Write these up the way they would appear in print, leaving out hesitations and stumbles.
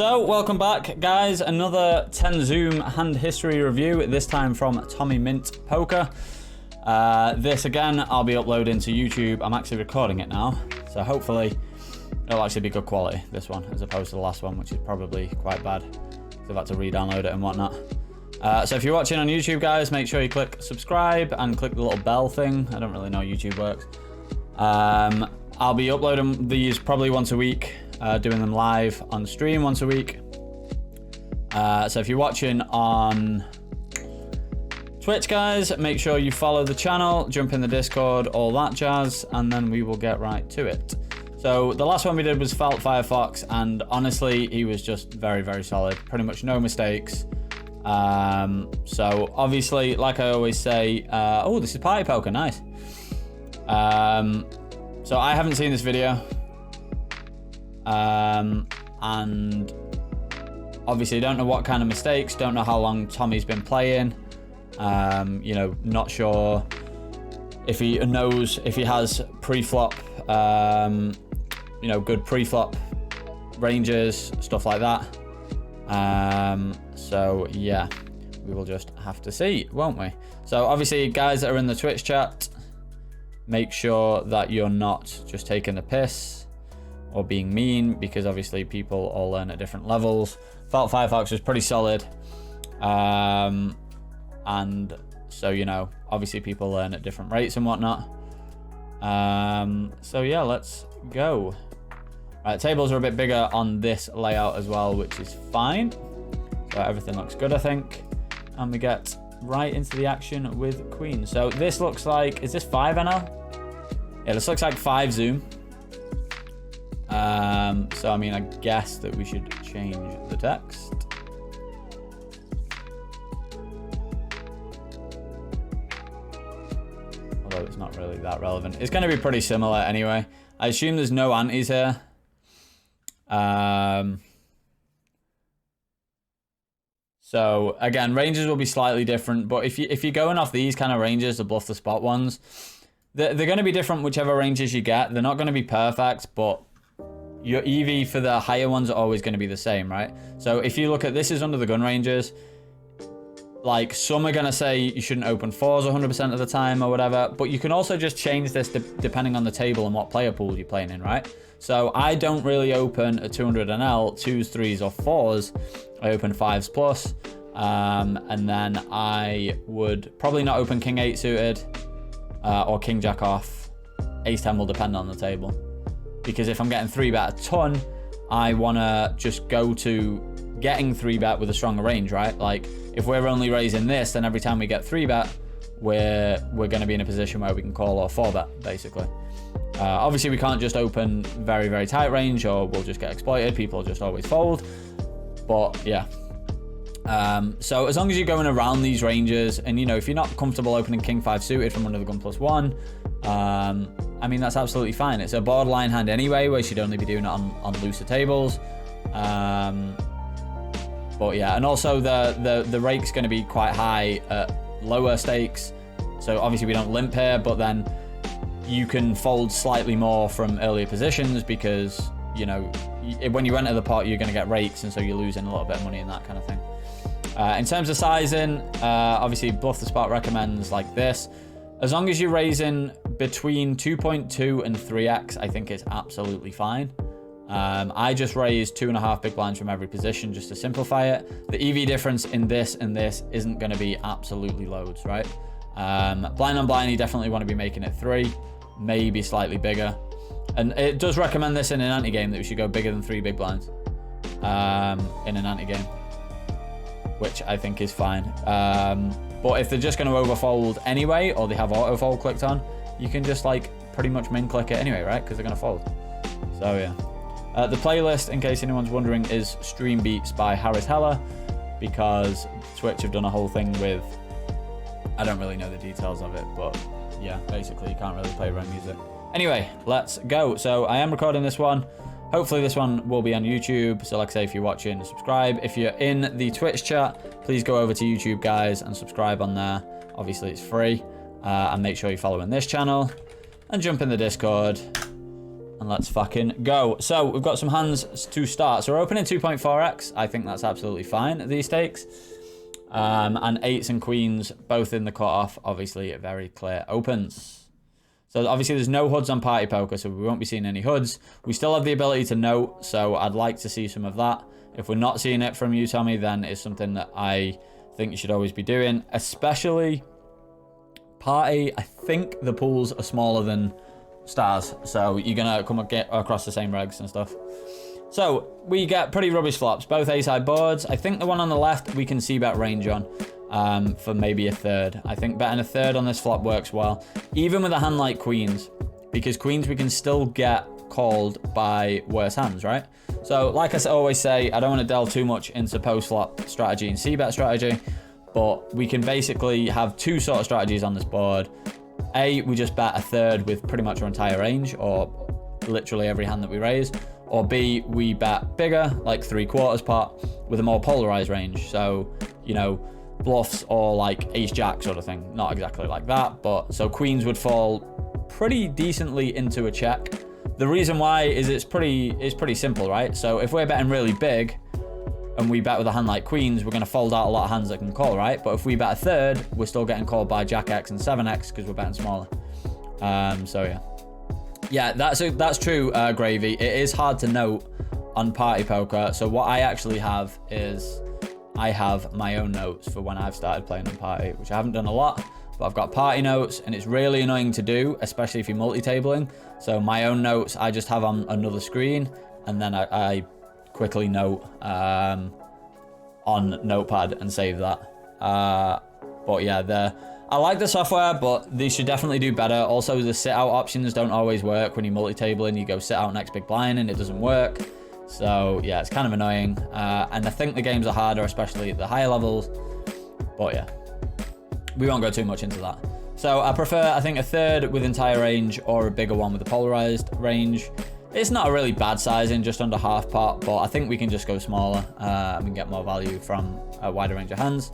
So, welcome back, guys. Another 10 Zoom hand history review, this time from Tommy Mint Poker. This, again, I'll be uploading to YouTube. I'm actually recording it now, so hopefully it'll actually be good quality, this one, as opposed to the last one, which is probably quite bad. So I've had to re-download it and whatnot. So if you're watching on YouTube, guys, make sure you click subscribe and click the little bell thing. I don't really know how YouTube works. I'll be uploading these probably once a week, doing them live on stream once a week. So if you're watching on Twitch, guys, make sure you follow the channel, jump in the Discord, all that jazz, and then we will get right to it. So the last one we did was Firefox, and honestly, he was just very, very solid. Pretty much no mistakes. So obviously, like I always say, oh, this is PartyPoker, nice. So I haven't seen this video. And obviously don't know what kind of mistakes, don't know how long Tommy's been playing. You know, not sure if he knows, if he has pre-flop, you know, good pre-flop ranges, stuff like that. So yeah, we will just have to see, won't we? So obviously, guys that are in the Twitch chat, make sure that you're not just taking the piss or being mean, because obviously people all learn at different levels. Firefox was pretty solid. And so, you know, obviously people learn at different rates and whatnot. So yeah, let's go. Right, tables are a bit bigger on this layout as well, which is fine. So everything looks good, I think. And we get right into the action with Queen. So this looks like, is this 5 NL? Yeah, this looks like 5 Zoom. So I mean, I guess that we should change the text. Although it's not really that relevant. It's going to be pretty similar anyway. I assume there's no antes here. So again, ranges will be slightly different, but if you're going off these kind of ranges, the bluff the spot ones, they're going to be different whichever ranges you get. They're not going to be perfect, but your EV for the higher ones are always going to be the same, right? So if you look at this is under the gun ranges, like some are going to say you shouldn't open 4s 100% of the time or whatever, but you can also just change this depending on the table and what player pool you're playing in, right? So I don't really open a 200 NL, 2s, 3s, or 4s. I open 5s plus, and then I would probably not open King 8 suited or King Jack off. Ace 10 will depend on the table, because if I'm getting 3-bet a ton, I want to just go to getting 3-bet with a stronger range, right? Like if we're only raising this, then every time we get 3-bet, we're going to be in a position where we can call or 4-bet, basically. Obviously, we can't just open very, very tight range, or we'll just get exploited. People just always fold. But yeah. So as long as you're going around these ranges, and you know, if you're not comfortable opening King 5 suited from under the gun +1, I mean, that's absolutely fine. It's a borderline hand anyway, where you should only be doing it on looser tables. But yeah, and also the rake's going to be quite high at lower stakes. So obviously we don't limp here, but then you can fold slightly more from earlier positions, because, you know, when you enter the pot, you're going to get rakes, and so you're losing a little bit of money and that kind of thing. In terms of sizing, obviously Bluff the Spot recommends like this. As long as you're raising between 2.2 and 3x, I think it's absolutely fine. I just raised 2.5 big blinds from every position just to simplify it. The EV difference in this and this isn't going to be absolutely loads, right? Blind on blind, you definitely want to be making it 3, maybe slightly bigger. And it does recommend this in an ante-game, that we should go bigger than 3 big blinds in an ante-game, which I think is fine. But if they're just going to overfold anyway, or they have autofold clicked on, you can just like pretty much min click it anyway, right? Because they're going to fold. So yeah. The playlist, in case anyone's wondering, is Stream Beats by Harris Heller, because Twitch have done a whole thing with, I don't really know the details of it, but yeah, basically you can't really play around music. Anyway, let's go. So I am recording this one. Hopefully this one will be on YouTube. So like I say, if you're watching, subscribe. If you're in the Twitch chat, please go over to YouTube, guys, and subscribe on there. Obviously it's free. And make sure you're following this channel, and jump in the Discord, And let's fucking go. So we've got some hands to start. So we're opening 2.4x. I think that's absolutely fine at these stakes. And 8s and queens, both in the cutoff. Obviously, very clear opens. So obviously there's no hoods on Party Poker, so we won't be seeing any hoods. We still have the ability to note, so I'd like to see some of that. If we're not seeing it from you, Tommy, then it's something that I think you should always be doing. Especially Party, I think the pools are smaller than stars, so you're gonna come get across the same regs and stuff. So we get pretty rubbish flops, both A-side boards. I think the one on the left we can see bet range on for maybe a third. I think betting a third on this flop works well, even with a hand like queens, because queens we can still get called by worse hands, right? So like I always say, I don't want to delve too much into post-flop strategy and c-bet strategy, but we can basically have two sort of strategies on this board. A, we just bet a third with pretty much our entire range, or literally every hand that we raise. Or B, we bet bigger, like 3/4 pot, with a more polarized range. So, you know, bluffs or like ace-jack sort of thing. Not exactly like that, but so queens would fall pretty decently into a check. The reason why is it's pretty simple, right? So if we're betting really big, and we bet with a hand like queens, we're going to fold out a lot of hands that can call, right? But if we bet a third, we're still getting called by Jack X and 7X because we're betting smaller. So yeah. Yeah, that's true, Gravy. It is hard to note on Party Poker. So what I actually have is I have my own notes for when I've started playing on Party, which I haven't done a lot, but I've got party notes, and it's really annoying to do, especially if you're multi-tabling. So my own notes, I just have on another screen, and then I quickly note on Notepad and save that. But yeah, I like the software, but they should definitely do better. Also, the sit-out options don't always work when you're multi-tabling. You go sit out next big blind, and it doesn't work. So yeah, it's kind of annoying. And I think the games are harder, especially at the higher levels. But yeah, we won't go too much into that. So I prefer, I think, a third with entire range or a bigger one with a polarized range. It's not a really bad sizing, just under half pot, but I think we can just go smaller and get more value from a wider range of hands.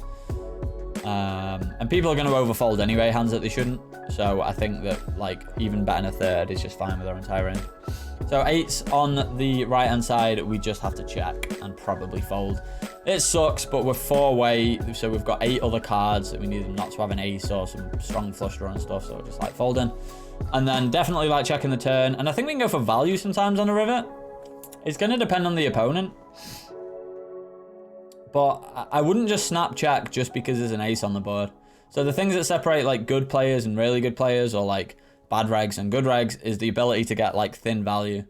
And people are going to overfold anyway, hands that they shouldn't. So I think that like even betting a third is just fine with our entire range. So 8s on the right hand side, we just have to check and probably fold. It sucks, but we're 4-way, so we've got 8 other cards that we need them not to have an ace or some strong flush draw and stuff, so just like folding. And then definitely like checking the turn, and I think we can go for value sometimes on the river. It's going to depend on the opponent, but I wouldn't just snap check just because there's an ace on the board. So the things that separate like good players and really good players, or like bad regs and good regs, is the ability to get like thin value.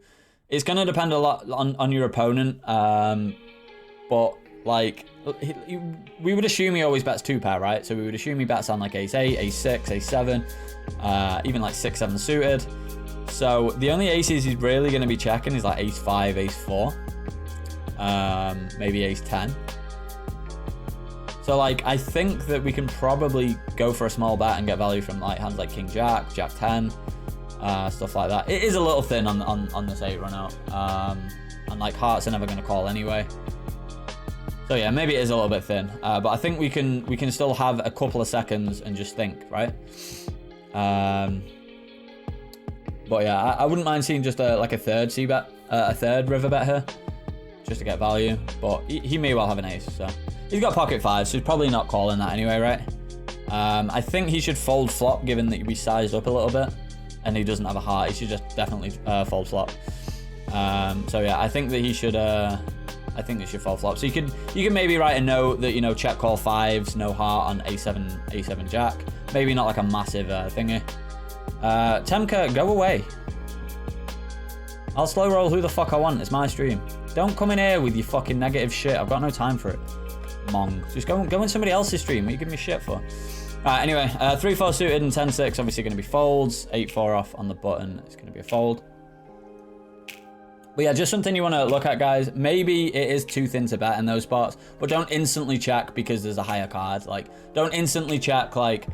It's going to depend a lot on your opponent, but like we would assume he always bets 2-pair, right? So we would assume he bets on like ace 8, ace 6, ace 7, even like 6, 7 suited. So the only aces he's really going to be checking is like ace 5, ace 4, maybe ace 10. So like I think that we can probably go for a small bet and get value from like hands like king jack, jack 10, stuff like that. It is a little thin on this 8 run out, and like hearts are never going to call anyway. So yeah, maybe it is a little bit thin, but I think we can still have a couple of seconds and just think, right? But yeah, I wouldn't mind seeing just like a third c-bet, a third river bet here, just to get value. But he may well have an ace, so he's got pocket 5, so he's probably not calling that anyway, right? I think he should fold flop, given that we sized up a little bit, and he doesn't have a heart. He should just definitely fold flop. So yeah, I think that he should. I think it should fold flop. So you can maybe write a note that, you know, check call 5s, no heart on a7 jack. Maybe not like a massive thingy. Temka, go away. I'll slow roll who the fuck I want. It's my stream. Don't come in here with your fucking negative shit. I've got no time for it. Mong. Just go in somebody else's stream. What are you giving me shit for? Alright, anyway, 3-4 suited and 10-6 obviously going to be folds. 8-4 off on the button. It's going to be a fold. But yeah, just something you want to look at, guys. Maybe it is too thin to bet in those spots, but don't instantly check because there's a higher card. Like, don't instantly check, like,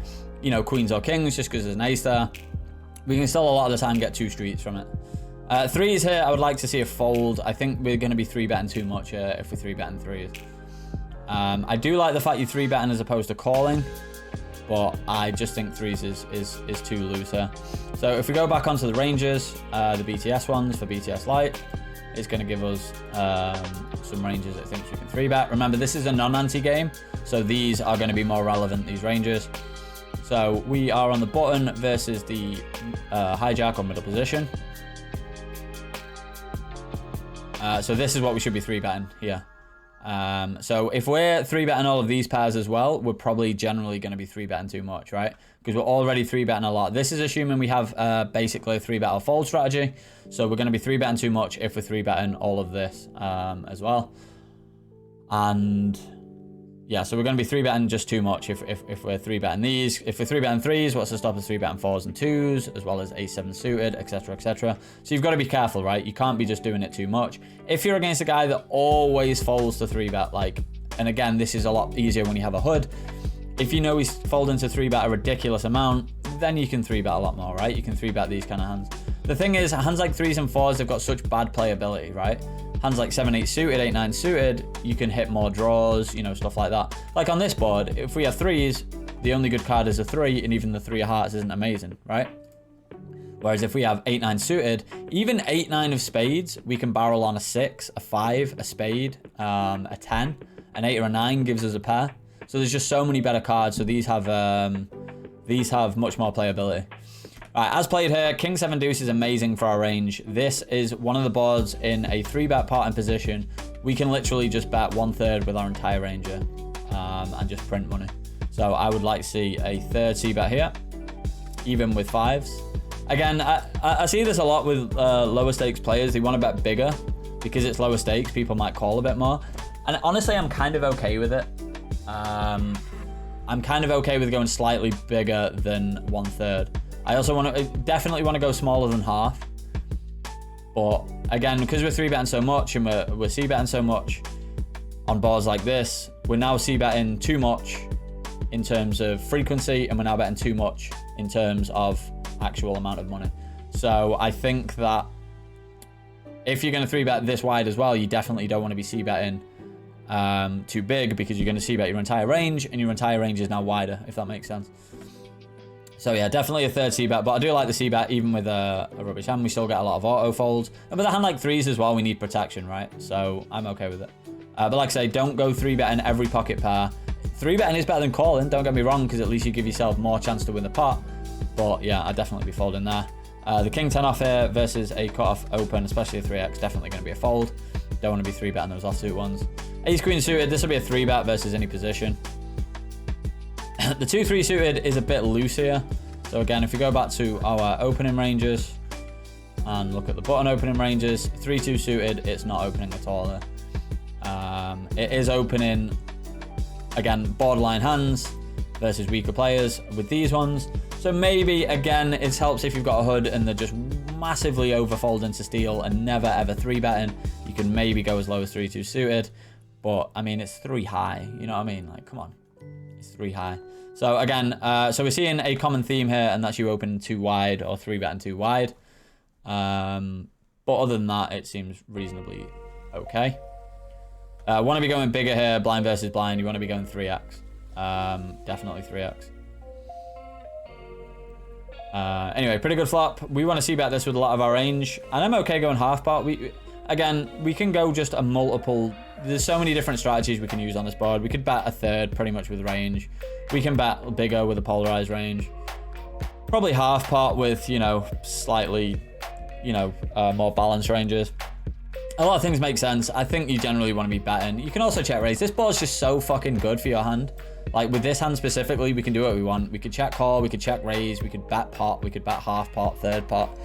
you know, queens or kings just because there's an ace there. We can still a lot of the time get 2 streets from it. 3s here, I would like to see a fold. I think we're going to be 3-betting too much if we're 3-betting 3s. I do like the fact you're 3-betting as opposed to calling. but I just think threes is too loose here. So if we go back onto the ranges, the BTS ones for BTS Lite, it's going to give us some ranges it thinks we can 3-bet. Remember, this is a non-ante game, so these are going to be more relevant, these ranges. So we are on the button versus the hijack or middle position. So this is what we should be 3-betting here. So if we're 3-betting all of these pairs as well, we're probably generally going to be 3-betting too much, right? Because we're already 3-betting a lot. This is assuming we have basically a 3-bet or fold strategy. So we're going to be 3-betting too much if we're 3-betting all of this as well. And yeah, so we're going to be 3-betting just too much if we're 3-betting these. If we're 3-betting threes, what's to stop us 3-betting fours and twos, as well as ace-7 suited, etc, etc. So you've got to be careful, right? You can't be just doing it too much. If you're against a guy that always folds to 3-bet, like, and again, this is a lot easier when you have a hood. If you know he's folding to 3-bet a ridiculous amount, then you can 3-bet a lot more, right? You can 3-bet these kind of hands. The thing is, hands like threes and fours, they've got such bad playability, right? Hands like 7-8 suited, 8-9 suited, you can hit more draws, you know, stuff like that. Like on this board, if we have threes, the only good card is a 3, and even the 3 of hearts isn't amazing, right? Whereas if we have 8-9 suited, even 8-9 of spades, we can barrel on a 6, a 5, a spade, a 10, an 8 or a 9 gives us a pair. So there's just so many better cards. So these have much more playability. All right, as played here, King 7 Deuce is amazing for our range. This is one of the boards in a 3-bet part in position. We can literally just bet 1/3 with our entire range here, and just print money. So I would like to see a third C-bet here, even with 5s. Again, I see this a lot with lower stakes players. They want to bet bigger because it's lower stakes. People might call a bit more. And honestly, I'm kind of okay with it. I'm kind of okay with going slightly bigger than 1/3. I also definitely want to go smaller than half. But again, because we're 3-betting so much and we're C-betting so much on boards like this, we're now C-betting too much in terms of frequency, and we're now betting too much in terms of actual amount of money. So I think that if you're going to 3-bet this wide as well, you definitely don't want to be C-betting too big, because you're going to C-bet your entire range, and your entire range is now wider, if that makes sense. So yeah, definitely a third C-bet, but I do like the C-bet even with a rubbish hand. We still get a lot of auto folds. And with a hand like threes as well, we need protection, right? So I'm okay with it. But like I say, don't go 3-betting every pocket pair. 3-betting is better than calling, don't get me wrong, because at least you give yourself more chance to win the pot. But yeah, I'd definitely be folding there. The King 10 off here versus a cut-off open, especially a 3x, definitely going to be a fold. Don't want to be 3-betting those offsuit ones. Ace Queen suited, this will be a 3-bet versus any position. The 2-3 suited is a bit loose here. So again, if we go back to our opening ranges and look at the button opening ranges, 3-2 suited, it's not opening at all there. It is opening, again, borderline hands versus weaker players with these ones. So maybe, again, it helps if you've got a hood and they're just massively overfolding to steal and never ever 3-betting. You can maybe go as low as 3-2 suited. But, I mean, it's 3 high. You know what I mean? Like, come on. It's 3 high. So, again, so we're seeing a common theme here, and that's you open too wide or 3-betting too wide. But other than that, it seems reasonably okay. Want to be going bigger here, blind versus blind. You want to be going 3x. Definitely 3x. Anyway, pretty good flop. We want to see bet this with a lot of our range. And I'm okay going half pot. Again, we can go just a multiple. There's so many different strategies we can use on this board. We could bet a third pretty much with range. We can bet bigger with a polarized range. Probably half pot with, you know, slightly, you know, more balanced ranges. A lot of things make sense. I think you generally want to be betting. You can also check raise. This board's just so fucking good for your hand. Like with this hand specifically, we can do what we want. We could check call, we could check raise, we could bet pot, we could bet half pot, third pot.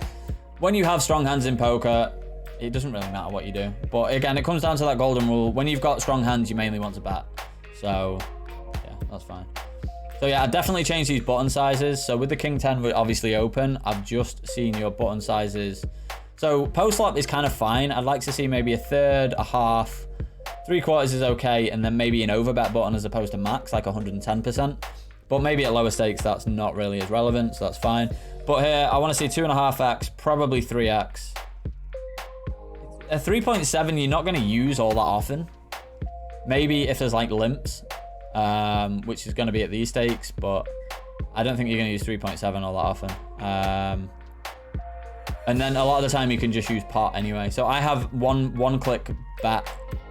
When you have strong hands in poker, it doesn't really matter what you do. But again, it comes down to that golden rule. When you've got strong hands, you mainly want to bet. So yeah, that's fine. So yeah, I'd definitely change these button sizes. So with the King 10, we're obviously open. I've just seen your button sizes. So post flop is kind of fine. I'd like to see maybe a third, a half, 3/4 is okay, and then maybe an overbet button as opposed to max, like 110%. But maybe at lower stakes, that's not really as relevant, so that's fine. But here, I want to see 2.5x, probably 3x. A 3.7, you're not going to use all that often. Maybe if there's like limps, which is going to be at these stakes, but I don't think you're going to use 3.7 all that often. And then a lot of the time you can just use pot anyway. So I have one click bet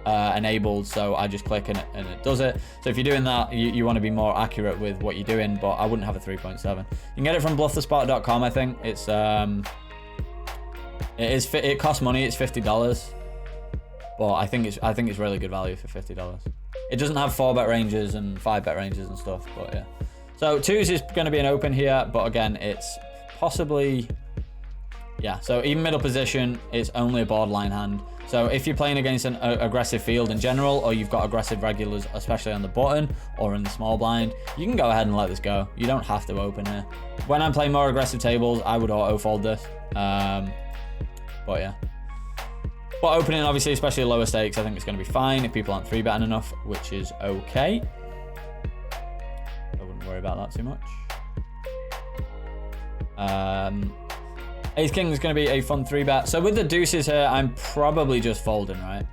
enabled, so I just click and it does it. So if you're doing that, you want to be more accurate with what you're doing, but I wouldn't have a 3.7. You can get it from bluffthespot.com, I think. It costs money, it's $50. But I think it's really good value for $50. It doesn't have 4-bet ranges and 5-bet ranges and stuff, but yeah. So 2s is going to be an open here, but again, it's possibly... Yeah, so even middle position, it's only a borderline hand. So if you're playing against an aggressive field in general, or you've got aggressive regulars, especially on the button or in the small blind, you can go ahead and let this go. You don't have to open here. When I'm playing more aggressive tables, I would auto-fold this. But yeah. But opening, obviously, especially lower stakes, I think it's going to be fine if people aren't 3-betting enough, which is okay. I wouldn't worry about that too much. Ace King is going to be a fun 3-bet. So with the deuces here, I'm probably just folding, right?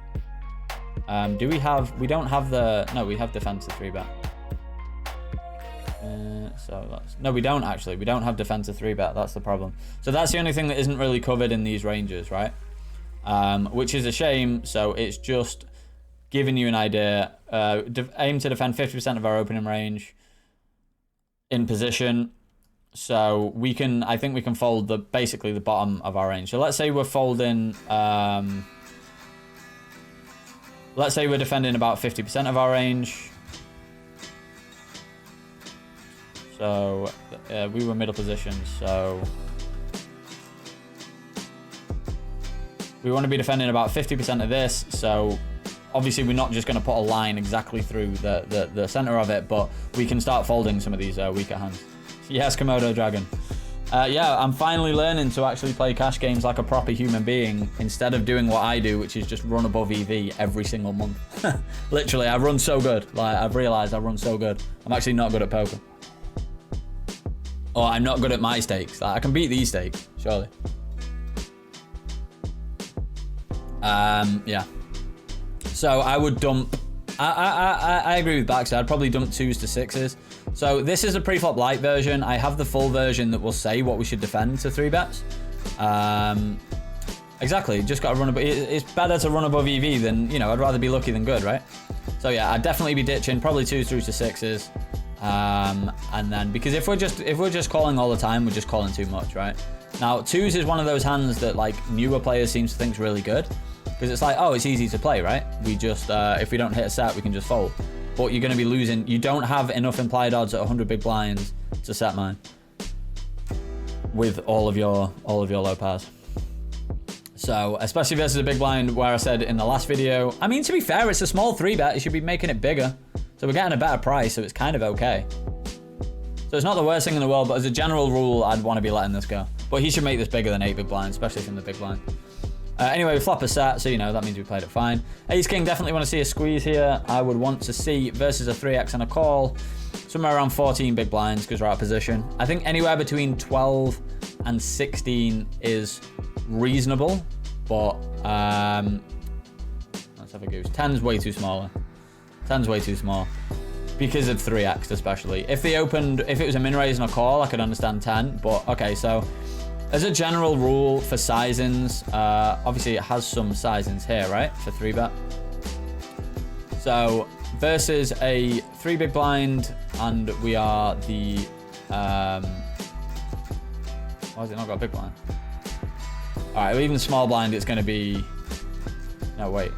We don't have the... No, we have defensive 3-bet. No, we don't actually. We don't have defensive 3-bet. That's the problem. So that's the only thing that isn't really covered in these ranges, right? Which is a shame. So it's just giving you an idea. Aim to defend 50% of our opening range in position. So I think we can fold basically the bottom of our range. So let's say we're folding, let's say we're defending about 50% of our range. So we were middle position, so we want to be defending about 50% of this. So obviously we're not just going to put a line exactly through the center of it, but we can start folding some of these weaker hands. Yes, Komodo Dragon. Yeah, I'm finally learning to actually play cash games like a proper human being instead of doing what I do, which is just run above EV every single month. Literally, I run so good. Like, I've realized I run so good. I'm actually not good at poker. Or I'm not good at my stakes. Like, I can beat these stakes, surely. Yeah. So I would dump... I agree with Baxter. I'd probably dump 2s to 6s. So this is a pre-flop light version. I have the full version that will say what we should defend to 3-bets. Exactly, just got to run above. It's better to run above EV than, you know, I'd rather be lucky than good, right? So yeah, I'd definitely be ditching probably 2s through to 6s. And then, because if we're just calling all the time, we're just calling too much, right? Now, 2s is one of those hands that like newer players seem to think is really good. Because it's like, oh, it's easy to play, right? We just, if we don't hit a set, we can just fold. But you're going to be losing. You don't have enough implied odds at 100 big blinds to set mine with all of your low pairs. So, especially versus a big blind, where I said in the last video, I mean, to be fair, it's a small 3-bet. You should be making it bigger. So we're getting a better price, so it's kind of okay. So it's not the worst thing in the world, but as a general rule, I'd want to be letting this go. But he should make this bigger than 8 big blinds, especially from the big blind. Anyway, we flop a set, so you know, that means we played it fine. Ace King, definitely want to see a squeeze here. I would want to see versus a 3x and a call, somewhere around 14 big blinds because we're out of position. I think anywhere between 12 and 16 is reasonable, but let's have a goose. 10's way too small. 10's way too small because of 3x especially. If it was a min raise and a call, I could understand 10, but okay, so as a general rule for sizings, obviously it has some sizings here, right? For 3-bet. So versus a 3 big blind, and we are the why has it not got a big blind? All right, even small blind, it's going to be. No, wait.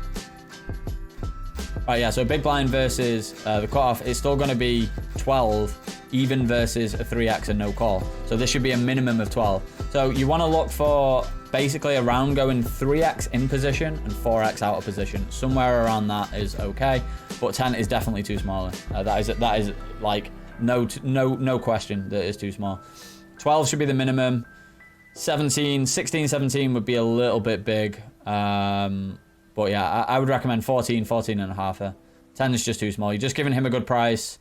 All right, yeah. So big blind versus the cutoff, it's still going to be 12, even versus a 3x and no call. So this should be a minimum of 12. So you want to look for basically a round going 3x in position and 4x out of position. Somewhere around that is okay, but 10 is definitely too small. That is like no question that is too small. 12 should be the minimum. 16, 17 would be a little bit big. But yeah, I would recommend 14 and a half here. 10 is just too small. You're just giving him a good price.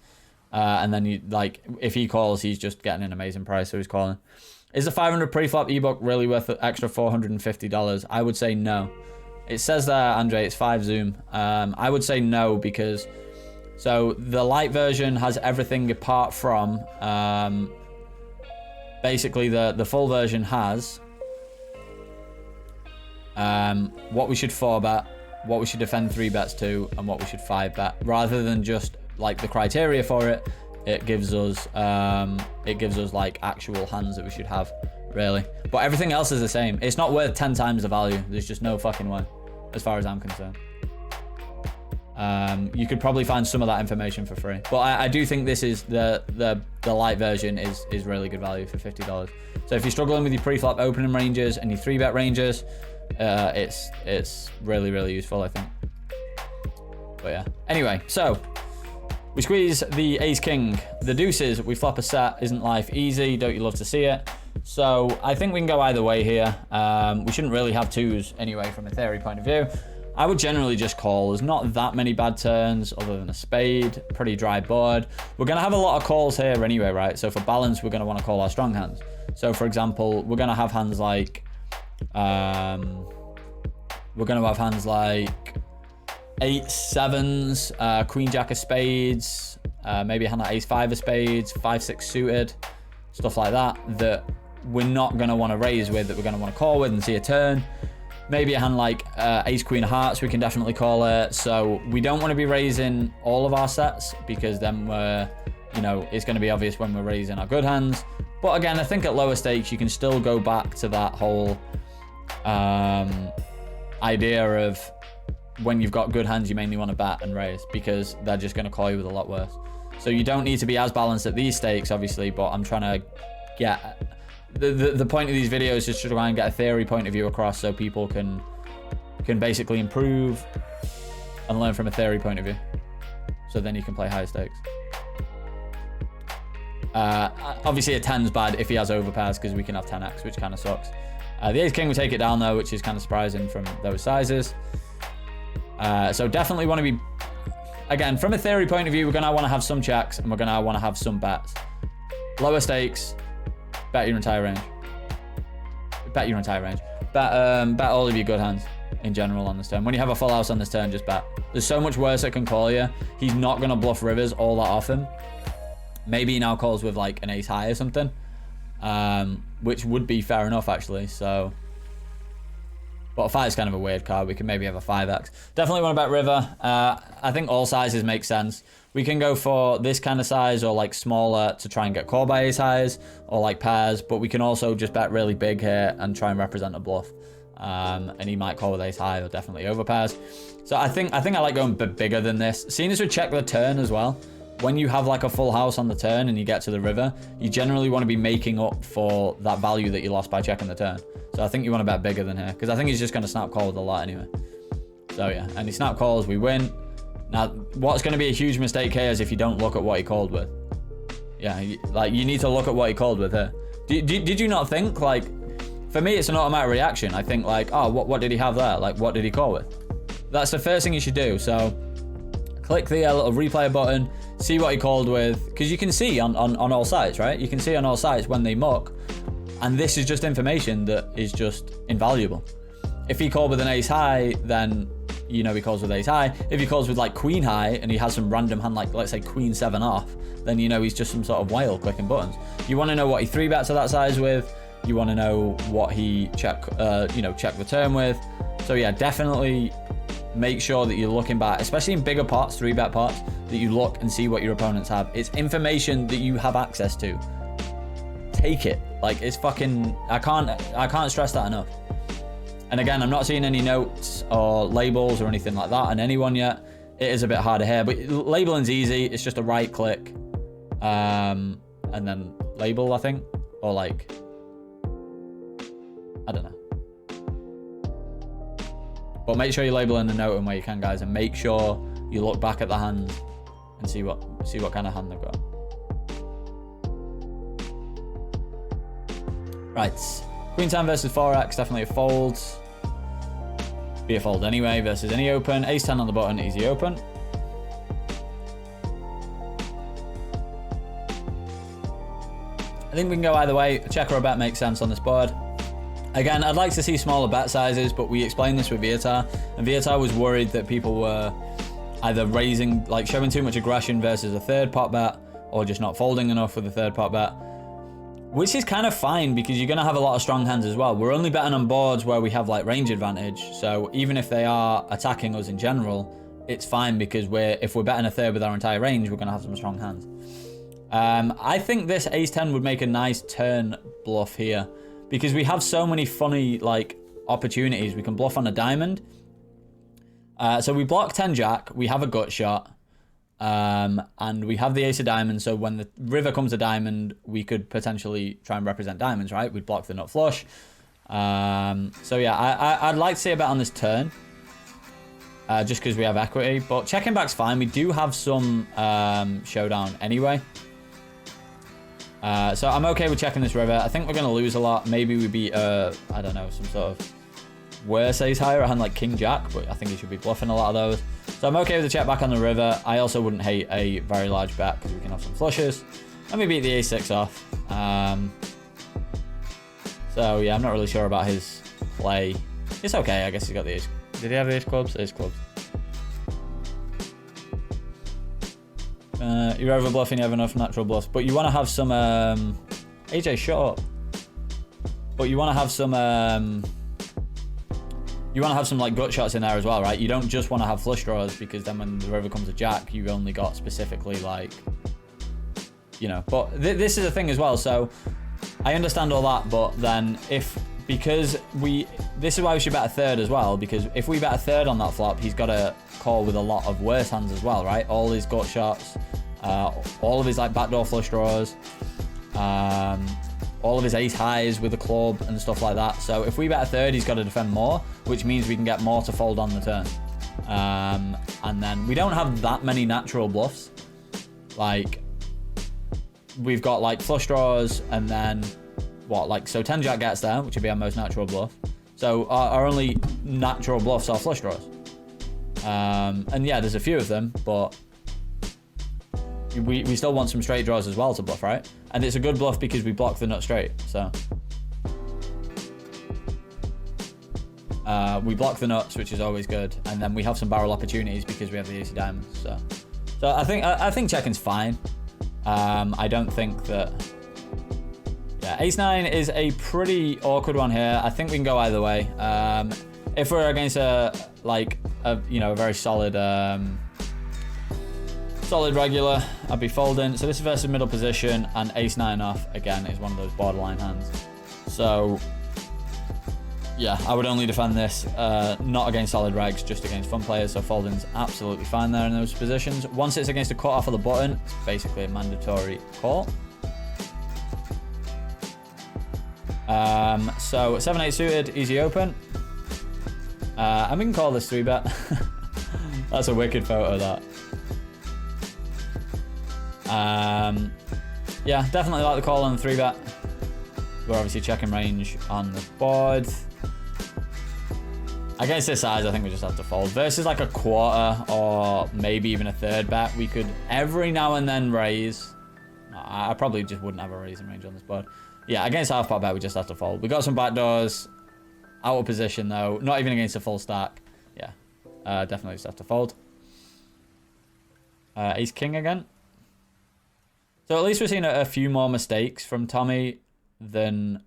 And then you like, if he calls, he's just getting an amazing price, so he's calling. Is the 500 pre-flop ebook really worth the extra $450? I would say no. It says there, Andre, it's 5 zoom. I would say no, because so the light version has everything apart from basically the full version has what we should 4-bet, what we should defend 3-bets to, and what we should 5-bet. Rather than just like the criteria for it, it gives us like actual hands that we should have, really. But everything else is the same. It's not worth 10 times the value. There's just no fucking way, as far as I'm concerned. You could probably find some of that information for free, but I do think this is the light version is really good value for $50. So if you're struggling with your pre-flop opening ranges and your 3-bet ranges, it's really useful, I think. But yeah, anyway, so we squeeze the ace king, the deuces, we flop a set. Isn't life easy? Don't you love to see it? So I think we can go either way here. We shouldn't really have twos anyway from a theory point of view. I would generally just call. There's not that many bad turns other than a spade. Pretty dry board. We're going to have a lot of calls here anyway, right? So for balance, we're going to want to call our strong hands. So for example, we're going to have hands like... we're going to have hands like 8 sevens, queen jack of spades, maybe a hand like ace 5 of spades, 5 6 suited, stuff like that, that we're not going to want to raise with, that we're going to want to call with and see a turn. Maybe a hand like ace queen of hearts, we can definitely call it. So we don't want to be raising all of our sets, because then we're, you know, it's going to be obvious when we're raising our good hands. But again, I think at lower stakes you can still go back to that whole idea of when you've got good hands, you mainly want to bet and raise, because they're just going to call you with a lot worse. So you don't need to be as balanced at these stakes, obviously, but I'm trying to get... The point of these videos is to try and get a theory point of view across, so people can basically improve and learn from a theory point of view. So then you can play higher stakes. Obviously a 10's bad if he has overpairs, because we can have 10x, which kind of sucks. The ace king will take it down though, which is kind of surprising from those sizes. So definitely want to be, again, from a theory point of view, we're going to want to have some checks and we're going to want to have some bets. Lower stakes, bet your entire range. Bet your entire range. Bet all of your good hands in general on this turn. When you have a full house on this turn, just bet. There's so much worse that can call you. He's not going to bluff rivers all that often. Maybe he now calls with like an ace high or something, which would be fair enough actually. So, but a 5 is kind of a weird card. We can maybe have a 5x. Definitely want to bet river. I think all sizes make sense. We can go for this kind of size or like smaller to try and get called by ace highs, or like pairs, but we can also just bet really big here and try and represent a bluff. And he might call with ace high or definitely over pairs. So I think I like going a bit bigger than this. Seeing as we check the turn as well, when you have like a full house on the turn and you get to the river, you generally want to be making up for that value that you lost by checking the turn. So I think you want to bet bigger than here, because I think he's just going to snap call with a lot anyway. So yeah, and he snap calls, we win. Now, what's going to be a huge mistake here is if you don't look at what he called with. Yeah, like you need to look at what he called with here. Did you not think, like, for me, it's an automatic reaction. I think like, oh, what did he have there? Like, what did he call with? That's the first thing you should do. So click the little replay button, see what he called with, because you can see on all sides, right? You can see on all sides when they muck, and this is just information that is just invaluable. If he called with an ace high, then you know he calls with ace high. If he calls with like queen high and he has some random hand like, let's say queen 7 off, then you know he's just some sort of whale clicking buttons. You want to know what he 3-bets to that size with. You want to know what he check the turn with. So yeah, definitely make sure that you're looking back, especially in bigger pots, 3-bet pots, that you look and see what your opponents have. It's information that you have access to. Take it. Like, it's fucking, I can't stress that enough. And again, I'm not seeing any notes or labels or anything like that on anyone yet. It is a bit harder here, but labeling's easy. It's just a right click and then label, I think, or like, I don't know. But make sure you label in the note and where you can, guys, and make sure you look back at the hand and see what kind of hand they've got. Right, Queen 10 versus 4x, definitely a fold. Be a fold anyway versus any open. Ace 10 on the button, easy open. I think we can go either way. A check or a bet makes sense on this board. Again, I'd like to see smaller bet sizes, but we explained this with Vietar, and Vietar was worried that people were either raising, like showing too much aggression versus a third pot bet, or just not folding enough with a third pot bet. which is kind of fine because you're going to have a lot of strong hands as well. We're only betting on boards where we have like range advantage. So even if they are attacking us in general, it's fine because if we're betting a third with our entire range, we're going to have some strong hands. I think this ace-10 would make a nice turn bluff here because we have so many funny like opportunities. We can bluff on a diamond. So we block 10-jack, we have a gut shot, and we have the ace of diamonds, so when the river comes to diamond, we could potentially try and represent diamonds, right? We'd block the nut flush. So yeah, I'd like to see a bet on this turn, just because we have equity, but checking back's fine. We do have some showdown anyway. So I'm okay with checking this river. I think we're going to lose a lot. Maybe we beat, I don't know, some sort of worse ace higher, a hand like king jack, but I think he should be bluffing a lot of those. So I'm okay with the check back on the river. I also wouldn't hate a very large bet because we can have some flushes. Let me beat the ace-6 off. So yeah, I'm not really sure about his play. It's okay, I guess he's got the ace. Did he have the ace clubs? Ace clubs. You're over bluffing, you have enough natural bluffs, but you want to have some AJ, shut up. But you want to have some like gut shots in there as well, right? You don't just want to have flush draws because then when the river comes to jack, you've only got specifically like, you know. But this is a thing as well. So I understand all that, but then this is why we should bet a third as well, because if we bet a third on that flop, he's got to call with a lot of worse hands as well, right? All his gut shots, all of his like backdoor flush draws, all of his ace highs with the club and stuff like that. So if we bet a third, he's got to defend more, which means we can get more to fold on the turn. And then we don't have that many natural bluffs. Like, we've got like flush draws and then what, like, so 10 jack gets there, which would be our most natural bluff. So our only natural bluffs are flush draws. And yeah, there's a few of them, but we still want some straight draws as well to bluff, right? And it's a good bluff because we block the nut straight, so. We block the nuts, which is always good, and then we have some barrel opportunities because we have the ace of diamonds, so. So I think checking's fine. I don't think that, yeah, ace-9 is a pretty awkward one here. I think we can go either way. If we're against a very solid, solid regular, I'd be folding. So this is versus middle position, and ace-9 off, again, is one of those borderline hands. So, yeah, I would only defend this, not against solid regs, just against fun players, so folding's absolutely fine there in those positions. Once it's against a cut off of the button, it's basically a mandatory call. So 7-8 suited, easy open. And we can call this 3-bet. That's a wicked photo, that. Yeah, definitely like the call on the 3-bet. We're obviously checking range on the board. Against this size, I think we just have to fold. Versus like a quarter or maybe even a third bet, we could every now and then raise. I probably just wouldn't have a raising range on this board. Yeah, against half pot bet, we just have to fold. We got some backdoors. Out of position though, not even against a full stack. Yeah, definitely just have to fold. Ace king again. So at least we're seeing a few more mistakes from Tommy than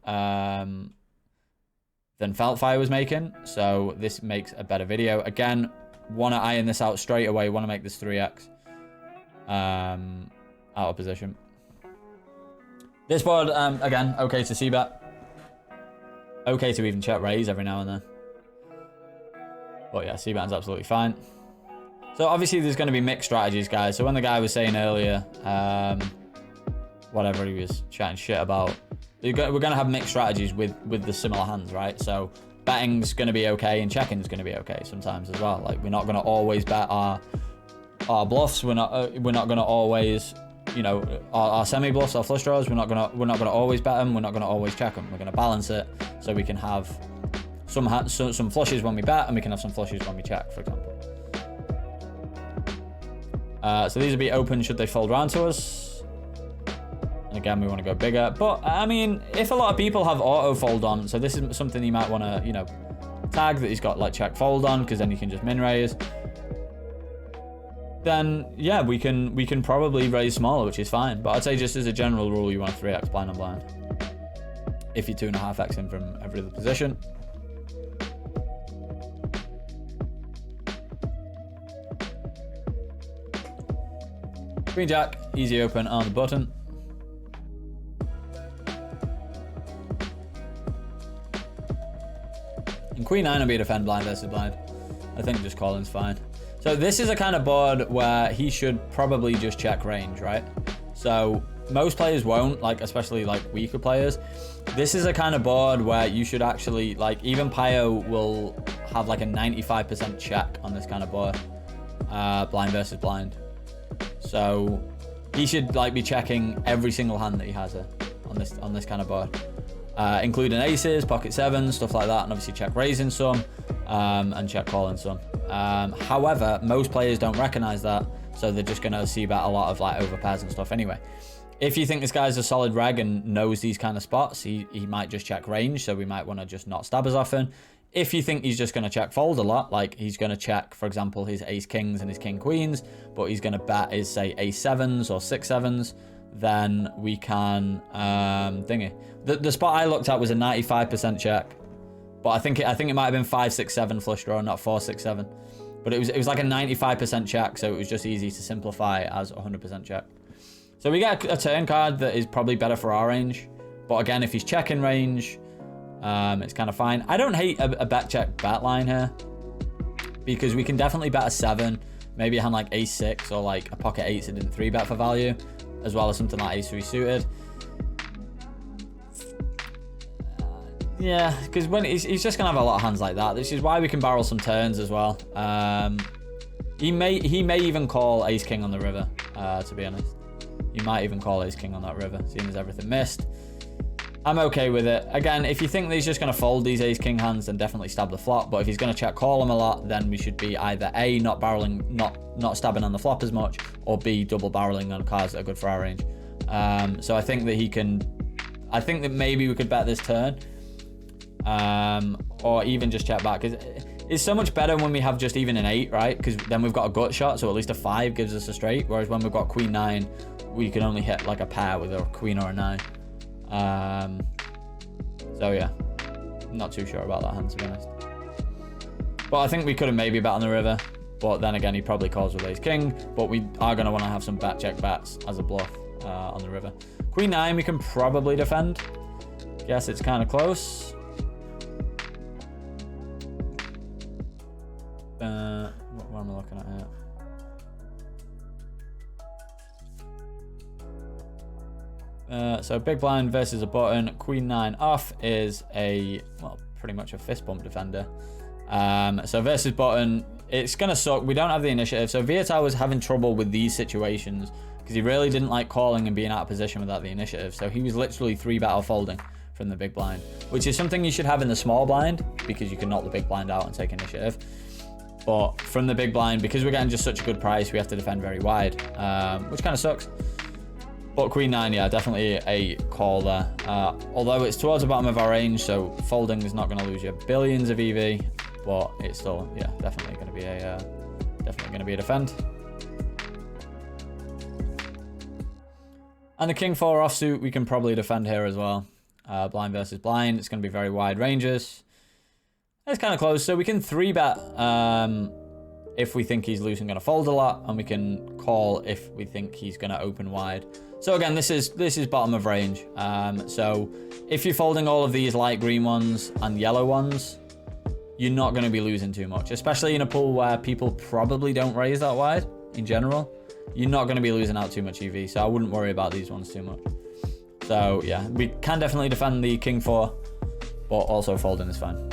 Feltfire was making. So this makes a better video. Again, want to iron this out straight away. Want to make this 3x out of position. This board, again, okay to c-bet. Okay to even check raise every now and then. But yeah, c-bet's absolutely fine. So obviously there's going to be mixed strategies, guys. So when the guy was saying earlier, whatever he was chatting shit about, we're going to have mixed strategies with the similar hands, right? So betting's going to be okay and checking's going to be okay sometimes as well. Like, we're not going to always bet our bluffs. We're not going to always, you know, our semi bluffs, our flush draws. We're not going to always bet them. We're not going to always check them. We're going to balance it so we can have some flushes when we bet and we can have some flushes when we check, for example. So these will be open should they fold round to us. And again, we want to go bigger. But, I mean, if a lot of people have auto fold on, so this is something you might want to, you know, tag that he's got, like, check fold on, because then you can just min raise. Then, yeah, we can probably raise smaller, which is fine. But I'd say just as a general rule, you want 3x blind on blind. if you're 2.5xing from every other position. Queen Jack, easy open on the button. And Queen 9 will be a defend blind versus blind. I think just calling's fine. So this is a kind of board where he should probably just check range, right? So most players won't, like especially like weaker players. This is a kind of board where you should actually, like even Pio will have like a 95% check on this kind of board, blind versus blind. So he should like be checking every single hand that he has on this kind of board, including aces, pocket sevens, stuff like that, and obviously check raising some and check calling some. However, most players don't recognize that, so they're just gonna see bet a lot of like overpairs and stuff anyway. If you think this guy's a solid reg and knows these kind of spots, he might just check range, so we might want to just not stab as often. If you think he's just going to check fold a lot, like he's going to check, for example, his ace kings and his king queens, but he's going to bet his, say, ace sevens or 6-7s, then we can thingy. The spot I looked at was a 95% check, but I think it might have been 5-6-7 flush draw, not 4-6-7. But it was like a 95% check, so it was just easy to simplify as 100% check. So we get a turn card that is probably better for our range, but again, if he's checking range, it's kind of fine. I don't hate a bet check bet line here, because we can definitely bet a 7, maybe a hand like ace 6 or like a pocket 8 that didn't 3-bet for value, as well as something like ace 3 suited. Yeah, because when he's just gonna have a lot of hands like that. This is why we can barrel some turns as well. He may even call ace king on the river, to be honest. You might even call ace king on that river, seeing as everything missed. I'm okay with it. Again, if you think that he's just going to fold these ace king hands, then definitely stab the flop. But if he's going to check call them a lot, then we should be either A, not barreling, not stabbing on the flop as much, or B, double barreling on cards that are good for our range. So I think that I think that maybe we could bet this turn, or even just check back. It's so much better when we have just even an 8, right? Because then we've got a gut shot, so at least a 5 gives us a straight. Whereas when we've got queen 9, we can only hit like a pair with a queen or a 9. So yeah, not too sure about that hand, to be honest. But I think we could have maybe bet on the river, but then again, he probably calls with ace king. But we are going to want to have some bet check bets as a bluff on the river. Queen 9 we can probably defend. Guess it's kind of close. What am I looking at here? So big blind versus a button. Queen 9 off is pretty much a fist bump defender. So versus button, it's gonna suck. We don't have the initiative. So Viatal was having trouble with these situations because he really didn't like calling and being out of position without the initiative. So he was literally 3-bet folding from the big blind, which is something you should have in the small blind because you can knock the big blind out and take initiative. But from the big blind, because we're getting just such a good price, we have to defend very wide, which kind of sucks. But queen 9, yeah, definitely a call there. Although it's towards the bottom of our range, so folding is not going to lose you billions of EV, but it's still, yeah, definitely going to be a defend. And the king 4 offsuit, we can probably defend here as well. Blind versus blind, it's going to be very wide ranges. It's kind of close, so we can 3-bet if we think he's losing, going to fold a lot, and we can call if we think he's going to open wide. So again, this is bottom of range. So if you're folding all of these light green ones and yellow ones, you're not going to be losing too much, especially in a pool where people probably don't raise that wide in general. You're not going to be losing out too much EV, so I wouldn't worry about these ones too much. So yeah, we can definitely defend the king 4, but also folding is fine.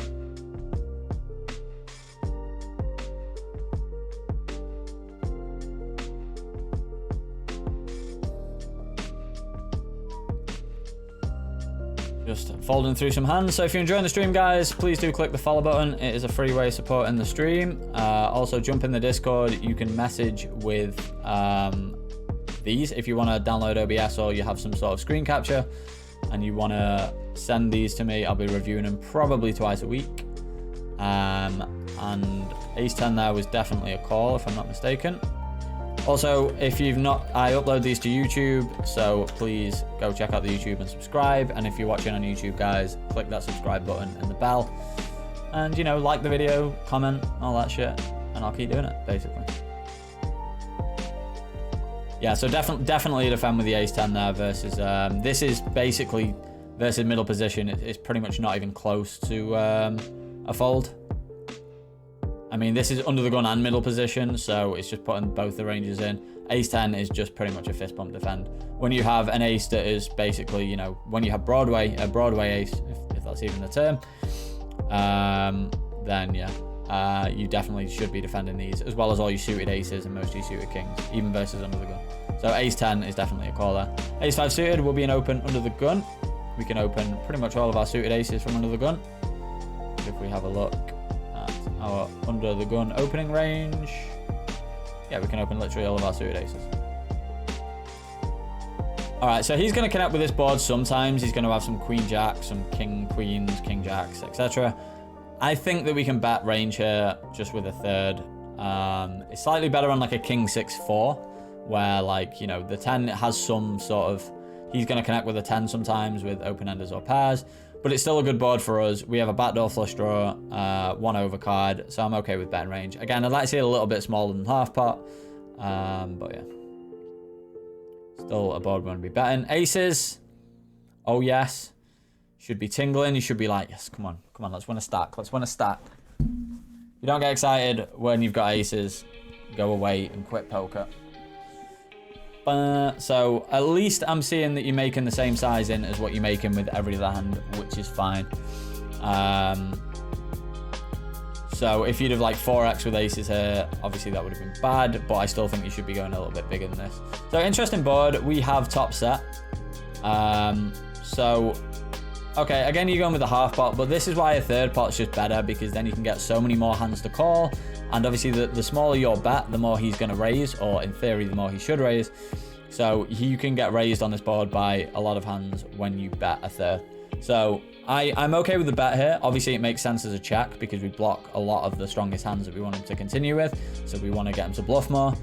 Just folding through some hands. So if you're enjoying the stream, guys, please do click the follow button. It is a free way of supporting the stream. Also, jump in the Discord. You can message with these if you want to download OBS or you have some sort of screen capture and you want to send these to me. I'll be reviewing them probably twice a week. And ace 10 there was definitely a call, if I'm not mistaken. Also, if you've not, I upload these to YouTube, so please go check out the YouTube and subscribe. And if you're watching on YouTube, guys, click that subscribe button and the bell. And, you know, like the video, comment, all that shit, and I'll keep doing it, basically. Yeah, so definitely defend with the ace-10 there versus, this is basically versus middle position. It's pretty much not even close to a fold. I mean, this is under the gun and middle position, so it's just putting both the ranges in. Ace-10 is just pretty much a fist bump defend. When you have an ace that is basically, you know, when you have a Broadway ace, if that's even the term, then yeah, you definitely should be defending these, as well as all your suited aces and most of your suited kings, even versus under the gun. So ace-10 is definitely a call there. Ace-5 suited will be an open under the gun. We can open pretty much all of our suited aces from under the gun. If we have a look at our under the gun opening range, yeah, we can open literally all of our suited aces. All right, so he's going to connect with this board sometimes. He's going to have some queen jack, some king queens, king jacks, etc. I think that we can bet range here just with a third. It's slightly better on like a king 6-4, where like, you know, the 10 has some sort of, he's going to connect with a 10 sometimes with open-enders or pairs, but it's still a good board for us. We have a backdoor flush draw, one overcard, so I'm okay with betting range. Again, I'd like to see it a little bit smaller than half pot, but yeah. Still a board we're going to be betting. Aces, oh yes. Should be tingling. You should be like, yes, come on, let's win a stack. Let's win a stack. You don't get excited when you've got aces. Go away and quit poker. So at least I'm seeing that you're making the same size in as what you're making with every other hand, which is fine. So if you'd have like 4x with aces here, obviously that would have been bad, but I still think you should be going a little bit bigger than this. So interesting board. We have top set. So, okay, again, you're going with a half pot, but this is why a third pot's just better, because then you can get so many more hands to call. And obviously the smaller your bet, the more he's going to raise, or in theory, the more he should raise. So you can get raised on this board by a lot of hands when you bet a third. So I'm okay with the bet here. Obviously, it makes sense as a check because we block a lot of the strongest hands that we want him to continue with. So we want to get him to bluff more.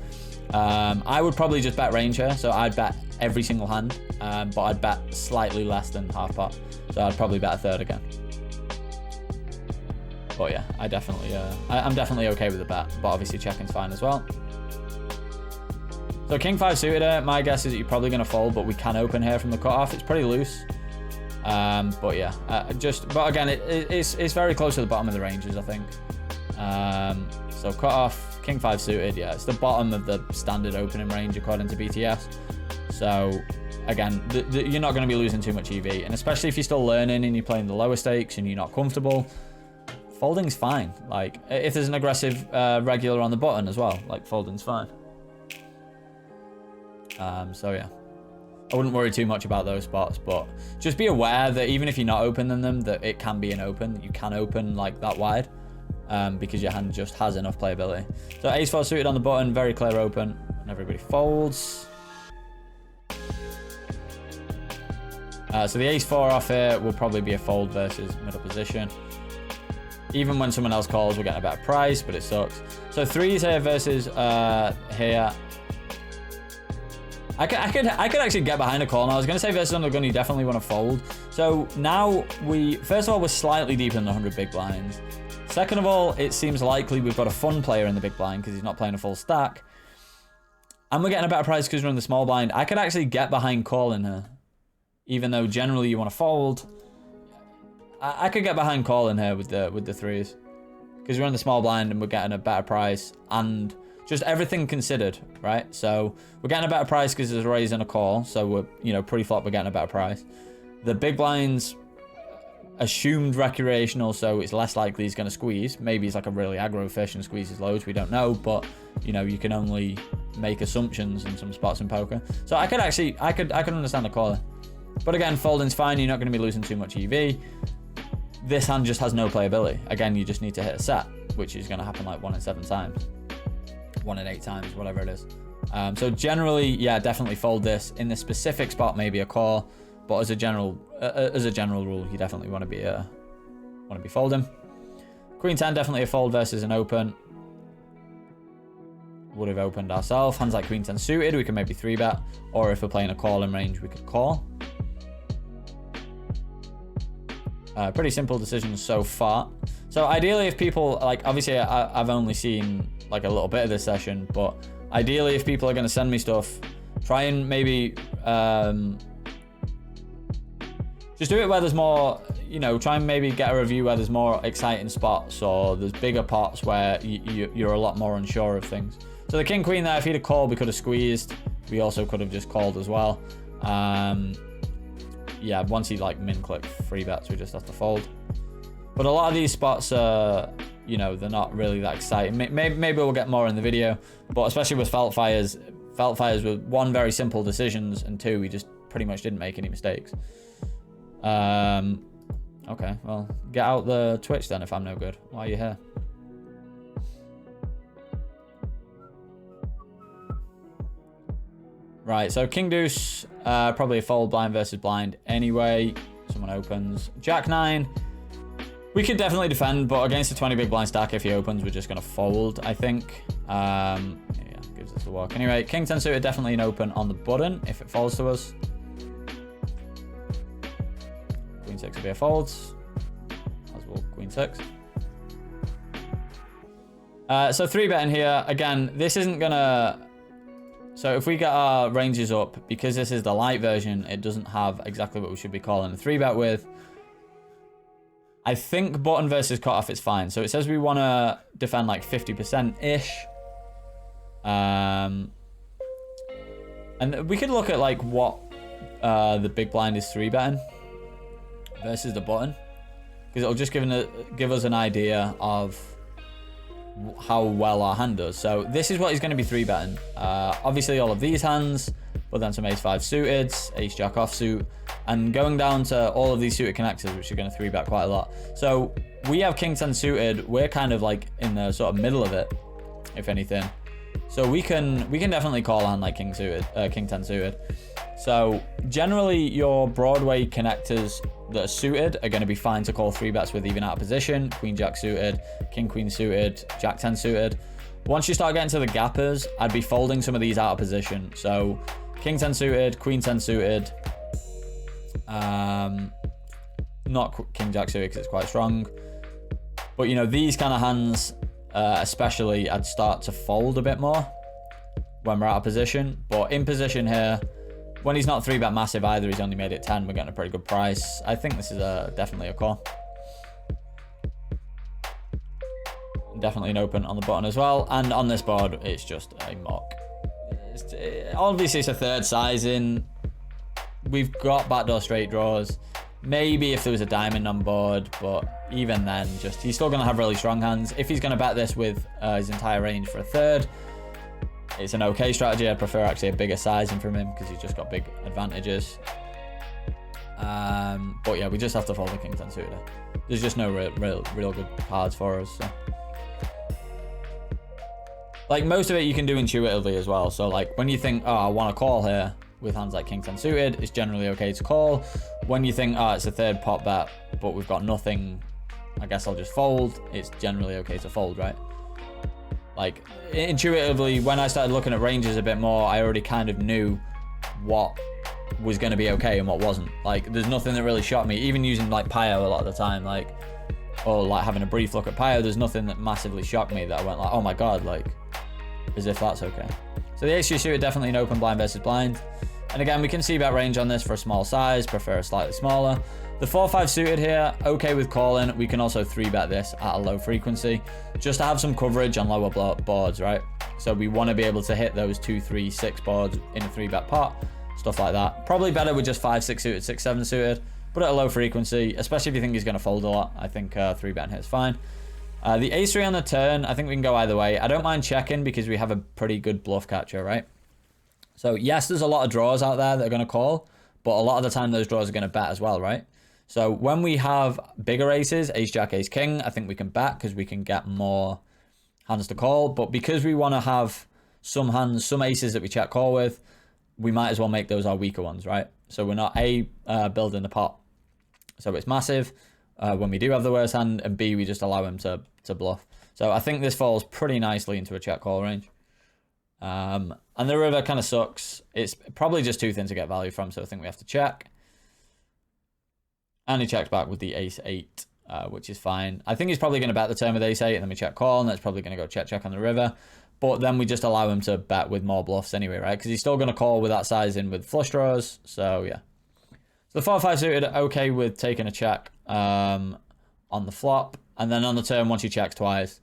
I would probably just bet range here. So I'd bet every single hand, but I'd bet slightly less than half pot. So I'd probably bet a third again. But yeah, I'm definitely okay with the bet, but obviously checking's fine as well. So king 5 suited here, my guess is that you're probably going to fold, but we can open here from the cutoff. It's pretty loose. But yeah, but again, it's very close to the bottom of the ranges, I think. So cutoff, king 5 suited, yeah, it's the bottom of the standard opening range according to BTS. So again, you're not going to be losing too much EV, and especially if you're still learning and you're playing the lower stakes and you're not comfortable, folding's fine. Like if there's an aggressive regular on the button as well, like folding's fine. So yeah, I wouldn't worry too much about those spots, but just be aware that even if you're not opening them, that it can be an open. You can open like that wide because your hand just has enough playability. So ace 4 suited on the button, very clear open, and everybody folds. So the ace 4 off here will probably be a fold versus middle position. Even when someone else calls, we're getting a better price, but it sucks. So 3s here versus here. I could actually get behind a call now. I was going to say versus under the gun, you definitely want to fold. So now first of all, we're slightly deeper than the 100 big blinds. Second of all, it seems likely we've got a fun player in the big blind because he's not playing a full stack. And we're getting a better price because we're in the small blind. I could actually get behind calling here, even though generally you want to fold. I could get behind calling here with the 3s because we're in the small blind and we're getting a better price and just everything considered, right? So we're getting a better price because there's a raise and a call. So we're, you know, pre-flop, we're getting a better price. The big blind's assumed recreational, so it's less likely he's going to squeeze. Maybe he's like a really aggro fish and squeezes loads. We don't know, but you know, you can only make assumptions in some spots in poker. So I could understand the caller. But again, folding's fine. You're not going to be losing too much EV. This hand just has no playability. Again, you just need to hit a set, which is going to happen like 1 in 7 times. 1 in 8 times, whatever it is. So generally, yeah, definitely fold this. In the specific spot, maybe a call, but as a general rule, you definitely want to be folding. Queen 10 definitely a fold versus an open. would have opened ourselves. Hands like queen 10 suited, we can maybe 3-bet. Or if we're playing a call in range, we could call. Pretty simple decisions so far. So ideally, if people, like, obviously I've only seen like a little bit of this session, but ideally if people are going to send me stuff, try and maybe just do it where there's more, you know, try and maybe get a review where there's more exciting spots or there's bigger pots where you're a lot more unsure of things. So the king queen there, if he'd have called, we could have squeezed. We also could have just called as well. Yeah, once he like min click 3-bets, we just have to fold. But a lot of these spots are, you know, they're not really that exciting. Maybe we'll get more in the video, but especially with felt fires were 1, very simple decisions, and 2, we just pretty much didn't make any mistakes. Okay, well, get out the Twitch then if I'm no good. Why are you here? Right, so king deuce, probably a fold blind versus blind anyway. Someone opens. Jack 9. We could definitely defend, but against a 20 big blind stack, if he opens, we're just going to fold, I think. Yeah, gives us the walk. Anyway, king 10 suited, definitely an open on the button if it falls to us. Queen 6 will be a fold. As well, queen 6. So 3-betting here. Again, this isn't going to... So if we get our ranges up, because this is the light version, it doesn't have exactly what we should be calling a 3-bet with. I think button versus cutoff is fine. So it says we want to defend like 50%-ish. And we could look at like what the big blind is 3-betting versus the button. Because it'll just give us an idea of how well our hand does. So this is what he's going to be 3-betting. Obviously all of these hands, but then some ace-5 suited, ace-jack offsuit, and going down to all of these suited connectors, which are going to 3-bet quite a lot. So we have king 10 suited. We're kind of like in the sort of middle of it, if anything. So we can definitely call a hand like king 10 suited. So generally your Broadway connectors that are suited are going to be fine to call 3-bets with even out of position. Queen jack suited, king queen suited, jack 10 suited. Once you start getting to the gappers, I'd be folding some of these out of position. So king 10 suited, queen 10 suited, not king jack suited because it's quite strong. But you know, these kind of hands, especially, I'd start to fold a bit more when we're out of position. But in position here, when he's not 3-bet massive either, he's only made it 10, we're getting a pretty good price. I think this is definitely a call. Definitely an open on the button as well. And on this board, it's just a mock. Obviously, it's a third sizing. We've got backdoor straight draws. Maybe if there was a diamond on board, but even then, he's still going to have really strong hands. If he's going to bet this with his entire range for a third, it's an okay strategy. I prefer actually a bigger sizing from him because he's just got big advantages. But yeah, we just have to fold the king 10 suited. There's just no real good cards for us. So. Like most of it you can do intuitively as well. So like when you think, oh, I want to call here with hands like king 10 suited, it's generally okay to call. When you think, oh, it's a third pot bet, but we've got nothing, I guess I'll just fold. It's generally okay to fold, right? Like intuitively, when I started looking at ranges a bit more, I already kind of knew what was going to be okay and what wasn't. Like there's nothing that really shocked me, even using like Pio a lot of the time, like, or like having a brief look at Pio, there's nothing that massively shocked me that I went like, oh my God, like as if that's okay. So the ace-2 suited, definitely an open blind versus blind. And again, we can see bet range on this for a small size, prefer a slightly smaller. The 4-5 suited here, okay with calling. We can also 3-bet this at a low frequency, just to have some coverage on lower boards, right? So we want to be able to hit those 2, 3, 6 boards in a 3-bet pot, stuff like that. Probably better with just 5, 6 suited, 6, 7 suited, but at a low frequency, especially if you think he's going to fold a lot. I think 3-betting here is fine. The ace-3 on the turn, I think we can go either way. I don't mind checking because we have a pretty good bluff catcher, right? So yes, there's a lot of draws out there that are going to call, but a lot of the time those draws are going to bet as well, right? So when we have bigger aces, ace, jack, ace, king, I think we can bet because we can get more hands to call. But because we want to have some hands, some aces that we check call with, we might as well make those our weaker ones, right? So we're not building the pot, so it's massive when we do have the worst hand, and B, we just allow him to bluff. So I think this falls pretty nicely into a check call range. And the river kind of sucks. It's probably just too thin to get value from, so I think we have to check. And he checks back with the ace-8, which is fine. I think he's probably going to bet the turn with ace-8, and then we check call, and that's probably going to go check on the river. But then we just allow him to bet with more bluffs anyway, right? Because he's still going to call with that size in with flush draws. So, yeah. So the 4-5 suited, okay with taking a check on the flop. And then on the turn, once he checks twice,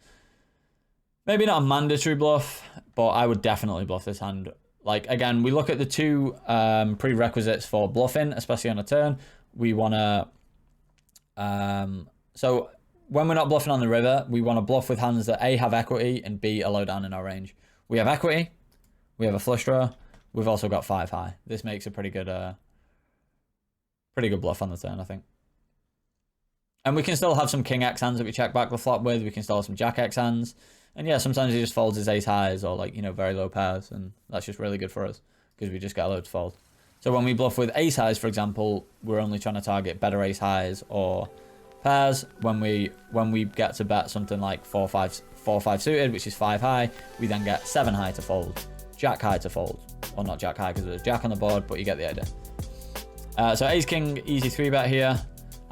maybe not a mandatory bluff, but I would definitely bluff this hand. Like, again, we look at the two prerequisites for bluffing, especially on a turn. We want to... so... when we're not bluffing on the river, we want to bluff with hands that A, have equity, and B, are low down in our range. We have equity. We have a flush draw. We've also got 5 high. This makes a pretty good bluff on the turn, I think. And we can still have some king X hands that we check back the flop with. We can still have some jack X hands. And yeah, sometimes he just folds his ace highs or like, you know, very low pairs. And that's just really good for us because we just get a load to fold. So when we bluff with ace highs, for example, we're only trying to target better ace highs or pairs. When we get to bet something like 4-5 suited, which is 5 high, we then get 7 high to fold, jack high to fold, or not jack high because there's jack on the board, but you get the idea. So ace king, easy 3-bet here.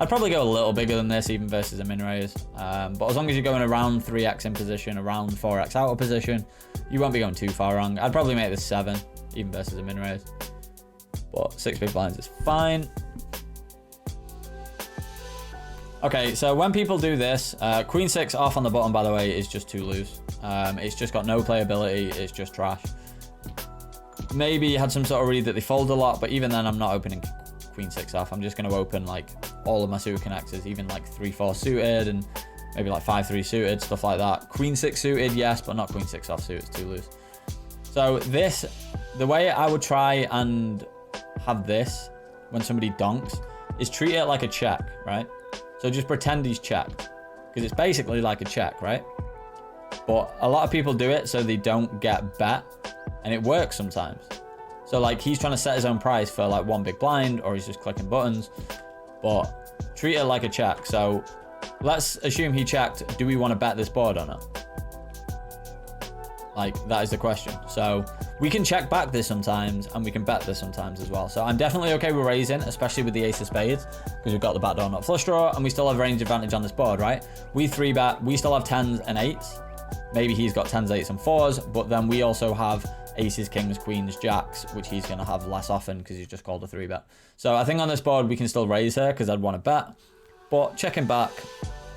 I'd probably go a little bigger than this even versus a min raise, but as long as you're going around 3x in position, around 4x out of position, you won't be going too far wrong. I'd probably make this 7 even versus a min raise, but 6 big blinds is fine. Okay, so when people do this, queen 6 off on the bottom, by the way, is just too loose. It's just got no playability. It's just trash. Maybe you had some sort of read that they fold a lot, but even then, I'm not opening queen 6 off. I'm just going to open like all of my suited connectors, even like 3-4 suited and maybe like 5-3 suited, stuff like that. Queen 6 suited, yes, but not queen 6 off suited. It's too loose. So this, the way I would try and have this when somebody donks is treat it like a check, right? So just pretend he's checked, because it's basically like a check, right? But a lot of people do it so they don't get bet, and it works sometimes. So like he's trying to set his own price for like 1 big blind, or he's just clicking buttons, but treat it like a check. So let's assume he checked. Do we want to bet this board or not? Like that is the question. So we can check back this sometimes, and we can bet this sometimes as well. So I'm definitely okay with raising, especially with the ace of spades, because we've got the backdoor not flush draw, and we still have range advantage on this board, right? We 3-bet, we still have 10s and 8s. Maybe he's got 10s, 8s, and 4s, but then we also have aces, kings, queens, jacks, which he's going to have less often because he's just called a 3-bet. So I think on this board we can still raise here because I'd want to bet, but checking back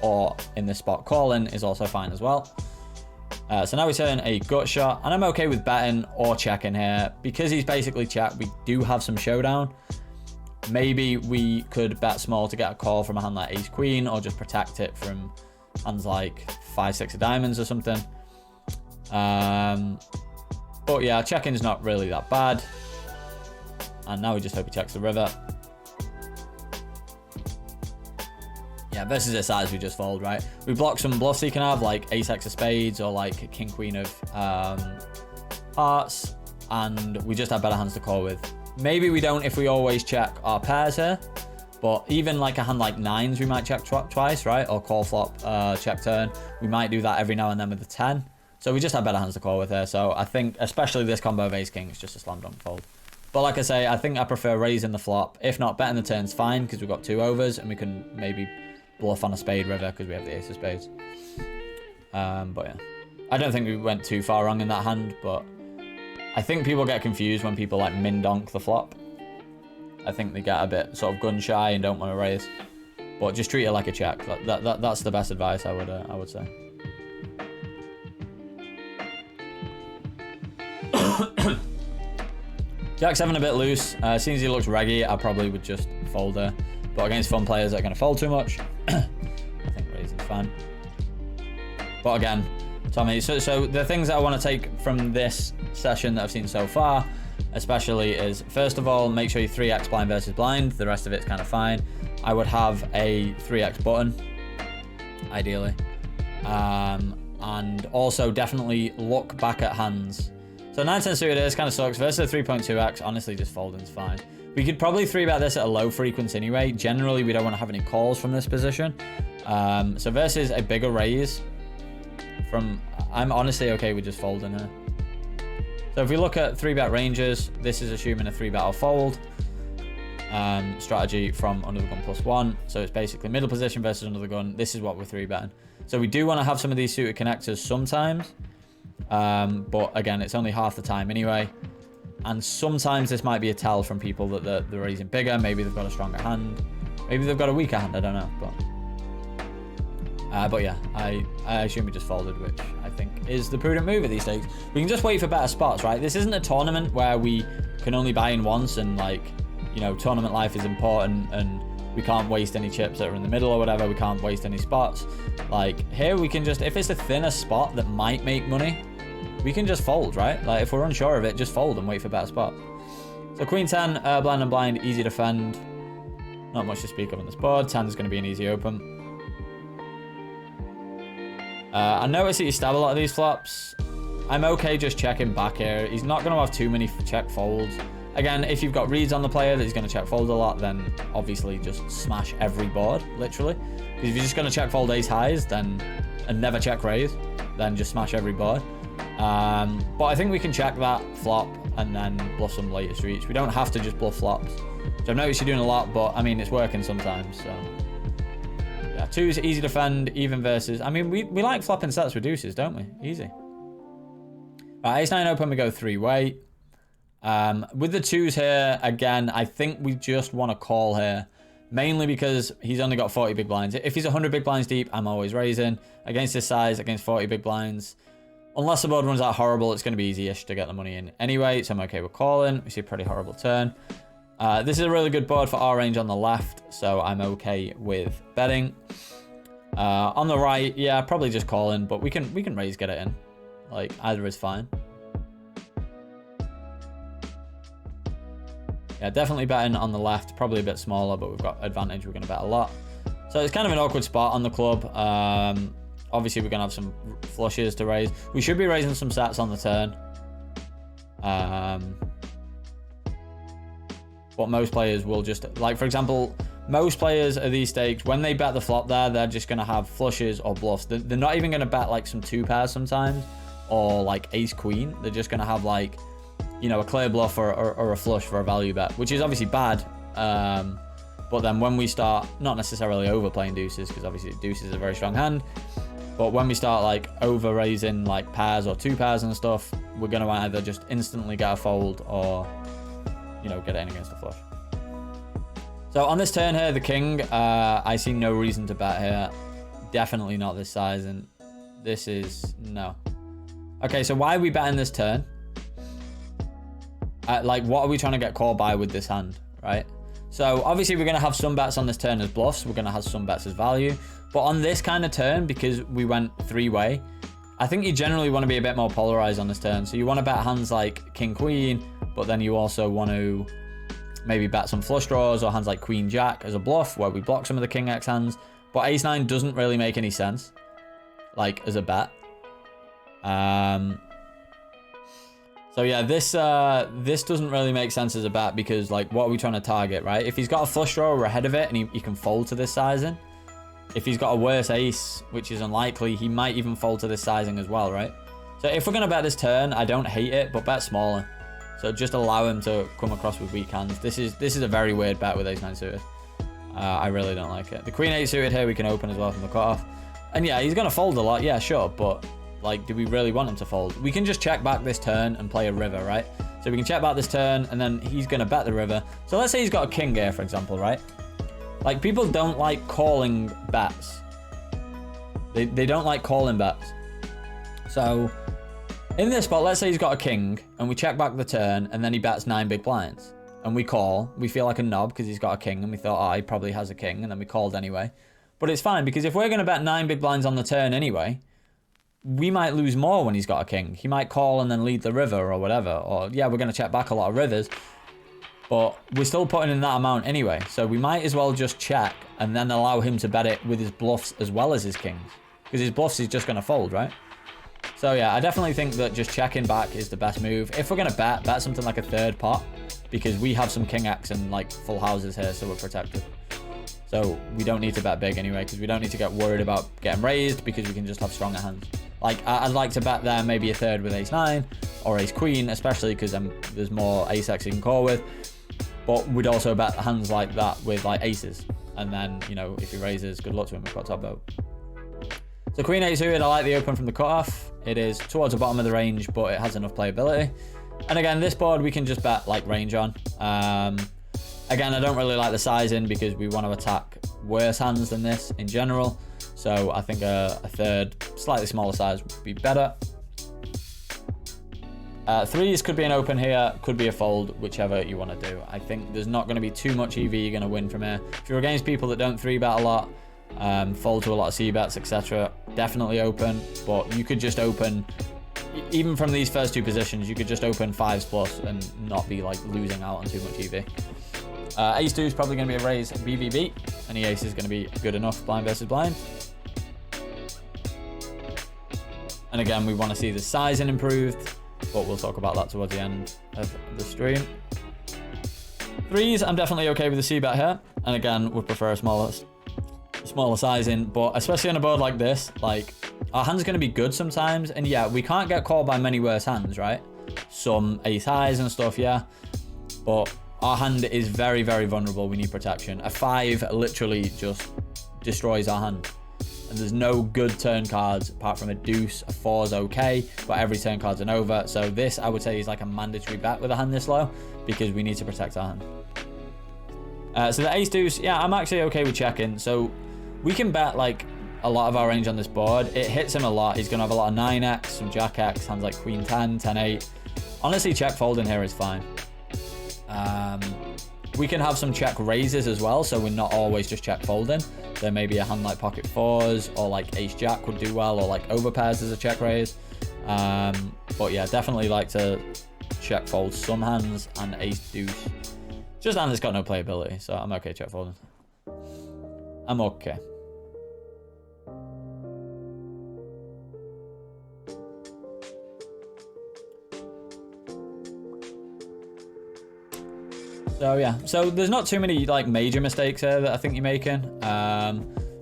or in this spot calling is also fine as well. So now we turn a gut shot, and I'm okay with betting or checking here because he's basically checked. We do have some showdown. Maybe we could bet small to get a call from a hand like ace queen, or just protect it from hands like 5-6 of diamonds or something. But yeah, checking is not really that bad. And now we just hope he checks the river. Yeah, versus this size we just fold, right? We block some bluffs he can have, like ace-x of spades or like king queen of hearts, and we just have better hands to call with. Maybe we don't if we always check our pairs here, but even like a hand like 9s we might check twice, right? Or call flop, check turn. We might do that every now and then with a 10. So we just have better hands to call with here. So I think especially this combo of ace king is just a slam dunk fold. But like I say, I think I prefer raising the flop. If not, betting the turn's fine because we've got 2 overs and we can maybe bluff on a spade river because we have the ace of spades. But yeah, I don't think we went too far wrong in that hand, but I think people get confused when people like min donk the flop. I think they get a bit sort of gun shy and don't want to raise, but just treat it like a check. That's the best advice I would say. Jack 7 a bit loose. As soon as he looks reggy, I probably would just fold her. But against fun players that are going to fold too much, I think raising's fine. But again, Tommy, so the things that I want to take from this session that I've seen so far, especially, is first of all, make sure you 3x blind versus blind. The rest of it's kind of fine. I would have a 3x button, ideally. And also definitely look back at hands. So 9-10 suited is kind of sucks. Versus a 3.2x, honestly, just folding's fine. We could probably 3-bet this at a low frequency anyway. Generally, we don't want to have any calls from this position. So versus a bigger raise, I'm honestly okay with just folding here. So if we look at 3-bet ranges, this is assuming a 3-bet or fold strategy from under the gun +1. So it's basically middle position versus under the gun. This is what we're 3-betting. So we do want to have some of these suited connectors sometimes. But again, it's only half the time anyway. And sometimes this might be a tell from people that they're raising bigger. Maybe they've got a stronger hand. Maybe they've got a weaker hand. I don't know. But yeah, I assume we just folded, which I think is the prudent move at these stakes. We can just wait for better spots, right? This isn't a tournament where we can only buy in once and, like, you know, tournament life is important and we can't waste any chips that are in the middle or whatever. We can't waste any spots. Like, here we can just, if it's a thinner spot that might make money, we can just fold, right? Like, if we're unsure of it, just fold and wait for better spots. So Queen 10, blind and blind, easy to defend. Not much to speak of on this board. 10 is going to be an easy open. I notice that you stab a lot of these flops. I'm okay just checking back here. He's not going to have too many check folds. Again, if you've got reads on the player that he's going to check fold a lot, then obviously just smash every board, literally. Because if you're just going to check fold ace highs and never check raise, then just smash every board. But I think we can check that flop and then bluff some later streets. We don't have to just bluff flops. So I've noticed you're doing a lot, but I mean, it's working sometimes, so. Yeah, 2 is easy to defend, even versus. I mean, we like flopping sets with deuces, don't we? Easy. Right, ace 9 open, we go 3-way. With the 2s here, again, I think we just want to call here. Mainly because he's only got 40 big blinds. If he's 100 big blinds deep, I'm always raising. Against this size, against 40 big blinds. Unless the board runs out horrible, it's going to be easy-ish to get the money in anyway, so I'm okay with calling. We see a pretty horrible turn. This is a really good board for our range on the left, so I'm okay with betting. On the right, yeah, probably just calling, but we can raise, get it in. Like, either is fine. Yeah, definitely betting on the left, probably a bit smaller, but we've got advantage. We're going to bet a lot. So it's kind of an awkward spot on the club. Obviously, we're going to have some flushes to raise. We should be raising some sats on the turn. But most players will just, like, for example, most players at these stakes, when they bet the flop there, they're just going to have flushes or bluffs. They're not even going to bet, like, some 2 pairs sometimes, or, like, ace-queen. They're just going to have, like, you know, a clear bluff or a flush for a value bet, which is obviously bad. But then when we start, not necessarily overplaying deuces, because obviously deuces is a very strong hand, but when we start, like, over raising, like, pairs or 2 pairs and stuff, we're going to either just instantly get a fold or, you know, get it in against a flush. So on this turn here, the king, I see no reason to bet here. Definitely not this size, and this is no. Okay, so why are we betting this turn? Like, what are we trying to get called by with this hand, right? So obviously we're going to have some bets on this turn as bluffs. We're going to have some bets as value. But on this kind of turn, because we went 3-way, I think you generally want to be a bit more polarized on this turn. So you want to bet hands like king, queen, but then you also want to maybe bet some flush draws or hands like queen, jack as a bluff, where we block some of the king X hands. But ace 9 doesn't really make any sense, like, as a bet. So yeah, this doesn't really make sense as a bet, because, like, what are we trying to target, right? If he's got a flush draw, we're ahead of it, and he can fold to this sizing. If he's got a worse ace, which is unlikely, he might even fold to this sizing as well, right? So if we're going to bet this turn, I don't hate it, but bet smaller. So just allow him to come across with weak hands. This is a very weird bet with ace 9 suited. I really don't like it. The queen 8 suited here, we can open as well from the cutoff. And yeah, he's going to fold a lot, yeah, sure, but, like, do we really want him to fold? We can just check back this turn and play a river, right? So we can check back this turn, and then he's going to bet the river. So let's say he's got a king here, for example, right? Like, people don't like calling bets. They don't like calling bets. So in this spot, let's say he's got a king, and we check back the turn, and then he bets 9 big blinds. And we call. We feel like a knob because he's got a king, and we thought, oh, he probably has a king, and then we called anyway. But it's fine, because if we're going to bet 9 big blinds on the turn anyway, we might lose more when he's got a king. He might call and then lead the river or whatever. Or, yeah, we're going to check back a lot of rivers, but we're still putting in that amount anyway. So we might as well just check and then allow him to bet it with his bluffs as well as his kings. Because his bluffs is just going to fold, right? So yeah, I definitely think that just checking back is the best move. If we're going to bet something like a third pot, because we have some king X and, like, full houses here, so we're protected. So we don't need to bet big anyway, because we don't need to get worried about getting raised, because we can just have stronger hands. Like, I'd like to bet there maybe a third with ace-9 or ace-queen, especially because there's more ace-x you can call with. But we'd also bet hands like that with like aces. And then, you know, if he raises, good luck to him. We've got top vote. So queen 8 suited, I like the open from the cutoff. It is towards the bottom of the range, but it has enough playability. And again, this board we can just bet like range on. Again, I don't really like the sizing because we want to attack worse hands than this in general. So I think a third, slightly smaller size would be better. Threes could be an open here, could be a fold, whichever you want to do. I think there's not going to be too much EV you're going to win from here. If you're against people that don't 3-bet a lot, fold to a lot of C-bets, etc., definitely open. But you could just open, even from these first two positions, you could just open 5s plus and not be like losing out on too much EV. Ace 2 is probably going to be a raise BVB. Any ace is going to be good enough, blind versus blind. And again, we want to see the sizing improved, but we'll talk about that towards the end of the stream. Threes, I'm definitely okay with the C-bet here. And again, would prefer a smaller sizing, but especially on a board like this, like, our hand's going to be good sometimes. And yeah, we can't get called by many worse hands, right? Some ace highs and stuff, yeah. But our hand is very, very vulnerable. We need protection. A 5 literally just destroys our hand. And there's no good turn cards apart from a deuce. A 4 is okay, but every turn card's an over. So this, I would say, is like a mandatory bet with a hand this low because we need to protect our hand. So the ace deuce, yeah, I'm actually okay with checking. So we can bet like a lot of our range on this board. It hits him a lot. He's going to have a lot of 9x, some jack x, hands like queen 10, 10 8. Honestly, check folding here is fine. We can have some check raises as well, so we're not always just check folding. There may be a hand like pocket 4s or like ace jack would do well, or like overpairs as a check raise. But yeah, definitely like to check fold some hands, and ace deuce just hand that's got no playability, so I'm okay check folding. I'm okay. So yeah, so there's not too many like major mistakes here that I think you're making.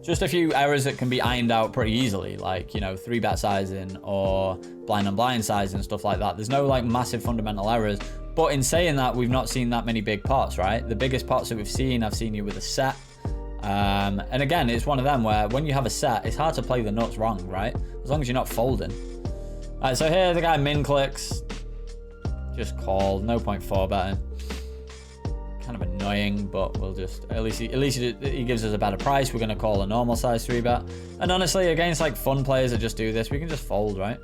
Just a few errors that can be ironed out pretty easily, like, you know, 3-bet sizing or blind on blind sizing, stuff like that. There's no like massive fundamental errors. But in saying that, we've not seen that many big pots, right? The biggest pots that we've seen, I've seen you with a set. And again, it's one of them where when you have a set, it's hard to play the nuts wrong, right? As long as you're not folding. All right, so here the guy min clicks. Just called, no point 4-betting. Kind of annoying, but we'll just at least he gives us a better price. We're going to call a normal size 3-bet, and honestly, against like fun players that just do this, we can just fold, right?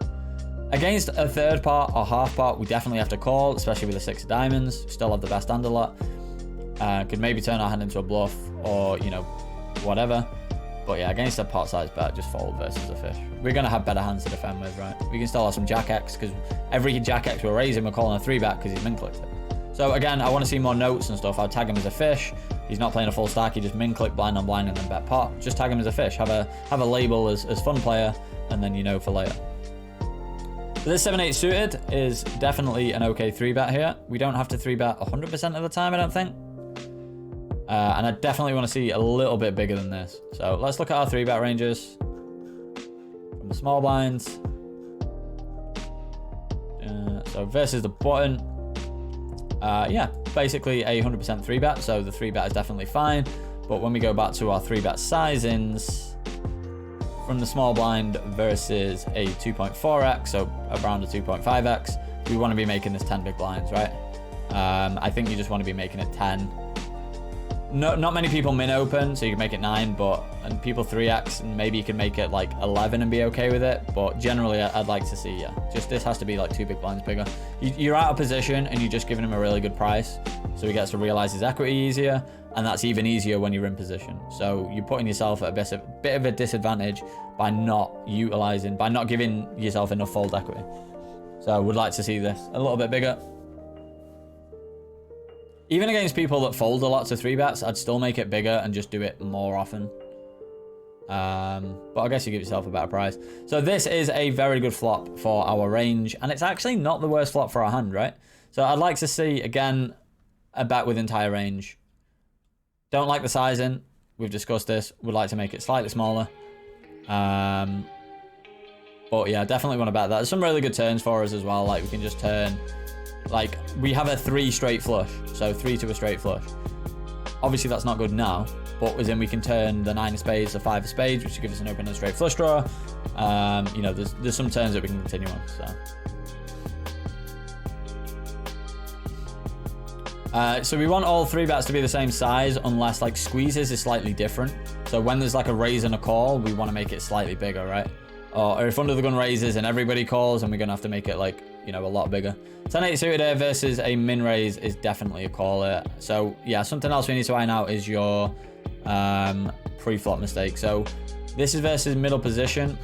Against a third part or half part, we definitely have to call, especially with a 6 of diamonds. Still have the best hand a lot. Could maybe turn our hand into a bluff, or, you know, whatever. But yeah, against a pot size bet, just fold versus a fish. We're going to have better hands to defend with, right? We can still have some jack x, because every jack x we're raising, we're calling a 3-bet because he's min clicked it. So again, I want to see more notes and stuff. I'd tag him as a fish. He's not playing a full stack. He just min click blind on blind and then bet pot. Just tag him as a fish. Have a label as fun player, and then you know for later. So this 7-8 suited is definitely an okay 3-bet here. We don't have to 3-bet 100% of the time, I don't think. And I definitely want to see a little bit bigger than this. So let's look at our 3-bet ranges from the small blinds. So versus the button. Yeah, basically a 100% 3-bet, so the 3-bet is definitely fine. But when we go back to our 3-bet sizings, from the small blind versus a 2.4x, so around a 2.5x, we want to be making this 10 big blinds, right? I think you just want to be making it 10. Not many people min open, so you can make it 9, and people 3x, and maybe you can make it like 11 and be okay with it. But generally, I'd like to see, yeah, just this has to be like 2 big blinds bigger. You're out of position, and you're just giving him a really good price, so he gets to realize his equity easier, and that's even easier when you're in position. So you're putting yourself at a bit of a disadvantage by not giving yourself enough fold equity. So I would like to see this a little bit bigger. Even against people that fold a lot to 3-bets, I'd still make it bigger and just do it more often. But I guess you give yourself a better price. So this is a very good flop for our range, and it's actually not the worst flop for our hand, right? So I'd like to see, again, a bet with entire range. Don't like the sizing. We've discussed this. Would like to make it slightly smaller. But But yeah, definitely want to bet that. There's some really good turns for us as well. Like we can just turn, like we have a 3 straight flush. So 3 to a straight flush. Obviously that's not good now, but as in we can turn the 9 of spades to 5 of spades, which gives us an open and straight flush draw. You know, there's some turns that we can continue on, so. So we want all 3 bets to be the same size, unless like squeezes is slightly different. So when there's like a raise and a call, we want to make it slightly bigger, right? Or if under the gun raises and everybody calls, and we're going to have to make it like, you know, a lot bigger. 10-8 suited here versus a min raise is definitely a call here. So yeah, something else we need to iron out is your pre-flop mistake. So this is versus middle position.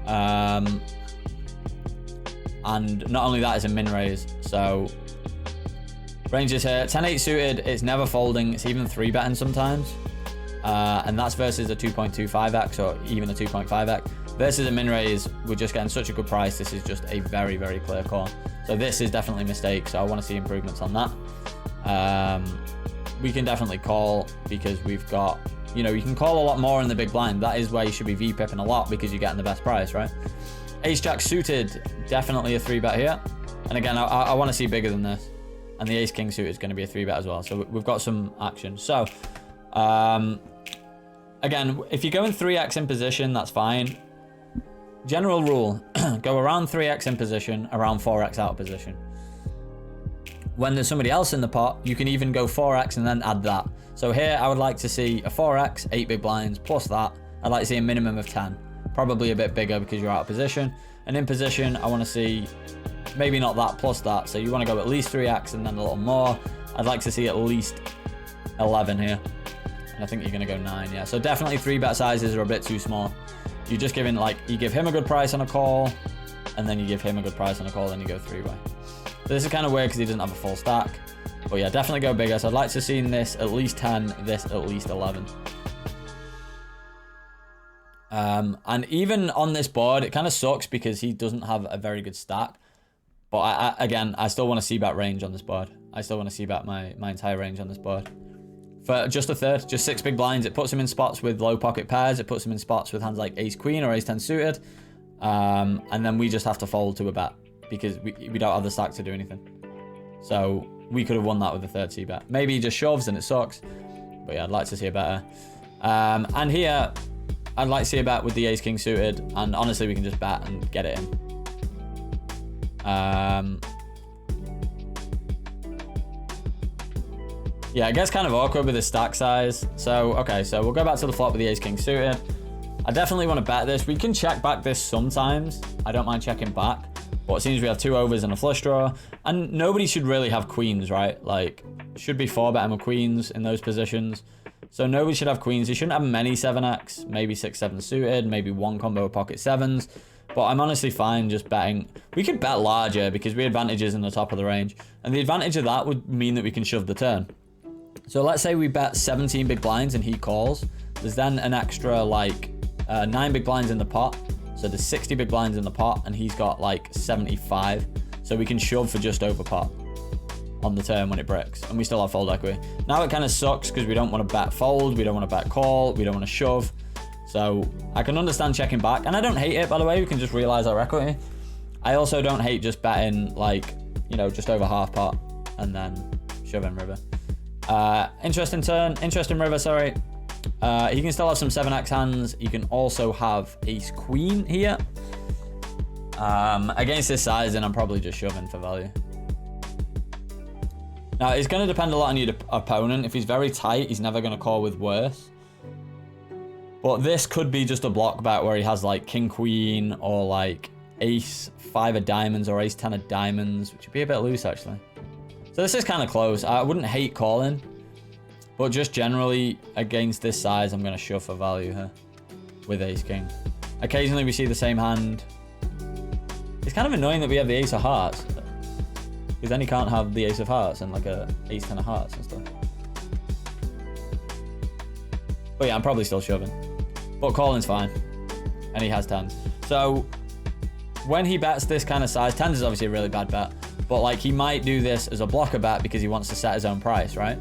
And not only that, is a min raise. So ranges here, 10-8 suited, it's never folding. It's even 3-betting sometimes. And that's versus a 2.25x or even a 2.5x. Versus a min raise, we're just getting such a good price. This is just a very, very clear call. So this is definitely a mistake. So I want to see improvements on that. We can definitely call because we've got, you know, you can call a lot more in the big blind. That is where you should be V-pipping a lot because you're getting the best price, right? Ace-Jack suited, definitely a 3-bet here. And again, I want to see bigger than this. And the Ace-King suited is going to be a 3-bet as well. So we've got some action. So, again, if you're going 3x in position, that's fine. General rule, go around 3x in position, around 4x out of position. When there's somebody else in the pot, you can even go 4x and then add that. So here, I would like to see a 4x, 8 big blinds, plus that. I'd like to see a minimum of 10. Probably a bit bigger because you're out of position. And in position, I want to see maybe not that plus that. So you want to go at least 3x and then a little more. I'd like to see at least 11 here. And I think you're going to go 9, yeah. So definitely 3-bet sizes are a bit too small. You're just giving, like, you give him a good price on a call, and then you give him a good price on a call, then you go 3-way. So this is kind of weird because he doesn't have a full stack. But yeah, definitely go bigger. So I'd like to see in this at least 10, this at least 11. And even on this board, it kind of sucks because he doesn't have a very good stack. But again, I still want to see bet range on this board. I still want to see bet my entire range on this board. For just a third, just 6 big blinds. It puts him in spots with low pocket pairs. It puts him in spots with hands like ace queen or ace 10 suited. And then we just have to fold to a bet because we don't have the stack to do anything. So we could have won that with a third C bet. Maybe he just shoves and it sucks. But yeah, I'd like to see a better. And here, I'd like to see a bet with the ace king suited. And honestly, we can just bet and get it in. Yeah, it gets kind of awkward with the stack size. So, okay, so we'll go back to the flop with the ace-king suited. I definitely want to bet this. We can check back this sometimes. I don't mind checking back. But it seems we have 2 overs and a flush draw. And nobody should really have queens, right? Like, should be 4-betting with queens in those positions. So nobody should have queens. You shouldn't have many 7x. Maybe 6-7 suited. Maybe 1 combo of pocket 7s. But I'm honestly fine just betting. We could bet larger because we have advantages in the top of the range. And the advantage of that would mean that we can shove the turn. So let's say we bet 17 big blinds and he calls. There's then an extra like 9 big blinds in the pot. So there's 60 big blinds in the pot and he's got like 75. So we can shove for just over pot on the turn when it bricks. And we still have fold equity. Now it kind of sucks because we don't want to bet fold. We don't want to bet call. We don't want to shove. So I can understand checking back. And I don't hate it, by the way. We can just realize our equity. I also don't hate just betting like, you know, just over half pot and then shoving river. Interesting turn, interesting river, sorry. He can still have some 7x hands. You can also have ace queen here. Against this size, then I'm probably just shoving for value. Now, it's going to depend a lot on your opponent. If he's very tight, he's never going to call with worse. But this could be just a block bet where he has like king queen or like ace 5 of diamonds or ace 10 of diamonds, which would be a bit loose actually. So this is kind of close. I wouldn't hate calling, but just generally against this size, I'm going to shove for value here with ace king. Occasionally we see the same hand. It's kind of annoying that we have the ace of hearts, because then he can't have the ace of hearts and like a ace 10 of hearts and stuff. But yeah, I'm probably still shoving. But calling's fine. And he has 10s. So when he bets this kind of size, 10s is obviously a really bad bet. But like he might do this as a blocker bet because he wants to set his own price, right?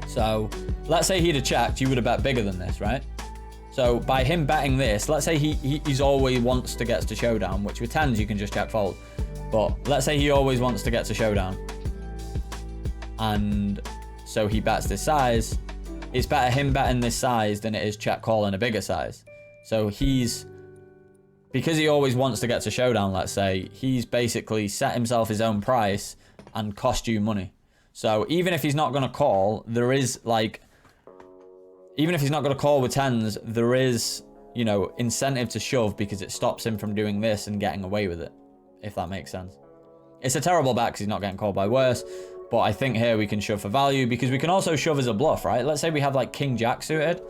So let's say he'd have checked, you would have bet bigger than this, right? So by him betting this, let's say he's always wants to get to showdown, which with 10s you can just check fold. But let's say he always wants to get to showdown. And so he bets this size. It's better him betting this size than it is check calling a bigger size. So because he always wants to get to showdown, let's say, he's basically set himself his own price and cost you money. So even if he's not going to call, there is like, even if he's not going to call with 10s, there is, you know, incentive to shove because it stops him from doing this and getting away with it, if that makes sense. It's a terrible bet because he's not getting called by worse, but I think here we can shove for value because we can also shove as a bluff, right? Let's say we have like King Jack suited,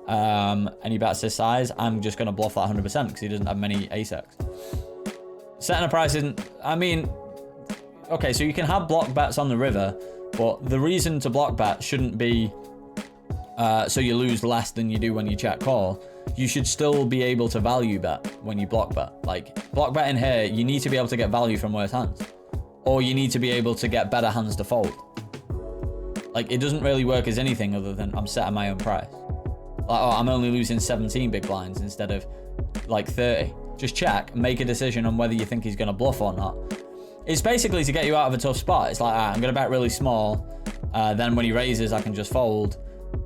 and he bets this size. I'm just going to bluff that 100% because he doesn't have many ace-x. Setting a price isn't, I mean, okay, so you can have block bets on the river, but the reason to block bet shouldn't be so you lose less than you do when you check call. You should still be able to value bet when you block bet. Like, block betting here, you need to be able to get value from worse hands. Or you need to be able to get better hands to fold. Like, it doesn't really work as anything other than I'm setting my own price. Like, oh, I'm only losing 17 big blinds instead of like 30. Just check, make a decision on whether you think he's going to bluff or not. It's basically to get you out of a tough spot. It's like, I'm going to bet really small. Then when he raises, I can just fold.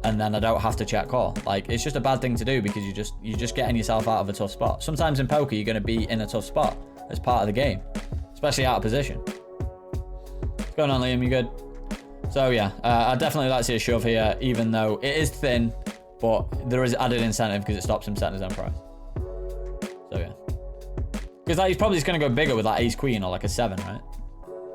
And then I don't have to check call. Like, it's just a bad thing to do because you're just getting yourself out of a tough spot. Sometimes in poker, you're going to be in a tough spot as part of the game, especially out of position. What's going on, Liam? You good? So yeah, I definitely like to see a shove here, even though it is thin, but there is added incentive because it stops him setting his own price. So yeah, because like, he's probably just going to go bigger with that ace queen or like a 7, right?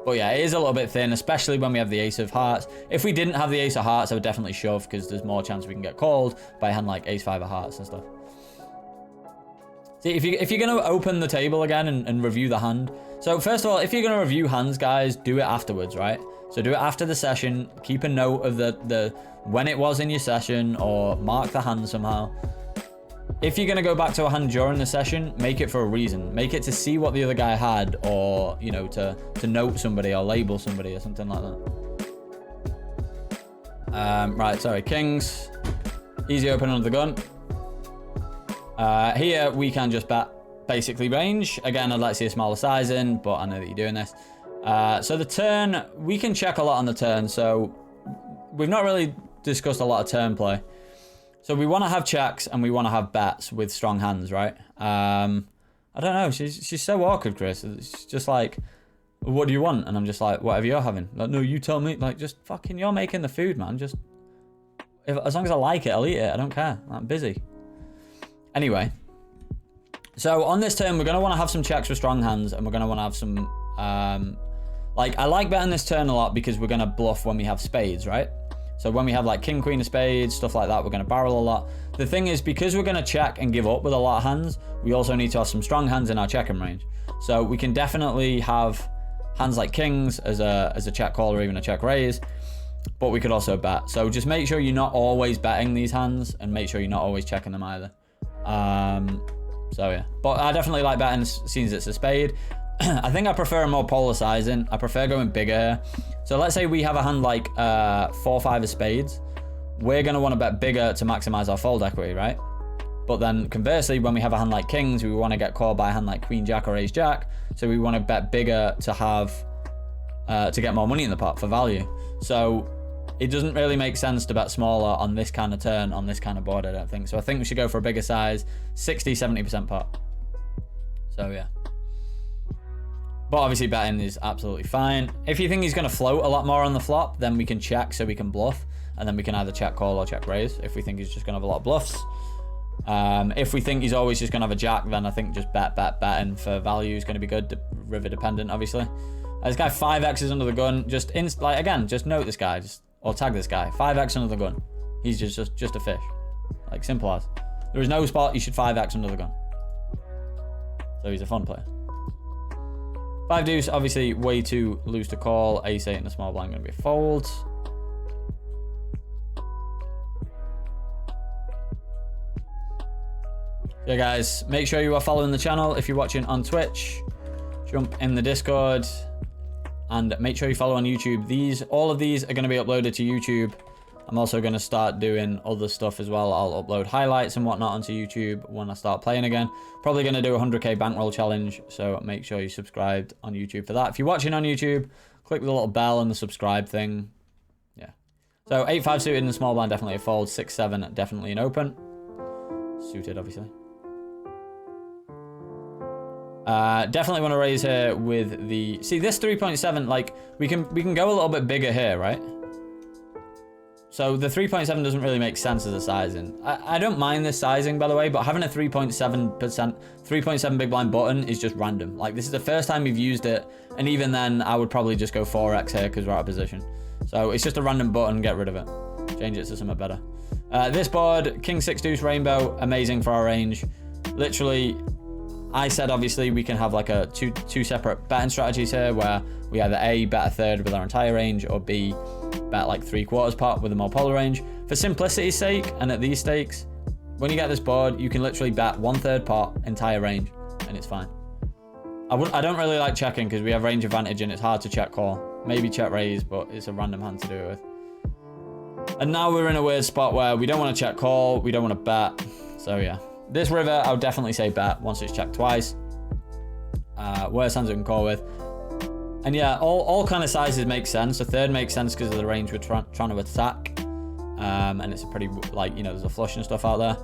But yeah, it is a little bit thin, especially when we have the ace of hearts. If we didn't have the ace of hearts, I would definitely shove because there's more chance we can get called by a hand like ace 5 of hearts and stuff. See, if you're going to open the table again and review the hand. So first of all, if you're going to review hands, guys, do it afterwards, right? So do it after the session. Keep a note of the when it was in your session or mark the hand somehow. If you're going to go back to a hand during the session, make it for a reason. Make it to see what the other guy had, or, you know, to note somebody or label somebody or something like that. Right, sorry, kings. Easy open under the gun. Here, we can just bet basically range. Again, I'd like to see a smaller size in, but I know that you're doing this. So the turn, we can check a lot on the turn. So we've not really discussed a lot of turn play. So we want to have checks and we want to have bets with strong hands, right? I don't know. She's so awkward, Chris. It's just like, what do you want? And I'm just like, whatever you're having. Like, no, you tell me. Like, just fucking, you're making the food, man. Just, as long as I like it, I'll eat it. I don't care. I'm busy. Anyway. So on this turn, we're going to want to have some checks with strong hands. And we're going to want to have some, like, I like betting this turn a lot because we're going to bluff when we have spades, right? So when we have like king, queen of spades, stuff like that, we're going to barrel a lot. The thing is, because we're going to check and give up with a lot of hands, we also need to have some strong hands in our checking range. So we can definitely have hands like kings as a check call or even a check raise, but we could also bet. So just make sure you're not always betting these hands and make sure you're not always checking them either. So yeah, but I definitely like betting since it's a spade. I think I prefer a more polarizing. I prefer going bigger. So let's say we have a hand like 4-5 of spades. We're going to want to bet bigger to maximize our fold equity, right? But then conversely, when we have a hand like kings, we want to get called by a hand like queen jack or ace jack. So we want to bet bigger to have to get more money in the pot for value. So it doesn't really make sense to bet smaller on this kind of turn, on this kind of board, I don't think. So I think we should go for a bigger size, 60-70% pot. So yeah. But obviously betting is absolutely fine. If you think he's going to float a lot more on the flop, then we can check so we can bluff. And then we can either check call or check raise if we think he's just going to have a lot of bluffs. If we think he's always just going to have a jack, then I think just betting for value is going to be good. River dependent, obviously. This guy 5x's under the gun. Just like again, just note this guy, or tag this guy. 5x under the gun. He's just a fish. Like, simple as. There is no spot you should 5x under the gun. So he's a fun player. 5 deuce, obviously way too loose to call. Ace 8 in the small blind going to be a fold. Yeah, guys, make sure you are following the channel. If you're watching on Twitch, jump in the Discord and make sure you follow on YouTube. All of these are going to be uploaded to YouTube I'm also going to start doing other stuff as well. I'll upload highlights and whatnot onto YouTube when I start playing again. Probably going to do a 100k bankroll challenge, so make sure you're subscribed on YouTube for that. If you're watching on YouTube, click the little bell and the subscribe thing. Yeah. So 8-5 suited in the small blind, definitely a fold. 6-7, definitely an open. Suited, obviously. Definitely want to raise here with the... See, this 3.7, like, we can go a little bit bigger here, right? So the 3.7 doesn't really make sense as a sizing. I don't mind this sizing, by the way, but having a 3.7 big blind button is just random. Like, this is the first time we've used it, and even then, I would probably just go 4x here because we're out of position. So it's just a random button, get rid of it. Change it to something better. This board, King 6 Deuce Rainbow, amazing for our range. Literally, I said obviously we can have like a two separate betting strategies here where we either A, bet a third with our entire range, or B, bet like 3/4 pot with a more polar range. For simplicity's sake, and at these stakes, when you get this board, you can literally bet 1/3 pot, entire range, and it's fine. I don't really like checking because we have range advantage and it's hard to check call. Maybe check raise, but it's a random hand to do it with. And now we're in a weird spot where we don't want to check call, we don't want to bet. So yeah. This river, I would definitely say bet once it's checked twice. Worst hands we can call with. And yeah, all kind of sizes make sense. A third makes sense because of the range we're trying to attack. And it's a pretty, like, you know, there's a flush and stuff out there.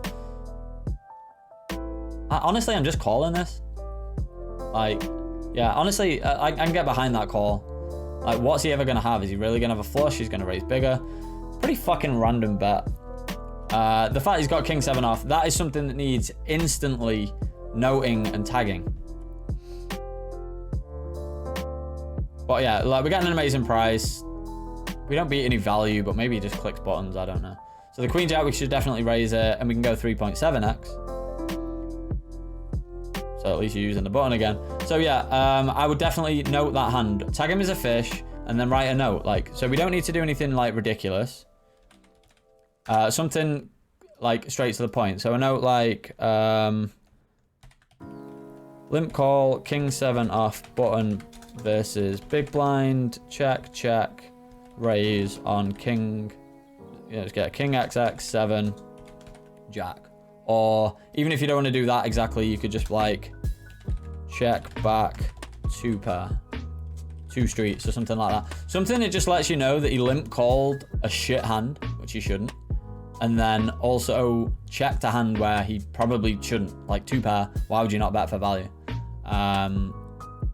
Honestly, I'm just calling this. Like, yeah, honestly, I can get behind that call. Like, what's he ever going to have? Is he really going to have a flush? He's going to raise bigger. Pretty fucking random bet. The fact he's got King 7 off, that is something that needs instantly noting and tagging. But yeah, like, we're getting an amazing price. We don't beat any value, but maybe he just clicks buttons, I don't know. So the Queen Jack, we should definitely raise it, and we can go 3.7x. So at least you're using the button again. So yeah, I would definitely note that hand. Tag him as a fish, and then write a note. Like, so we don't need to do anything like ridiculous. Something like straight to the point. So a note like limp call, King 7 off, button versus big blind, check, raise on King. Yeah, let's get a King XX 7 Jack. Or even if you don't want to do that exactly, you could just like check back 2 pair, 2 streets or something like that. Something that just lets you know that he limp called a shit hand, which he shouldn't. And then also checked a hand where he probably shouldn't, like 2 pair. Why would you not bet for value? And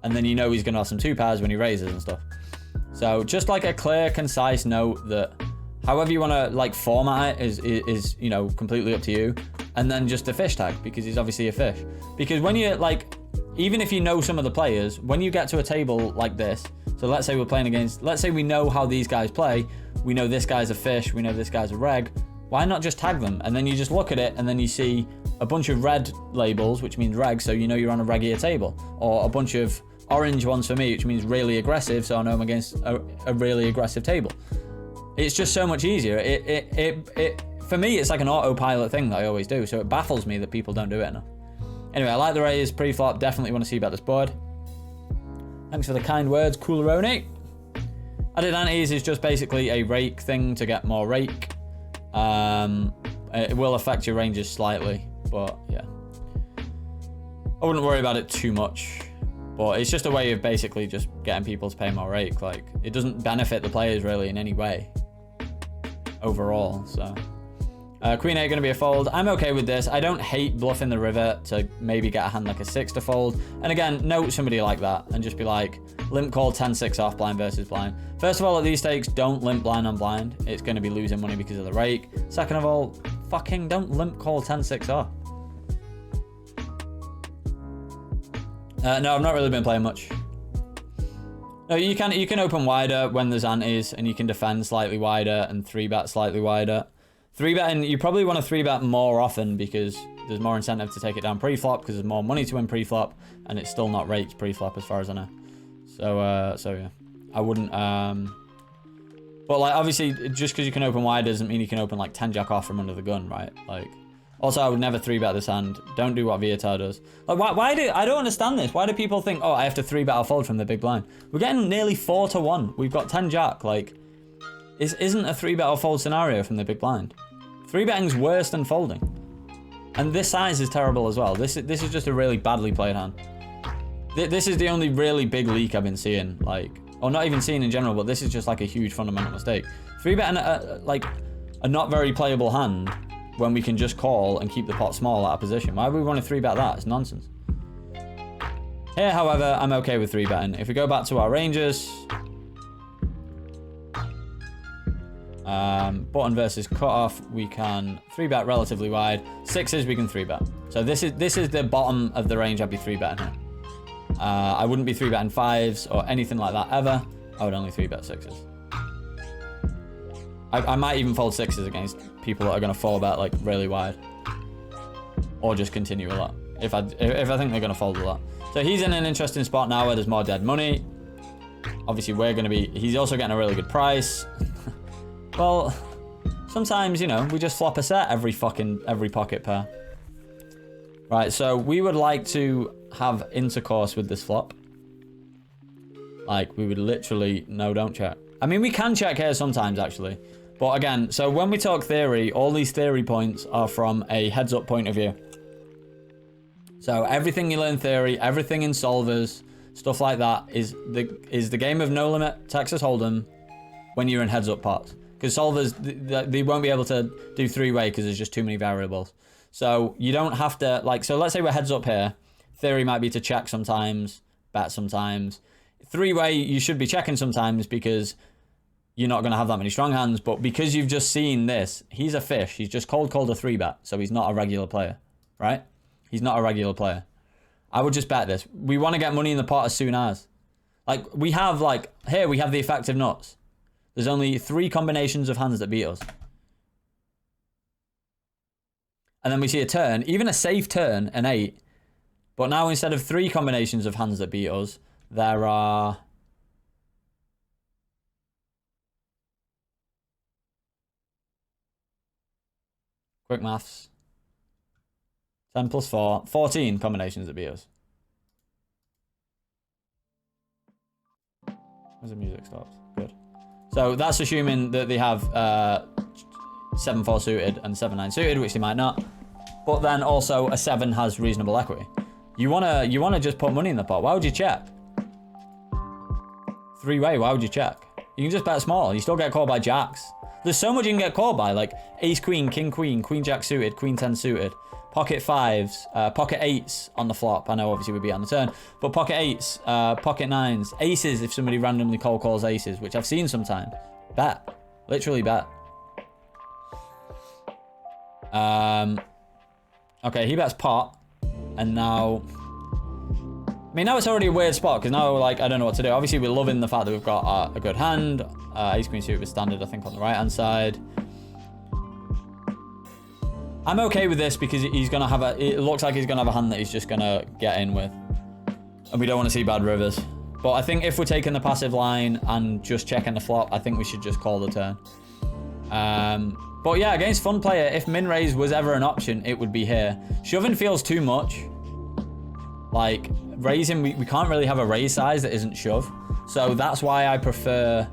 then you know he's gonna have some 2 pairs when he raises and stuff. So just like a clear, concise note that however you wanna like format it is you know, completely up to you. And then just a fish tag because he's obviously a fish. Because when you like, even if you know some of the players, when you get to a table like this, so let's say we're playing against, let's say we know how these guys play, we know this guy's a fish, we know this guy's a reg, why not just tag them? And then you just look at it and then you see a bunch of red labels, which means reg, so you know you're on a reggier table. Or a bunch of orange ones for me, which means really aggressive, so I know I'm against a really aggressive table. It's just so much easier. For me, it's like an autopilot thing that I always do, so it baffles me that people don't do it enough. Anyway, I like the raise, pre-flop, definitely want to see about this board. Thanks for the kind words, Cooleroni. Added antes is just basically a rake thing to get more rake. It will affect your ranges slightly, but yeah. I wouldn't worry about it too much, but it's just a way of basically just getting people to pay more rake. Like, it doesn't benefit the players really in any way overall, so. Queen 8 going to be a fold. I'm okay with this. I don't hate bluffing the river to maybe get a hand like a 6 to fold. And again, note somebody like that and just be like, limp call 10-6 off blind versus blind. First of all, at these stakes, don't limp blind on blind. It's going to be losing money because of the rake. Second of all, fucking don't limp call 10-6 off. No, I've not really been playing much. No, you can open wider when there's antes, and you can defend slightly wider and 3-bet slightly wider. 3-betting, you probably want to 3-bet more often because there's more incentive to take it down pre-flop because there's more money to win pre-flop, and it's still not raked pre-flop as far as I know. So yeah, I wouldn't. But like obviously, just because you can open wide doesn't mean you can open like 10-jack off from under the gun, right? Like, also I would never 3-bet this hand. Don't do what Viatar does. Like, why do I don't understand this? Why do people think, oh, I have to 3-bet or fold from the big blind? We're getting nearly 4-1. We've got 10-jack. Like, This isn't a 3-bet or fold scenario from the big blind. 3-betting's worse than folding. And this size is terrible as well. This is just a really badly played hand. This is the only really big leak I've been seeing, like, or not even seeing in general, but this is just like a huge fundamental mistake. 3-betting like a not very playable hand when we can just call and keep the pot small out of position. Why would we want to 3-bet that? It's nonsense. Here, however, I'm okay with 3-betting. If we go back to our ranges, button versus cutoff, we can 3-bet relatively wide. 6s, we can 3-bet. So this is the bottom of the range I'd be 3-betting here. I wouldn't be 3-betting 5s or anything like that ever. I would only 3-bet 6s. I might even fold 6s against people that are going to 4-bet like really wide, or just continue a lot if I think they're going to fold a lot. So he's in an interesting spot now where there's more dead money. Obviously we're going to be. He's also getting a really good price. Well, sometimes, you know, we just flop a set every pocket pair. Right, so we would like to have intercourse with this flop. Like, we would literally, no, don't check. I mean, we can check here sometimes, actually. But again, so when we talk theory, all these theory points are from a heads-up point of view. So everything you learn theory, everything in solvers, stuff like that, is the game of no limit Texas Hold'em when you're in heads-up pots. Because solvers, they won't be able to do 3-way because there's just too many variables. So you don't have to, like, so let's say we're heads up here. Theory might be to check sometimes, bet sometimes. 3-way, you should be checking sometimes because you're not going to have that many strong hands. But because you've just seen this, he's a fish. He's just called a 3-bet. So he's not a regular player, right? He's not a regular player. I would just bet this. We want to get money in the pot as soon as. Like, we have, like, here we have the effective nuts. There's only 3 combinations of hands that beat us. And then we see a turn, even a safe turn, an 8. But now instead of 3 combinations of hands that beat us, there are... Quick maths. 10 plus 4, 14 combinations that beat us. Where's the music stopped? Good. So that's assuming that they have 7-4 suited and 7-9 suited, which they might not. But then also a 7 has reasonable equity. You wanna just put money in the pot. Why would you check? 3-way, why would you check? You can just bet small. You still get called by jacks. There's so much you can get called by, like ace queen, king queen, queen jack suited, queen 10 suited, pocket 5s, pocket 8s on the flop. I know obviously we'd be on the turn, but pocket 8s, pocket 9s, aces if somebody randomly calls aces, which I've seen sometimes. Bet. Literally bet. Okay, he bets pot, and now... I mean, now it's already a weird spot, because now, like, I don't know what to do. Obviously, we're loving the fact that we've got a good hand. Ace queen suited with standard, I think, on the right-hand side. I'm okay with this, because he's going to have a... It looks like he's going to have a hand that he's just going to get in with. And we don't want to see bad rivers. But I think if we're taking the passive line and just checking the flop, I think we should just call the turn. But yeah, against fun player, if min raise was ever an option, it would be here. Shoving feels too much. Like, raising, we can't really have a raise size that isn't shove. So that's why I prefer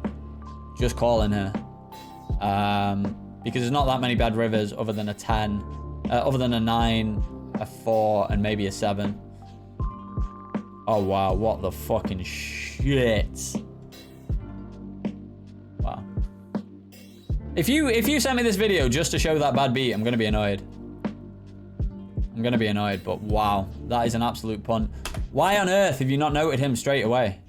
just calling here. Because there's not that many bad rivers other than a 10, other than a 9, a 4, and maybe a 7. Oh, wow, what the fucking shit. Wow. If you sent me this video just to show that bad beat, I'm going to be annoyed. I'm going to be annoyed, but wow. That is an absolute punt. Why on earth have you not noted him straight away?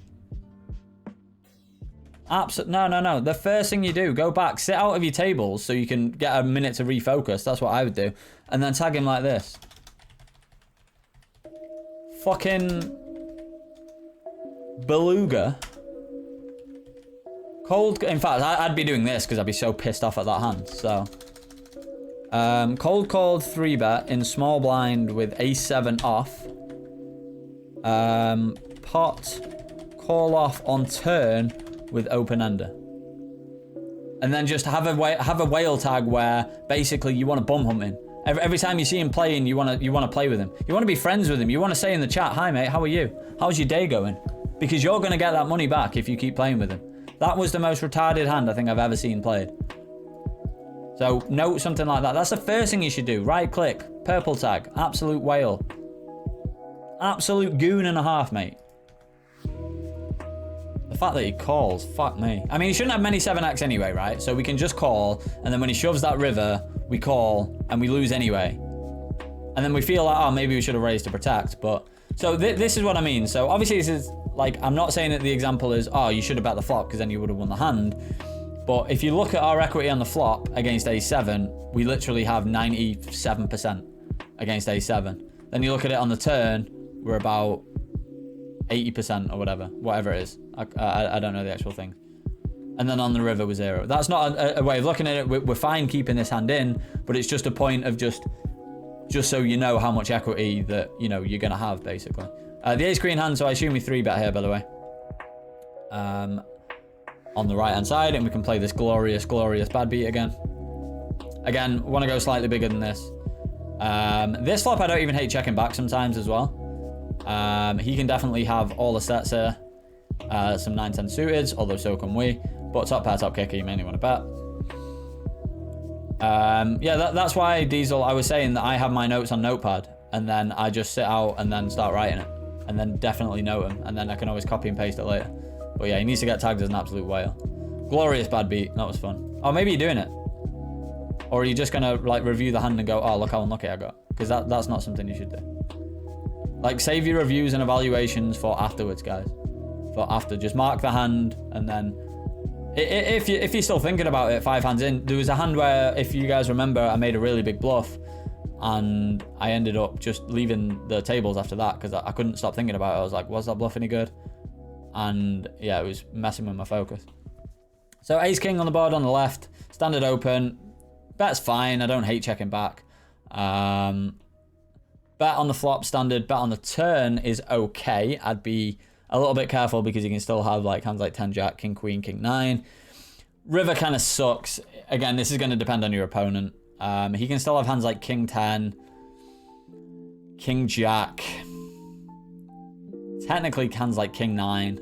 No. The first thing you do, go back, sit out of your tables so you can get a minute to refocus. That's what I would do. And then tag him like this. Fucking... beluga. Cold, in fact, I'd be doing this because I'd be so pissed off at that hand. So, cold called 3-bet in small blind with ace-7 off. Pot call off on turn with open ender. And then just have a whale tag where basically you want to bum hump him. Every time you see him playing, you want to play with him. You want to be friends with him. You want to say in the chat, "Hi mate, how are you? How's your day going?" Because you're going to get that money back if you keep playing with him. That was the most retarded hand I think I've ever seen played. So note something like that. That's the first thing you should do. Right click, purple tag, absolute whale. Absolute goon and a half, mate. The fact that he calls, fuck me. I mean, he shouldn't have many 7x anyway, right? So we can just call, and then when he shoves that river, we call, and we lose anyway. And then we feel like, oh, maybe we should have raised to protect, but... So this is what I mean. So obviously this is, like, I'm not saying that the example is, oh, you should have bet the flop, because then you would have won the hand. But if you look at our equity on the flop against A7, we literally have 97% against A7. Then you look at it on the turn, we're about 80% or whatever it is. I don't know the actual thing. And then on the river was 0. That's not a way of looking at it. We're fine keeping this hand in, but it's just a point of just so you know how much equity that, you know, you're going to have, basically. The ace queen hand, so I assume we 3-bet here, by the way. On the right-hand side, and we can play this glorious, glorious bad beat again. Again, want to go slightly bigger than this. This flop, I don't even hate checking back sometimes as well. He can definitely have all the sets here. Some 9-10 suited, although so can we. But top pair, top kicker, you mainly want to bet. Yeah, that's why Diesel, I was saying that I have my notes on Notepad, and then I just sit out and then start writing it. And then definitely note them, and then I can always copy and paste it later. But yeah, he needs to get tagged as an absolute whale. Glorious bad beat, that was fun. Oh, maybe you're doing it. Or are you just gonna like review the hand and go, oh, look how unlucky I got? Because that's not something you should do. Like, save your reviews and evaluations for afterwards, guys. For after, just mark the hand, and then if you're still thinking about it 5 hands in, there was a hand where, if you guys remember, I made a really big bluff, and I ended up just leaving the tables after that because I couldn't stop thinking about it. I was like, was that bluff any good? And yeah, it was messing with my focus. So ace king on the board on the left, standard open. Bet's fine. I don't hate checking back. Bet on the flop, standard. Bet on the turn is okay. I'd be a little bit careful because you can still have like hands like 10 jack, king queen, king 9. River kind of sucks. Again, this is going to depend on your opponent. He can still have hands like king 10, king jack. Technically hands like king 9,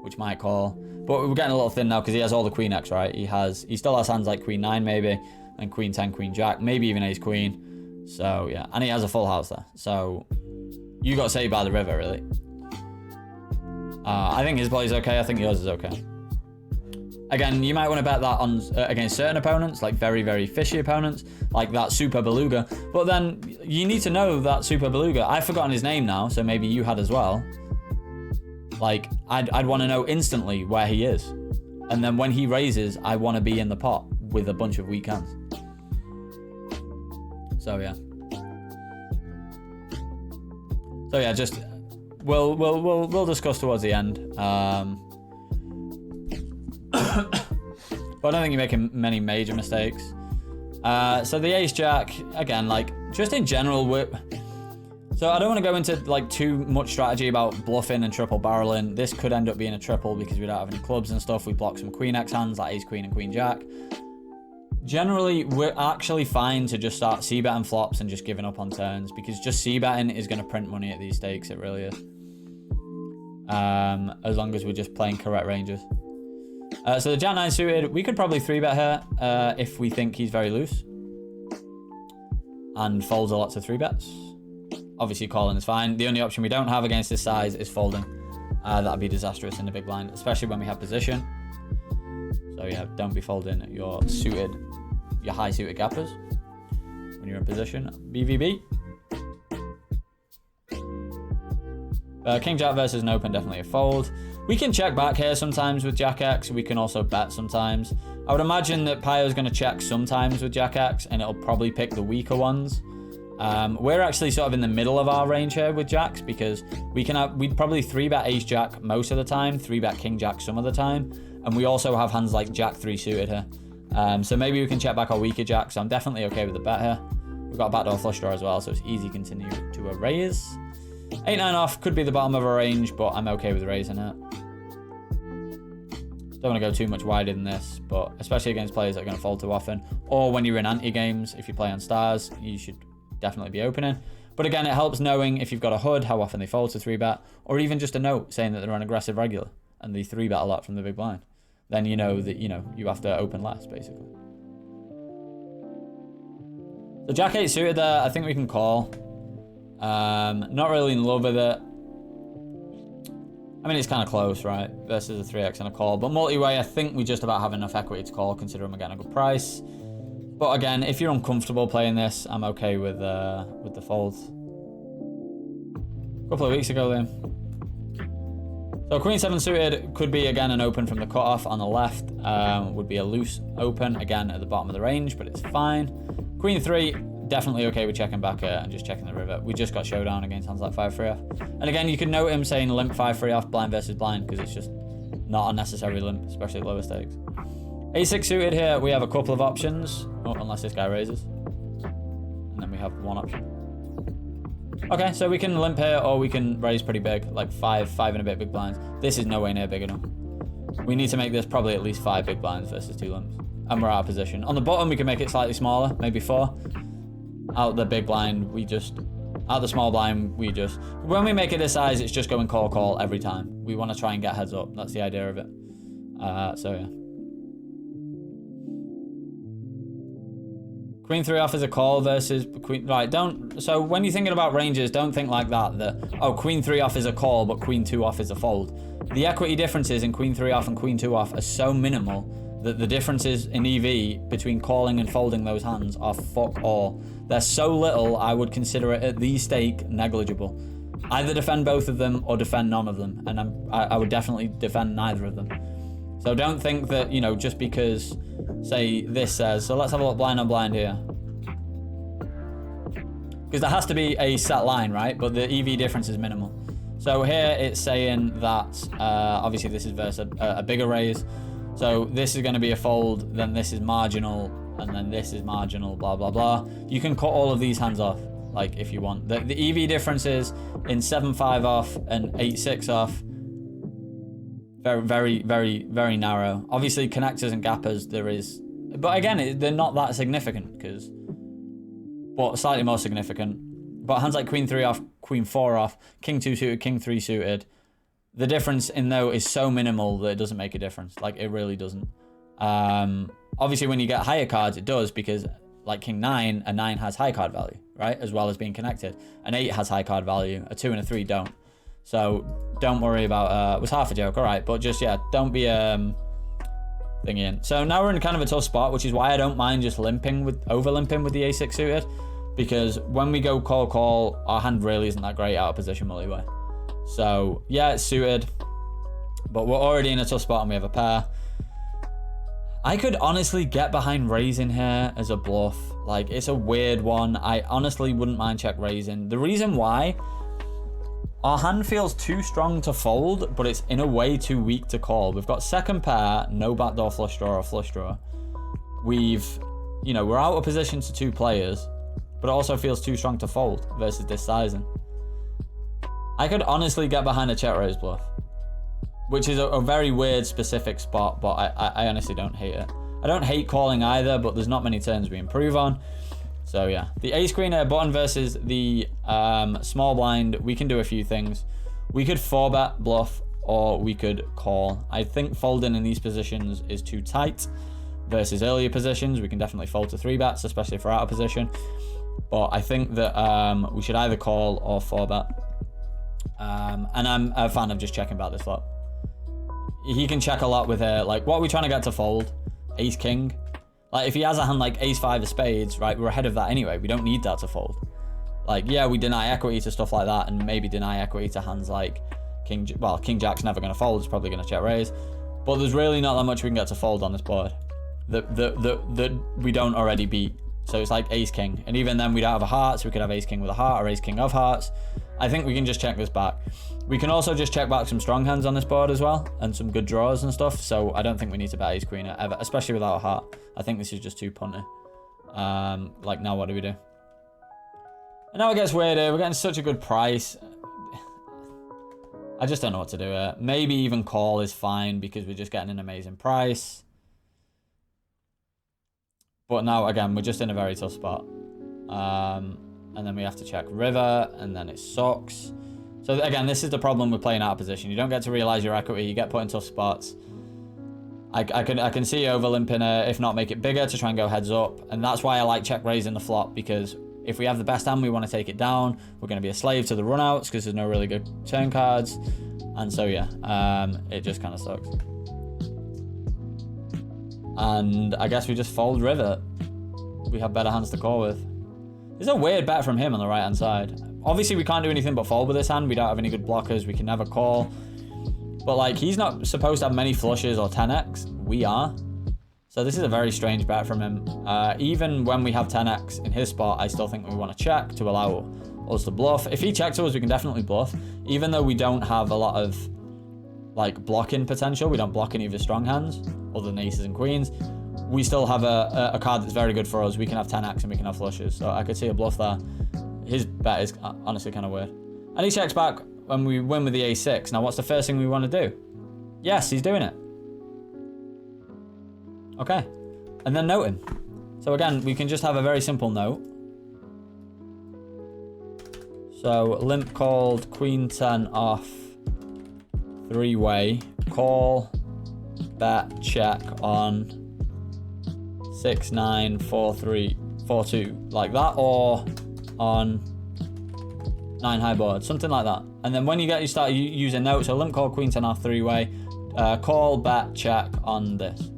which might call. But we're getting a little thin now because he has all the queen X, right? He still has hands like queen 9 maybe, and queen 10, queen jack, maybe even ace queen. So yeah, and he has a full house there. So you got saved by the river, really. I think his play's okay. I think yours is okay. Again, you might want to bet that on against certain opponents, like very, very fishy opponents, like that Super Beluga. But then you need to know that Super Beluga. I've forgotten his name now, so maybe you had as well. Like, I'd want to know instantly where he is. And then when he raises, I want to be in the pot with a bunch of weak hands. So yeah. So yeah, just we'll discuss towards the end. But I don't think you're making many major mistakes. So the ace jack, again, like just in general, so I don't want to go into like too much strategy about bluffing and triple barreling. This could end up being a triple because we don't have any clubs and stuff. We block some queen X hands like ace queen and queen jack. Generally, we're actually fine to just start c-betting flops and just giving up on turns, because just c-betting is going to print money at these stakes. It really is. As long as we're just playing correct ranges. So the jack 9 suited, we could probably 3-bet here if we think he's very loose. And folds a lot to 3-bets. Obviously calling is fine. The only option we don't have against this size is folding. That'd be disastrous in the big blind, especially when we have position. So yeah, don't be folding your high suited gappers when you're in position. BVB. King jack versus an open, definitely a fold. We can check back here sometimes with jack X. We can also bet sometimes. I would imagine that Pio's going to check sometimes with jack X, and it'll probably pick the weaker ones. We're actually sort of in the middle of our range here with jacks, because we'd probably 3-bet ace jack most of the time, 3-bet king jack some of the time, and we also have hands like jack 3 suited here. So maybe we can check back our weaker jacks. So I'm definitely okay with the bet here. We've got a backdoor flush draw as well, so it's easy to continue to a raise. 8-9 off could be the bottom of our range, but I'm okay with raising it. Don't want to go too much wider than this, but especially against players that are going to fold too often, or when you're in anti-games, if you play on stars, you should definitely be opening. But again, it helps knowing if you've got a hood, how often they fold to 3-bet, or even just a note saying that they're on aggressive regular and they 3-bet a lot from the big blind. then you know that, you know, you have to open less, basically. So Jack 8 suited there, I think we can call. Not really in love with it. I mean, it's kind of close, right? Versus a 3x and a call. But multi-way, I think we just about have enough equity to call, considering we're getting a good price. But again, if you're uncomfortable playing this, I'm okay with the folds. A couple of weeks ago, then. So Queen 7 suited could be, again, an open from the cutoff on the left. Would be a loose open, again, at the bottom of the range, but it's fine. Queen 3, definitely okay with checking back and just checking the river. We just got showdown against hands like 5-3 off. And again, you can note him saying limp 5-3 off, blind versus blind, because it's just not unnecessary limp, especially at lower stakes. A6 suited here, we have a couple of options. Oh, unless this guy raises. And then we have one option. Okay, so we can limp here, or we can raise pretty big, like 5 and a bit big blinds. This is no way near big enough. We need to make this probably at least 5 big blinds versus 2 limps. And we're out of position. On the bottom, we can make it slightly smaller, maybe 4. Out the big blind, out the small blind, when we make it this size, it's just going call every time. We want to try and get heads up. That's the idea of it. So yeah. Queen 3 off is a call versus queen, right, so when you're thinking about ranges, don't think like that, oh, Queen 3 off is a call, but Queen 2 off is a fold. The equity differences in Queen 3 off and Queen 2 off are so minimal that the differences in EV between calling and folding those hands are fuck all. They're so little, I would consider it at the stake negligible. Either defend both of them or defend none of them, and I would definitely defend neither of them. So don't think that, you know, just because, say, this says, so let's have a look blind on blind here. Because there has to be a set line, right? But the EV difference is minimal. So here it's saying that, obviously this is versus a bigger raise. So this is going to be a fold, then this is marginal, and then this is marginal, blah, blah, blah. You can cut all of these hands off, like, if you want. The EV differences in 7-5 off and 8-6 off, very, very, very, very narrow. Obviously, connectors and gappers, there is... But again, they're not that significant, because... But slightly more significant. But hands like Queen 3 off, Queen 4 off, King 2 suited, King 3 suited... The difference in though is so minimal that it doesn't make a difference. Like, it really doesn't. Obviously, when you get higher cards, it does, because like King 9, a 9 has high card value, right? As well as being connected. An 8 has high card value. A 2 and a 3 don't. So don't worry about, it was half a joke, all right. But just, yeah, don't be thingy in. So now we're in kind of a tough spot, which is why I don't mind just over limping with the A6 suited. Because when we go call, our hand really isn't that great out of position multi-way. So, yeah, it's suited, but we're already in a tough spot and we have a pair. I could honestly get behind raising here as a bluff. Like, it's a weird one. I honestly wouldn't mind check raising. The reason why, our hand feels too strong to fold, but it's in a way too weak to call. We've got second pair, no backdoor flush draw or flush draw. We're out of position to 2 players, but it also feels too strong to fold versus this sizing. I could honestly get behind a check raise bluff, which is a very weird specific spot, but I honestly don't hate it. I don't hate calling either, but there's not many turns we improve on. So yeah, the ace queen air button versus the small blind, we can do a few things. We could 4-bet bluff, or we could call. I think folding in these positions is too tight versus earlier positions. We can definitely fold to 3-bets, especially if we're out of position. But I think that we should either call or 4-bet. And I'm a fan of just checking back this flop. He can check a lot with like, what are we trying to get to fold? Ace king. Like, if he has a hand like ace 5 of spades, right, we're ahead of that anyway. We don't need that to fold. Like, yeah, we deny equity to stuff like that, and maybe deny equity to hands like king jack's never going to fold. It's probably going to check raise. But there's really not that much we can get to fold on this board that we don't already beat. So it's like ace king, and even then we don't have a heart, so we could have ace king with a heart or ace king of hearts. I think we can just check this back. We can also just check back some strong hands on this board as well, and some good draws and stuff. So I don't think we need to bet ace queen ever, especially without a heart. I think this is just too punty. Like, now what do we do? And now it gets weirder. We're getting such a good price. I just don't know what to do here. Maybe even call is fine because we're just getting an amazing price. But now, again, we're just in a very tough spot. And then we have to check river, and then it sucks. So again, this is the problem with playing out of position. You don't get to realize your equity. You get put in tough spots. I can see over limping if not make it bigger to try and go heads up. And that's why I like check raising the flop, because if we have the best hand, we want to take it down. We're going to be a slave to the runouts because there's no really good turn cards. And so, yeah, it just kind of sucks. And I guess we just fold river. We have better hands to call with. There's a weird bet from him on the right-hand side. Obviously, we can't do anything but fold with this hand. We don't have any good blockers. We can never call. But, like, he's not supposed to have many flushes or 10x. We are. So this is a very strange bet from him. Even when we have 10x in his spot, I still think we want to check to allow us to bluff. If he checks to us, we can definitely bluff. Even though we don't have a lot of, like, blocking potential. We don't block any of his strong hands, other than aces and queens. We still have a card that's very good for us. We can have 10x and we can have flushes. So I could see a bluff there. His bet is honestly kind of weird. And he checks back when we win with the a6. Now, what's the first thing we want to do? Yes, he's doing it. Okay. And then note him. So again, we can just have a very simple note. So limp called, queen 10 off, three-way, call, bet, check on 6, 9, 4, 3, 4, 2, like that, or on 9 high board, something like that. And then when you start using notes, so limp call, queen 10 off, three-way, call, bet, check on this.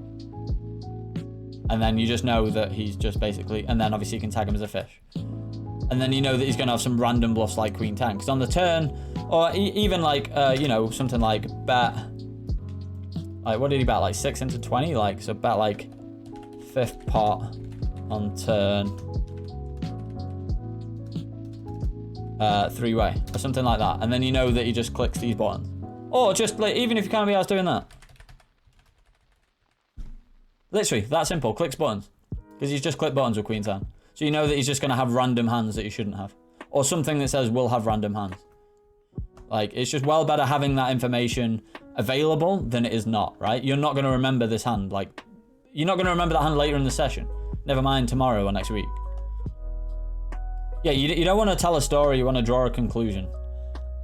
And then you just know that he's just basically, and then obviously you can tag him as a fish. And then you know that he's going to have some random bluffs like queen 10. Because on the turn, or even like, you know, something like bet, like what did he bet? Like 6 into 20? Like, so bet like 5th pot on turn. Three-way, or something like that. And then you know that he just clicks these buttons. Or just, like, even if you can't be asked doing that. Literally, that simple. Clicks buttons. Because he's just clicked buttons with queen 10. So you know that he's just going to have random hands that he shouldn't have. Or something that says we'll have random hands. Like, it's just well better having that information available than it is not, right? You're not going to remember this hand. Like, you're not going to remember that hand later in the session. Never mind tomorrow or next week. Yeah, you don't want to tell a story. You want to draw a conclusion.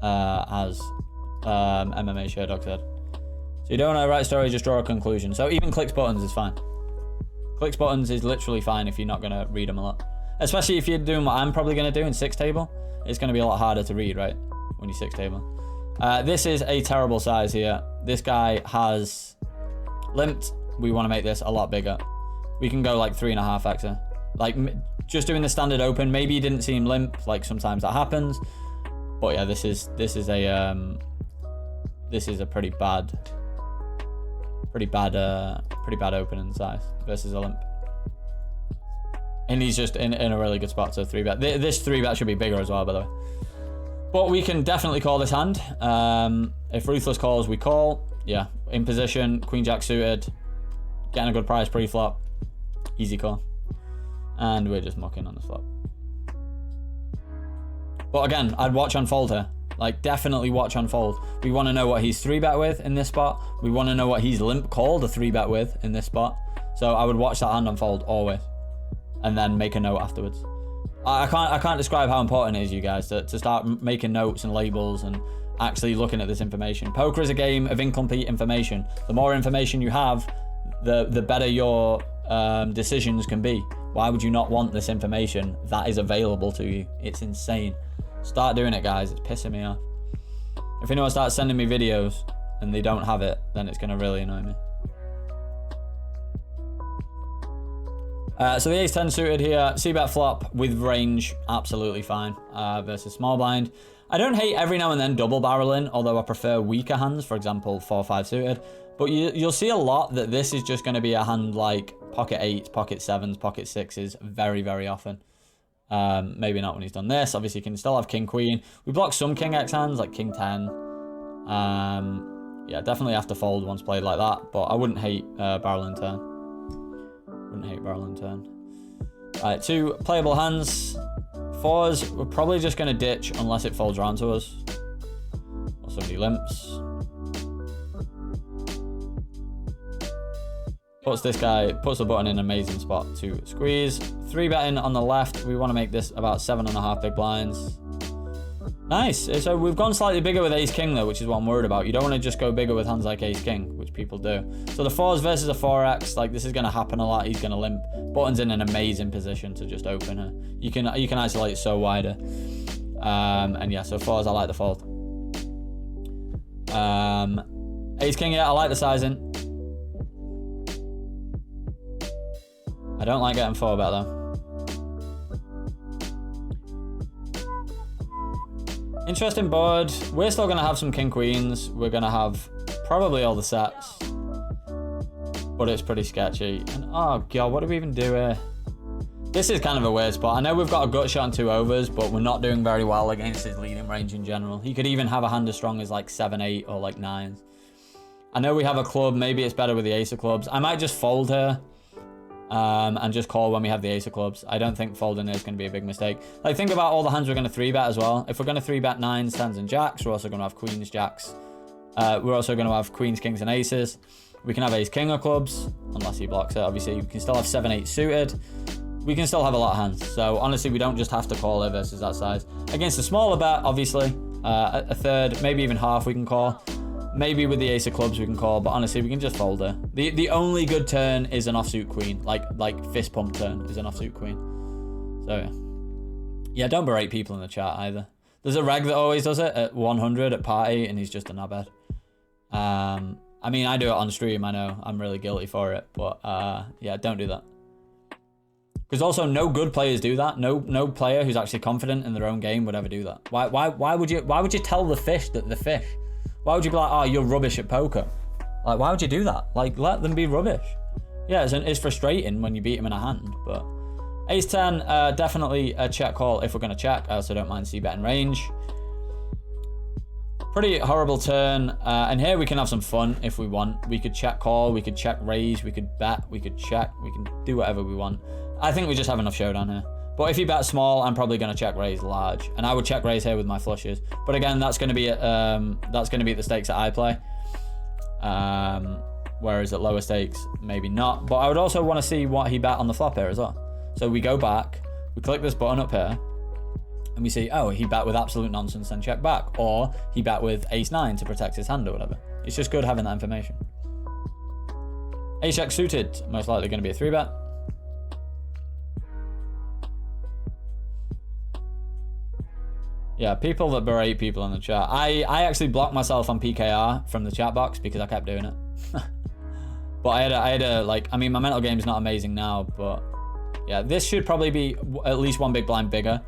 As MMA Sherdog said. So you don't want to write a story, just draw a conclusion. So even clicks buttons is fine. Clicks buttons is literally fine if you're not going to read them a lot. Especially if you're doing what I'm probably going to do in 6 table. It's going to be a lot harder to read, right? When you're 6 table. This is a terrible size here. This guy has limped. We want to make this a lot bigger. We can go like 3.5xer. Like just doing the standard open. Maybe you didn't see him limp. Like sometimes that happens. But yeah, this is a pretty bad opening size versus a limp. And he's just in a really good spot to 3-bet. This 3-bet should be bigger as well, by the way. But we can definitely call this hand. If Ruthless calls, we call. Yeah, in position, Queen Jack suited. Getting a good price pre-flop. Easy call. And we're just mucking on the flop. But again, I'd watch unfold here. Like, definitely watch unfold. We want to know what he's 3-bet with in this spot. We want to know what he's limp called a 3-bet with in this spot. So I would watch that hand unfold always. And then make a note afterwards. I can't describe how important it is, you guys, to start making notes and labels and actually looking at this information. Poker is a game of incomplete information. The more information you have, the better your decisions can be. Why would you not want this information that is available to you? It's insane. Start doing it, guys. It's pissing me off. If anyone starts sending me videos and they don't have it, then it's going to really annoy me. So the ace-10 suited here, c-bet flop with range, absolutely fine, versus small blind. I don't hate every now and then double barreling, although I prefer weaker hands, for example, 4-5 suited. But you'll see a lot that this is just going to be a hand like pocket 8s, pocket 7s, pocket 6s very, very often. Maybe not when he's done this. Obviously, you can still have king, queen. We block some king X hands, like king 10. Yeah, definitely have to fold once played like that, but I wouldn't hate barreling turn. Wouldn't hate barreling turn. Alright, 2 playable hands. 4s, we're probably just going to ditch unless it folds around to us. Or somebody limps. Puts the button in an amazing spot to squeeze. 3-betting on the left. We want to make this about 7.5 big blinds. Nice. So we've gone slightly bigger with ace king though, which is what I'm worried about. You don't want to just go bigger with hands like ace king, which people do. So the 4s versus a 4x, like this is going to happen a lot. He's going to limp. Button's in an amazing position to just open her. You can isolate so wider. And yeah, so 4s, I like the fold. Ace king, yeah, I like the sizing. I don't like getting 4-bet though. Interesting board. We're still going to have some king queens. We're going to have probably all the sets. But it's pretty sketchy. And oh god, what do we even do here? This is kind of a weird spot. I know we've got a gut shot and 2 overs, but we're not doing very well against his leading range in general. He could even have a hand as strong as like 7, 8 or like 9s. I know we have a club. Maybe it's better with the ace of clubs. I might just fold here. And just call when we have the ace of clubs. I don't think folding is going to be a big mistake. Like, think about all the hands we're going to 3-bet as well. If we're going to 3-bet 9s, 10s, and jacks, we're also going to have queens, jacks. We're also going to have queens, kings, and aces. We can have ace, king of clubs, unless he blocks it, obviously. We can still have 7, 8 suited. We can still have a lot of hands. So, honestly, we don't just have to call it versus that size. Against a smaller bet, obviously, a third, maybe even half we can call. Maybe with the ace of clubs we can call, but honestly, we can just fold her. The only good turn is an offsuit queen. Like fist pump turn is an offsuit queen. So, yeah, don't berate people in the chat either. There's a reg that always does it at 100 at party, and he's just a knobhead. I mean, I do it on stream, I know. I'm really guilty for it, but yeah, don't do that. Because also, no good players do that. No player who's actually confident in their own game would ever do that. Why would you tell the fish that the fish? Why would you be like, oh, you're rubbish at poker? Like, why would you do that? Like, let them be rubbish. Yeah, it's frustrating when you beat him in a hand, but ace 10, definitely a check call if we're going to check. I also don't mind c-bet in range. Pretty horrible turn, and here we can have some fun if we want. We could check call, we could check raise, we could bet, we could check, we can do whatever we want. I think we just have enough showdown here. But if you bet small, I'm probably going to check raise large, and I would check raise here with my flushes. But again, that's going to be at the stakes that I play. Whereas at lower stakes, maybe not. But I would also want to see what he bet on the flop here as well. So we go back, we click this button up here, and we see, oh, he bet with absolute nonsense and check back, or he bet with ace 9 to protect his hand or whatever. It's just good having that information. Ace jack suited, most likely going to be a 3-bet. Yeah, people that berate people in the chat. I actually blocked myself on PKR from the chat box because I kept doing it. But I had a like, I mean, my mental game is not amazing now, but yeah, this should probably be at least one big blind bigger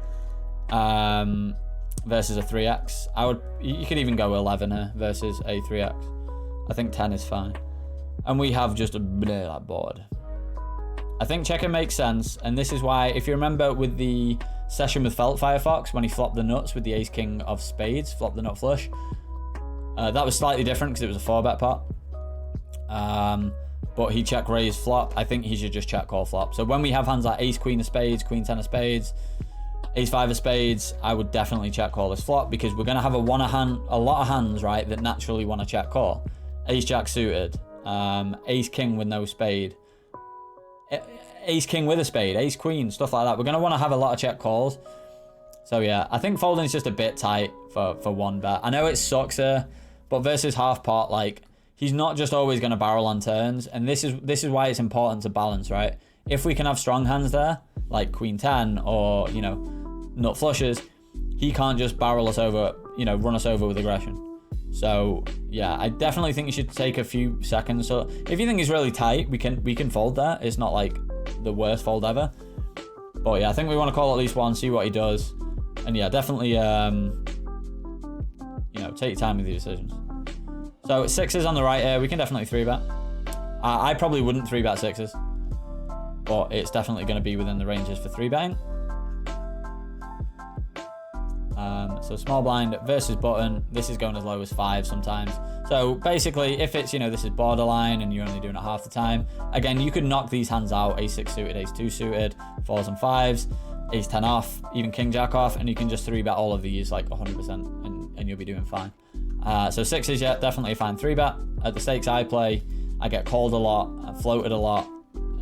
versus a 3x. You could even go 11 here versus a 3x. I think 10 is fine. And we have just a that board. I think checking makes sense, and this is why, if you remember with the session with Felt Firefox, when he flopped the nuts with the ace king of spades, flopped the nut flush, that was slightly different because it was a 4-bet pot. But he check raise flop. I think he should just check call flop. So when we have hands like ace queen of spades, queen 10 of spades, ace 5 of spades, I would definitely check call this flop, because we're going to have a lot of hands, right, that naturally want to check call. Ace jack suited, ace king with no spade, ace king with a spade, ace queen, stuff like that. We're going to want to have a lot of check calls. So yeah, I think folding is just a bit tight for one bet. I know it sucks here, but versus half pot, like, he's not just always going to barrel on turns, and this is why it's important to balance, right? If we can have strong hands there, like queen 10 or, you know, nut flushes, he can't just barrel us over, you know, run us over with aggression. So yeah, I definitely think you should take a few seconds. So if you think he's really tight, we can fold there. It's not like the worst fold ever. But yeah, I think we want to call at least one, see what he does. And yeah, definitely, you know, take your time with your decisions. So 6s on the right here, we can definitely 3-bet. I probably wouldn't 3-bet 6s, but it's definitely going to be within the ranges for 3-betting. So small blind versus button, this is going as low as 5 sometimes. So basically, if it's, you know, this is borderline and you're only doing it half the time, again, you could knock these hands out, ace 6 suited, ace 2 suited, 4s and 5s, ace 10 off, even king jack off, and you can just 3-bet all of these like 100% and you'll be doing fine. So 6s, yeah, definitely a fine 3-bet. At the stakes I play, I get called a lot, I floated a lot,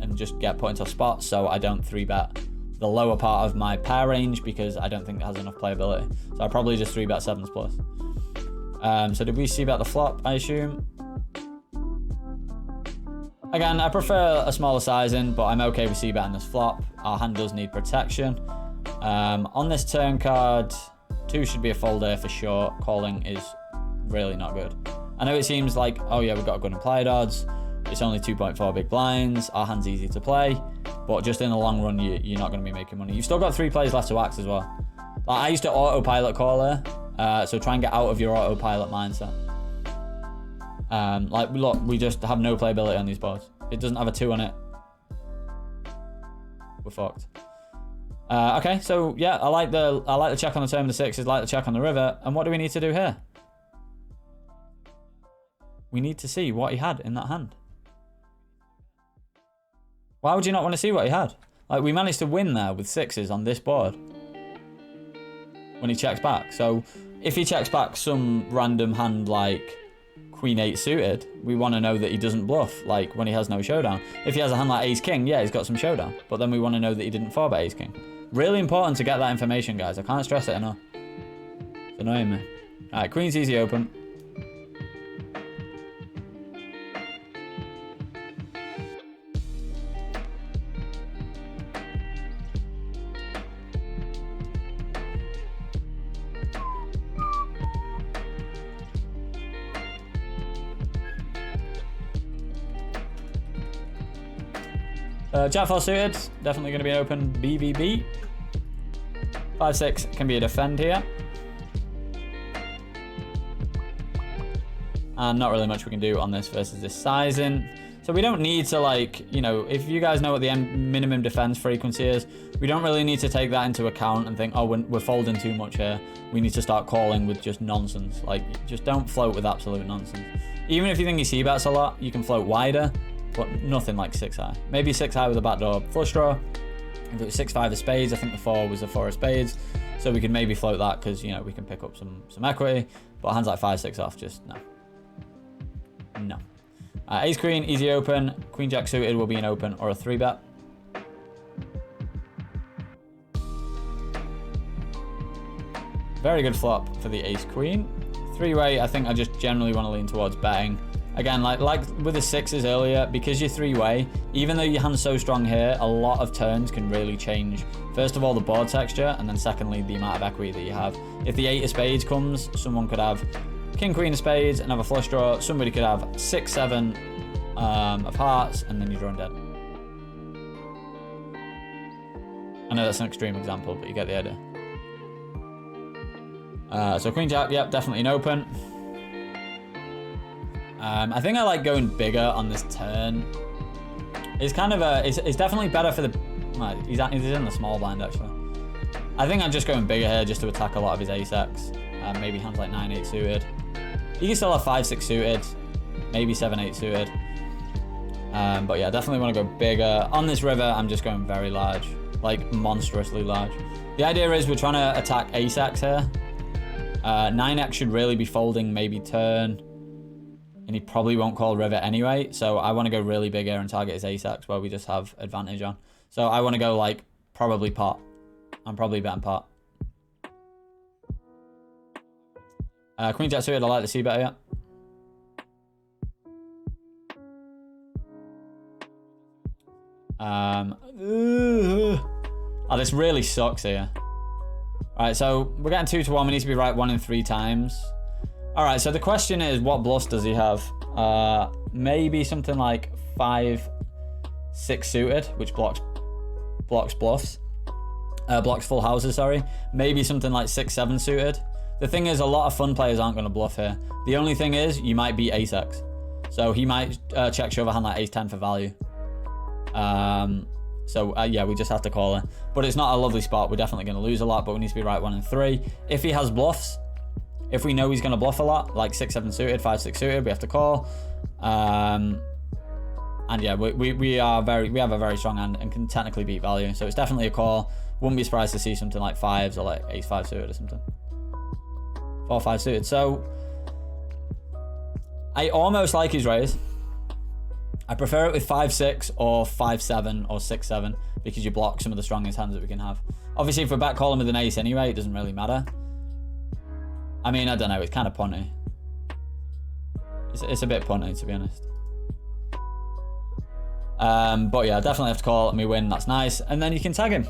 and just get put into spots, so I don't 3-bet the lower part of my pair range because I don't think it has enough playability. So I probably just 3-bet 7s plus. So did we c-bet the flop, I assume? Again, I prefer a smaller sizing, but I'm okay with c-betting this flop. Our hand does need protection. On this turn card, 2 should be a fold here for sure. Calling is really not good. I know it seems like, oh yeah, we've got good implied odds. It's only 2.4 big blinds. Our hand's easy to play. But just in the long run, you're not going to be making money. You've still got 3 plays left to axe as well. Like, I used to autopilot call here. So try and get out of your autopilot mindset. Like, look, we just have no playability on these boards. It doesn't have a 2 on it. We're fucked. Okay, so yeah, I like the check on the turn of the 6s, I like the check on the river. And what do we need to do here? We need to see what he had in that hand. Why would you not want to see what he had? Like, we managed to win there with 6s on this board when he checks back. So if he checks back some random hand like Queen 8 suited, we want to know that he doesn't bluff, like when he has no showdown. If he has a hand like Ace King, yeah, he's got some showdown. But then we want to know that he didn't 4-bet Ace King. Really important to get that information, guys. I can't stress it enough. It's annoying me. Alright, Queen's easy open. Jack 4 suited, definitely going to be an open BVB. 5-6 can be a defend here. And not really much we can do on this versus this sizing. So we don't need to, like, you know, if you guys know what the minimum defense frequency is, we don't really need to take that into account and think, oh, we're folding too much here. We need to start calling with just nonsense. Like, just don't float with absolute nonsense. Even if you think you c-bets a lot, you can float wider. But nothing like 6-high. Maybe 6-high with a backdoor flush draw. If it was 6-5 of spades, I think the 4 was a 4 of spades. So we could maybe float that because, you know, we can pick up some equity. But hands like 5-6 off, just no. No. Ace Queen, easy open. Queen Jack suited will be an open or a 3-bet. Very good flop for the Ace Queen. 3-way, I think I just generally want to lean towards betting. Again, like with the 6s earlier, because you're 3-way, even though your hand's so strong here, a lot of turns can really change. First of all, the board texture, and then secondly, the amount of equity that you have. If the 8 of spades comes, someone could have King, Queen of spades and have a flush draw. Somebody could have 6, 7 of hearts, and then you're drawing dead. I know that's an extreme example, but you get the idea. So Queen Jack, yep, definitely an open. I think I like going bigger on this turn. It's kind of it's definitely better for the, he's in the small blind actually. I think I'm just going bigger here just to attack a lot of his ace-x. Maybe hands like 9-8 suited. He can still have 5-6 suited, maybe 7-8 suited. But yeah, definitely want to go bigger. On this river, I'm just going very large, like monstrously large. The idea is we're trying to attack ace-x here. 9x should really be folding maybe turn. And he probably won't call river anyway. So I want to go really big here and target his ace-x where we just have advantage on. So I want to go like probably pot. I'm probably betting pot. Queen Jack suited, I like the c-bet here. Oh, this really sucks here. Alright, so we're getting 2-1. We need to be right 1 in 3 times. Alright, so the question is, what bluffs does he have? Maybe something like 5-6 suited, which blocks bluffs. Blocks full houses, sorry. Maybe something like 6-7 suited. The thing is, a lot of fun players aren't going to bluff here. The only thing is, you might beat ace-x. So he might check shove a hand like ace-10 for value. Yeah, we just have to call it. But it's not a lovely spot. We're definitely going to lose a lot, but we need to be right 1 in 3. If he has bluffs, if we know he's going to bluff a lot, like 6-7 suited, 5-6 suited, we have to call. And yeah, we have a very strong hand and can technically beat value. So it's definitely a call. Wouldn't be surprised to see something like 5s or like ace-5 suited or something. 4-5 suited. So I almost like his raise. I prefer it with 5-6 or 5-7 or 6-7 because you block some of the strongest hands that we can have. Obviously, if we're back calling with an ace anyway, it doesn't really matter. I mean, I don't know. It's kind of punty. It's a bit punty, to be honest. But yeah, definitely have to call. Let me win. That's nice. And then you can tag him.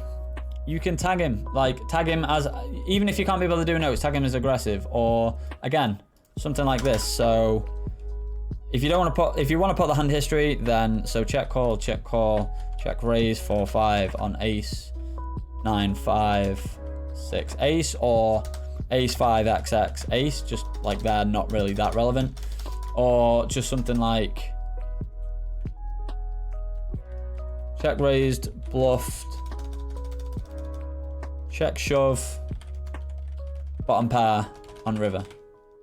You can tag him. Like, tag him as... Even if you can't be able to do notes, tag him as aggressive. Or, again, something like this. So... If you don't want to put, if you want to put the hand history, then so check call, check raise 4-5 on ace 9-5-6 ace or ace 5-XX ace, just like they're not really that relevant, or just something like check raised, bluffed, check shove, bottom pair on river,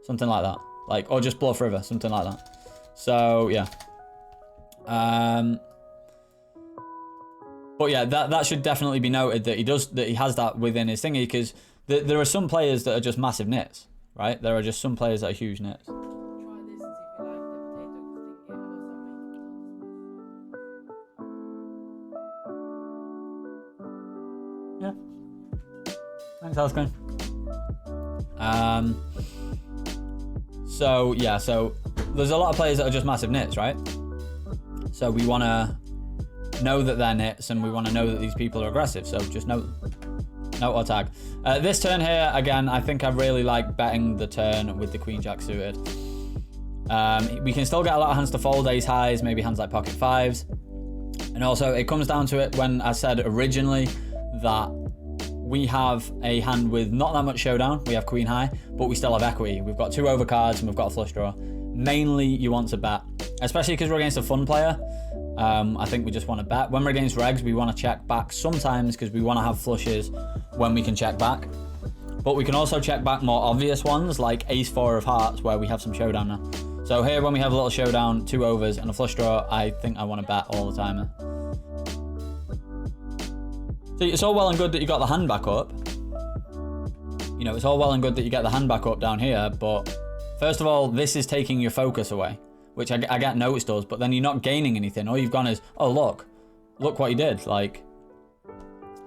something like that, like, or just bluff river, something like that. So yeah, but yeah, that should definitely be noted that he has that within his thingy, because there are some players that are just massive nits, right? There are just some players that are huge nits. Yeah. Thanks, Alice. So yeah, so there's a lot of players that are just massive nits, right? So we want to know that they're nits, and we want to know that these people are aggressive. So just note or tag. This turn here, again, I think I really like betting the turn with the queen jack suited. We can still get a lot of hands to fold, ace highs, maybe hands like pocket fives. And also it comes down to it when I said originally that we have a hand with not that much showdown. We have queen high, but we still have equity. We've got 2 overcards and we've got a flush draw. Mainly you want to bet, especially because we're against a fun player. I think we just want to bet. When we're against regs, we want to check back sometimes because we want to have flushes when we can check back. But we can also check back more obvious ones like ace 4 of hearts where we have some showdown now. So here when we have a little showdown, 2 overs and a flush draw, I think I want to bet all the time. See, it's all well and good that you got the hand back up. You know, it's all well and good that you get the hand back up down here, but first of all, this is taking your focus away, which I get noticed does, but then you're not gaining anything. All you've gone is, oh, look what you did. Like,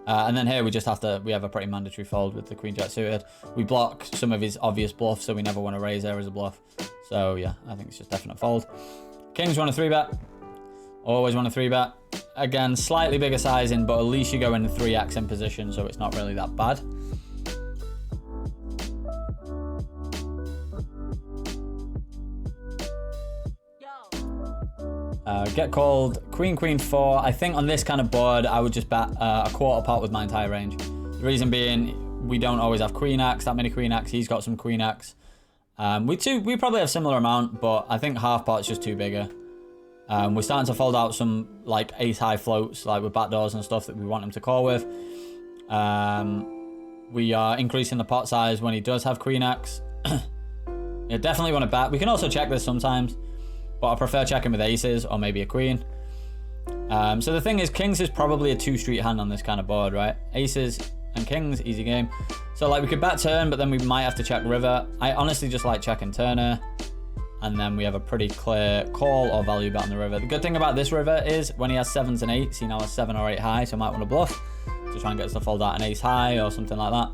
and then here we just have a pretty mandatory fold with the queen jack suited. We block some of his obvious bluffs, so we never want to raise there as a bluff. So yeah, I think it's just definite fold. Kings want a 3-bet. Always want a 3-bet. Again, slightly bigger sizing, but at least you go in the 3x in position, so it's not really that bad. Get called, queen, queen 4. I think on this kind of board, I would just bet a quarter pot with my entire range. The reason being, we don't always have queen x, that many queen x. He's got some queen x. We probably have similar amount, but I think half pot's just too bigger. We're starting to fold out some like ace high floats, like with backdoors and stuff that we want him to call with. We are increasing the pot size when he does have queen x. You definitely want to bet. We can also check this sometimes, but I prefer checking with aces or maybe a queen. So the thing is, kings is probably a 2-street hand on this kind of board, right? Aces and kings, easy game. So like we could bet turn, but then we might have to check river. I honestly just like checking turner. And then we have a pretty clear call or value bet on the river. The good thing about this river is when he has 7s and 8s, he now has 7 or 8 high, so I might want to bluff to try and get us to fold out an ace high or something like that.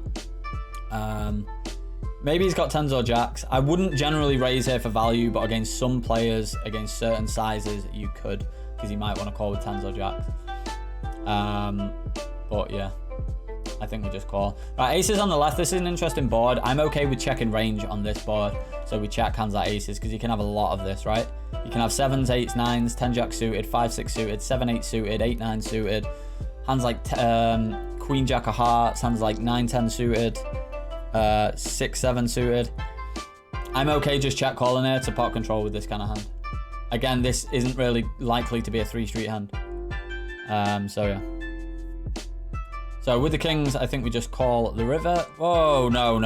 Maybe he's got 10s or jacks. I wouldn't generally raise here for value, but against some players, against certain sizes, you could, because he might want to call with 10s or jacks. But yeah, I think we just call. Right, aces on the left. This is an interesting board. I'm okay with checking range on this board. So we check hands like aces because you can have a lot of this, right? You can have 7s, 8s, 9s, 10 jack suited, 5, 6 suited, 7, 8 suited, 8, 9 suited. Hands like queen jack of hearts, hands like 9, 10 suited, 6, 7 suited. I'm okay just check calling here to pot control with this kind of hand. Again, this isn't really likely to be a 3-street hand. So yeah. So with the kings, I think we just call the river. Oh, no.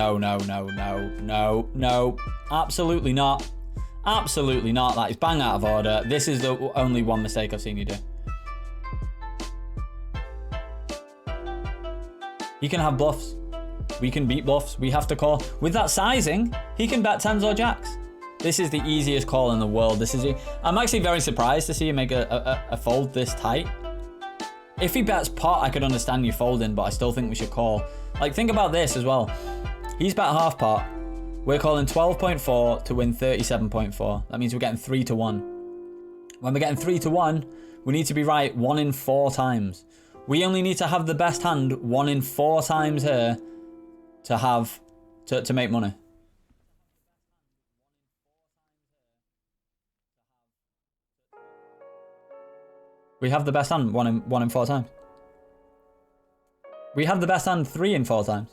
Absolutely not. Absolutely not. That is bang out of order. This is the only one mistake I've seen you do. He can have bluffs. We can beat bluffs. We have to call. With that sizing, he can bet 10s or jacks. This is the easiest call in the world. I'm actually very surprised to see you make a fold this tight. If he bets pot, I could understand you folding, but I still think we should call. Like, think about this as well. He's bet half pot. We're calling 12.4 to win 37.4. That means we're getting 3 to 1. When we're getting 3 to 1, we need to be right 1 in 4 times. We only need to have the best hand 1 in 4 times here to make money. We have the best hand 1 in 4 times. We have the best hand 3 in 4 times.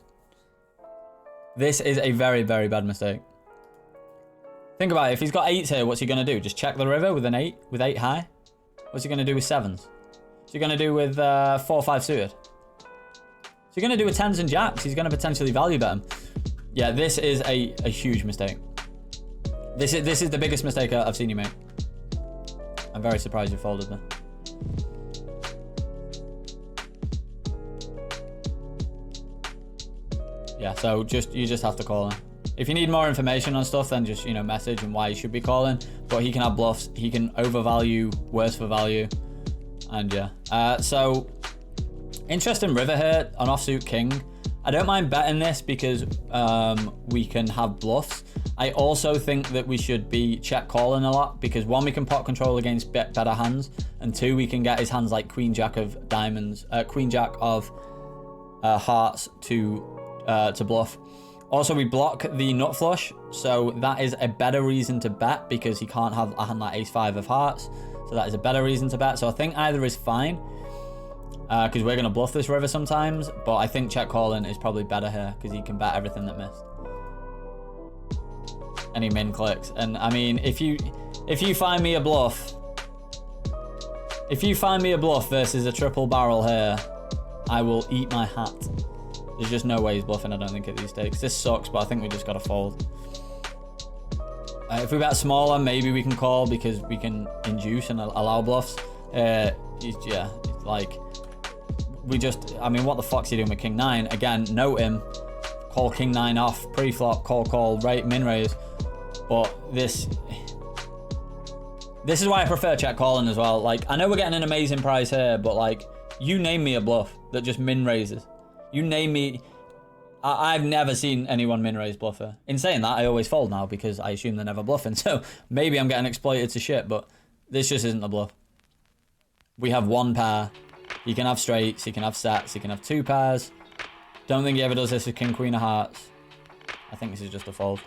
This is a very, very bad mistake. Think about it. If he's got 8s here, what's he going to do? Just check the river with an 8, with 8 high? What's he going to do with 7s? What's he going to do with 4-5 suited? What's he going to do with 10s and jacks? He's going to potentially value bet him. Yeah, this is a huge mistake. This is the biggest mistake I've seen you make. I'm very surprised you folded there. Yeah, so you just have to call him. If you need more information on stuff, then just, you know, message and why you should be calling. But he can have bluffs. He can overvalue, worse for value. And yeah. So, interesting river here on offsuit king. I don't mind betting this because we can have bluffs. I also think that we should be check calling a lot because 1, we can pot control against better hands, and 2, we can get his hands like queen jack of diamonds, queen jack of hearts to bluff. Also, we block the nut flush, so that is a better reason to bet because he can't have a hand like ace-5 of hearts. So that is a better reason to bet. So I think either is fine because we're going to bluff this river sometimes, but I think check calling is probably better here because he can bet everything that missed. And he min clicks. And I mean, if you find me a bluff, versus a triple barrel here, I will eat my hat. There's just no way he's bluffing, I don't think, at these stakes. This sucks, but I think we just got to fold. If we bet smaller, maybe we can call because we can induce and allow bluffs. Yeah, it's like, I mean, what the fuck's he doing with king 9? Again, note him. Call king 9 off, pre-flop, call, min raise. But this is why I prefer check calling as well. Like, I know we're getting an amazing price here, but like, you name me a bluff that just min raises. You name me. I've never seen anyone min raise bluffer. In saying that, I always fold now because I assume they're never bluffing. So maybe I'm getting exploited to shit, but this just isn't a bluff. We have 1 pair. He can have straights, he can have sets, he can have 2 pairs. Don't think he ever does this with king, queen of hearts. I think this is just a fold.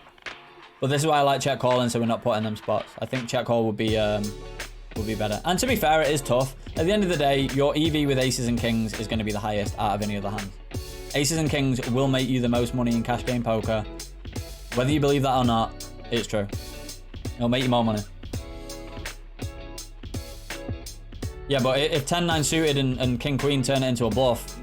But this is why I like check calling, so we're not putting them spots. I think check call would be better. And to be fair, it is tough. At the end of the day, your EV with aces and kings is going to be the highest out of any other hands. Aces and kings will make you the most money in cash game poker. Whether you believe that or not, it's true. It'll make you more money. Yeah, but if 10-9 suited and king-queen turn it into a bluff,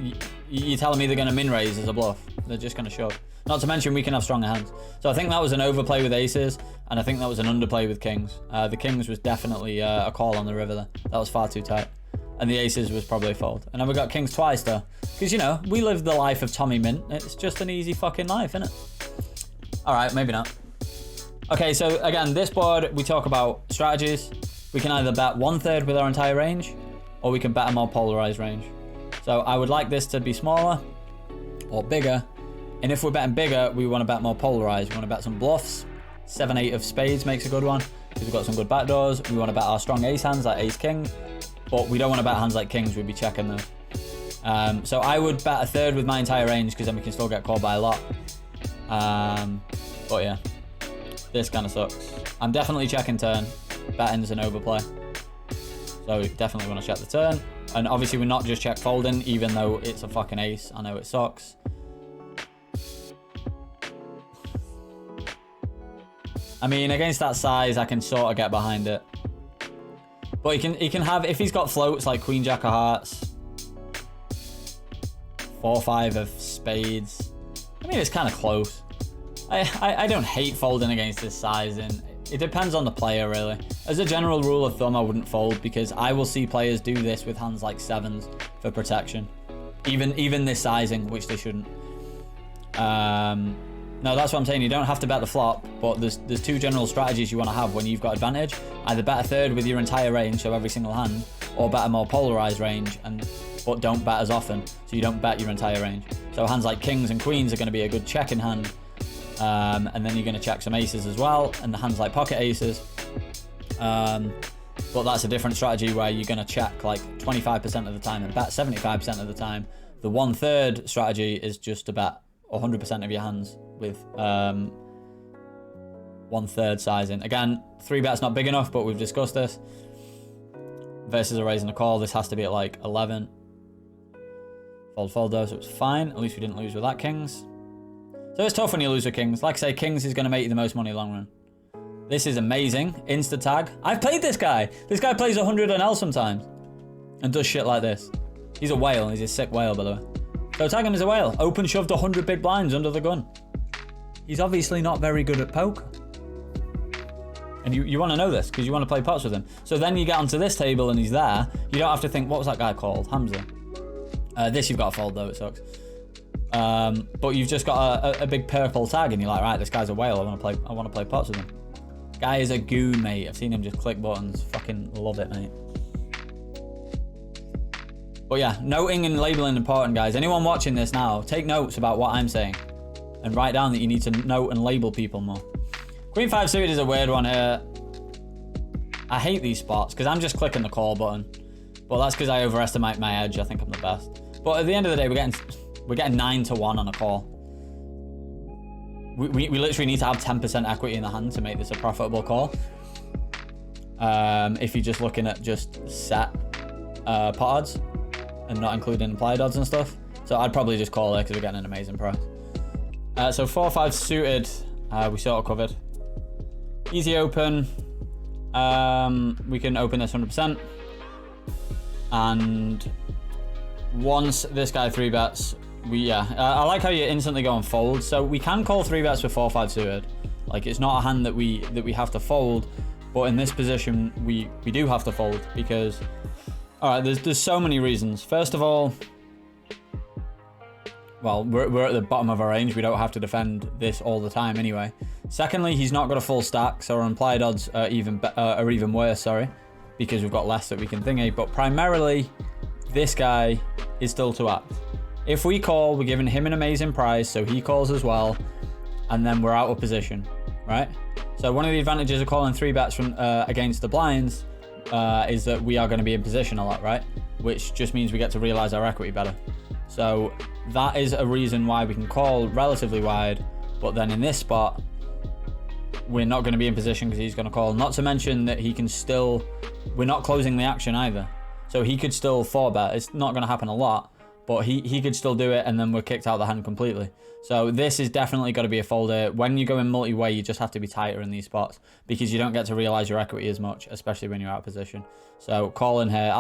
you're telling me they're going to min-raise as a bluff. They're just going to shove. Not to mention we can have stronger hands. So I think that was an overplay with aces, and I think that was an underplay with kings. The kings was definitely a call on the river there. That was far too tight. And the aces was probably a fold. And then we got kings twice though. Because, you know, we live the life of Tommy Mint. It's just an easy fucking life, isn't it? Alright, maybe not. Okay, so again, this board, we talk about strategies. We can either bet 1/3 with our entire range, or we can bet a more polarized range. So I would like this to be smaller or bigger. And if we're betting bigger, we want to bet more polarized. We want to bet some bluffs. 7-8 of spades makes a good one because we've got some good backdoors. We want to bet our strong ace hands like ace king, but we don't want to bet hands like kings. We'd be checking them. So I would bet 1/3 with my entire range because then we can still get called by a lot. But yeah, this kind of sucks. I'm definitely checking turn. Betting's an overplay. So we definitely want to check the turn. And obviously we're not just check folding, even though it's a fucking ace. I know it sucks. I mean, against that size, I can sort of get behind it. But he can have, if he's got floats like queen jack of hearts, 4-5 of spades. I mean, it's kind of close. I don't hate folding against this size, and it depends on the player, really. As a general rule of thumb, I wouldn't fold because I will see players do this with hands like 7s for protection. Even this sizing, which they shouldn't. No, that's what I'm saying. You don't have to bet the flop, but there's two general strategies you want to have when you've got advantage. Either bet a third with your entire range, so every single hand, or bet a more polarized range, but don't bet as often, so you don't bet your entire range. So hands like kings and queens are going to be a good checking hand, and then you're going to check some aces as well, and the hands like pocket aces. But that's a different strategy where you're going to check like 25% of the time and bet 75% of the time. The 1/3 strategy is just to bet 100% of your hands with 1/3 sizing. Again, 3-bet's not big enough, but we've discussed this. Versus a raise and a call, this has to be at like 11. Fold though, so it's fine. At least we didn't lose with that kings. So it's tough when you lose with kings. Like I say, kings is going to make you the most money long run. This is amazing. Insta tag. I've played this guy. This guy plays 100 on L sometimes and does shit like this. He's a whale. He's a sick whale, by the way. So tag him as a whale. Open shoved 100 big blinds under the gun. He's obviously not very good at poker. And you want to know this because you want to play pots with him. So then you get onto this table and he's there. You don't have to think, what was that guy called? Hamza. This you've got to fold though, it sucks. But you've just got a big purple tag and you're like, right, this guy's a whale. I want to play pots with him. Guy is a goon, mate. I've seen him just click buttons. Fucking love it, mate. But yeah, noting and labeling important, guys. Anyone watching this now, take notes about what I'm saying and write down that you need to note and label people more. Queen 5 suited is a weird one here. I hate these spots because I'm just clicking the call button. But that's because I overestimate my edge. I think I'm the best. But at the end of the day, we're getting 9-1 on a call. We literally need to have 10% equity in the hand to make this a profitable call. If you're just looking at just set pot odds and not including implied odds and stuff. So I'd probably just call it because we're getting an amazing price. So 4-5 suited, we sort of covered. Easy open. We can open this 100%. And once this guy 3-bets, I like how you instantly go and fold. So we can call 3-bets with 4-5 suited. Like it's not a hand that we have to fold, but in this position we do have to fold because, all right, there's so many reasons. First of all, well, we're at the bottom of our range. We don't have to defend this all the time anyway. Secondly, he's not got a full stack, so our implied odds are even worse, sorry, because we've got less that we can thingy. But primarily, this guy is still to act. If we call, we're giving him an amazing prize, so he calls as well, and then we're out of position, right? So one of the advantages of calling 3-bets from against the blinds is that we are going to be in position a lot, right? Which just means we get to realize our equity better. So that is a reason why we can call relatively wide, but then in this spot, we're not going to be in position because he's going to call. Not to mention that he can still, we're not closing the action either. So he could still 4-bet. It's not going to happen a lot, but he could still do it and then we're kicked out of the hand completely. So this is definitely got to be a folder. When you go in multi-way, you just have to be tighter in these spots because you don't get to realize your equity as much, especially when you're out of position. So calling here,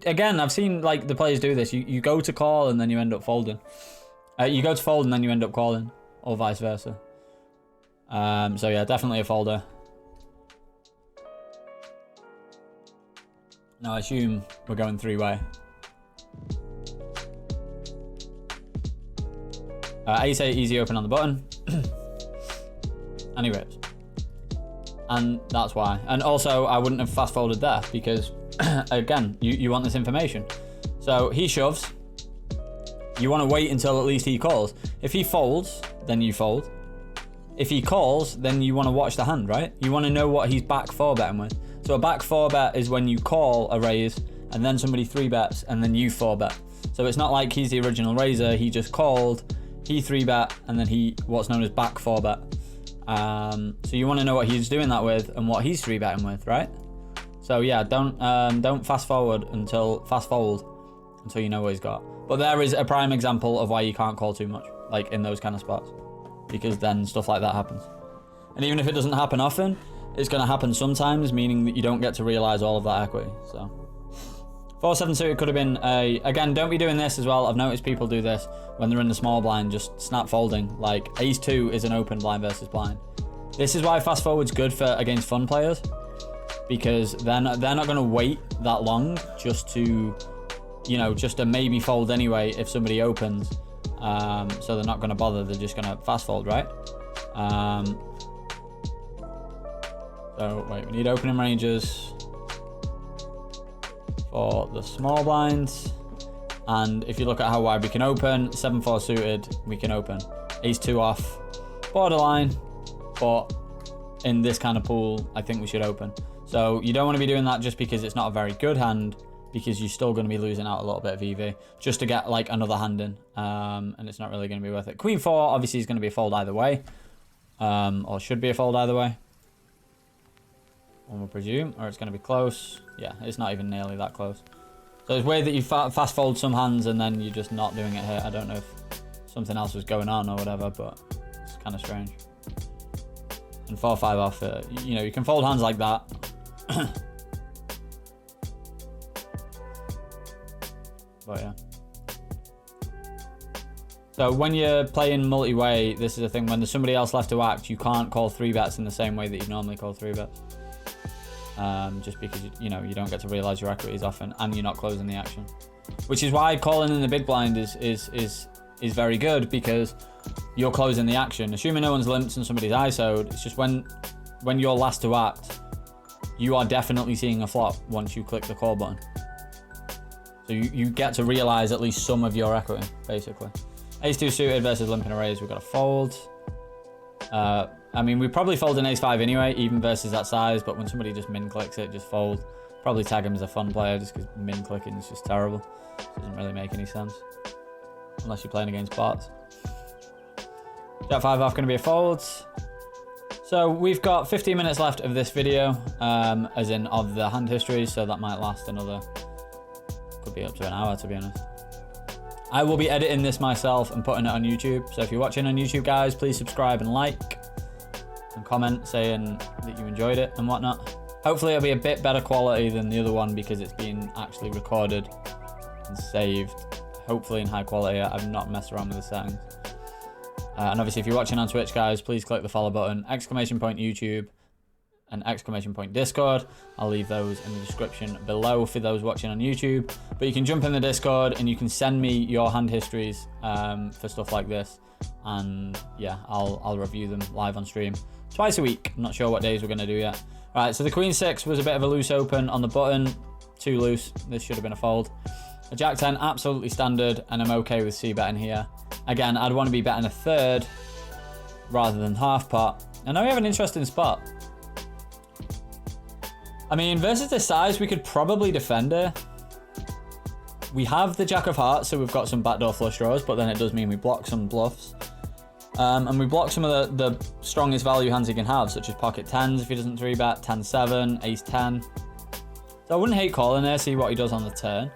again, I've seen like the players do this. You go to call and then you end up folding. You go to fold and then you end up calling, or vice versa. So yeah, definitely a folder. Now I assume we're going 3-way. Ace-8 easy open on the button. And he rips. And that's why. And also, I wouldn't have fast folded there because, again, you want this information. So he shoves. You want to wait until at least he calls. If he folds, then you fold. If he calls, then you want to watch the hand, right? You want to know what he's back 4-betting with. So a back 4-bet is when you call a raise and then somebody 3-bets and then you 4-bet. So it's not like he's the original raiser. He just called, he 3-bet, and then he what's known as back 4-bet. So you want to know what he's doing that with and what he's 3-betting with, right? So yeah, don't fast fold until you know what he's got. But there is a prime example of why you can't call too much, like in those kind of spots, because then stuff like that happens. And even if it doesn't happen often, it's going to happen sometimes, meaning that you don't get to realize all of that equity. So 4-7 suited could have been a, again, don't be doing this as well. I've noticed people do this when they're in the small blind, just snap folding. Like Ace-2 is an open blind versus blind. This is why fast forward's good for against fun players, because they're not going to wait that long just to, you know, just to maybe fold anyway if somebody opens. So they're not going to bother. They're just going to fast fold, right? So wait, we need opening ranges for the small blinds. And if you look at how wide we can open, 7-4 suited, we can open. Ace-2 off, borderline, but in this kind of pool, I think we should open. So you don't want to be doing that just because it's not a very good hand, because you're still going to be losing out a little bit of EV just to get like another hand in, and it's not really going to be worth it. Queen 4 obviously is going to be a fold either way, or should be a fold either way, one will presume, or it's going to be close. Yeah, it's not even nearly that close. So it's weird that you fast fold some hands and then you're just not doing it here. I don't know if something else was going on or whatever, but it's kind of strange. And 4-5 off, you know, you can fold hands like that. But yeah. So when you're playing multi-way, this is the thing, when there's somebody else left to act, you can't call 3-bets in the same way that you normally call 3-bets. Just because you know you don't get to realize your equities often, and you're not closing the action, which is why calling in the big blind is very good, because you're closing the action. Assuming no one's limped and somebody's ISO'd, it's just when you're last to act, you are definitely seeing a flop once you click the call button. So you get to realize at least some of your equity, basically. Ace-2 suited versus limping a raise, we've got to fold. I mean, we probably fold an Ace-5 anyway, even versus that size, but when somebody just min-clicks it, just fold. Probably tag him as a fun player, just because min-clicking is just terrible. Doesn't really make any sense. Unless you're playing against bots. Jack 5 off, going to be a fold. So we've got 15 minutes left of this video, as in of the hand history, so that might last another, could be up to an hour, to be honest. I will be editing this myself and putting it on YouTube, so if you're watching on YouTube, guys, please subscribe and like, and comment saying that you enjoyed it and whatnot. Hopefully it'll be a bit better quality than the other one, because it's been actually recorded and saved, hopefully in high quality. I've not messed around with the settings. And obviously if you're watching on Twitch, guys, please click the follow button, ! YouTube and ! Discord. I'll leave those in the description below for those watching on YouTube. But you can jump in the Discord and you can send me your hand histories for stuff like this. And yeah, I'll review them live on stream twice a week. I'm not sure what days we're going to do yet. All right, so the Queen 6 was a bit of a loose open on the button. Too loose. This should have been a fold. A Jack 10, absolutely standard, and I'm okay with c-betting here. Again, I'd want to be betting a third rather than half pot. I know we have an interesting spot. I mean, versus this size, we could probably defend it. We have the Jack of Hearts, so we've got some backdoor flush draws, but then it does mean we block some bluffs. And we block some of the strongest value hands he can have, such as pocket 10s if he doesn't 3-bet, 10-7, ace-10. So I wouldn't hate calling there, see what he does on the turn.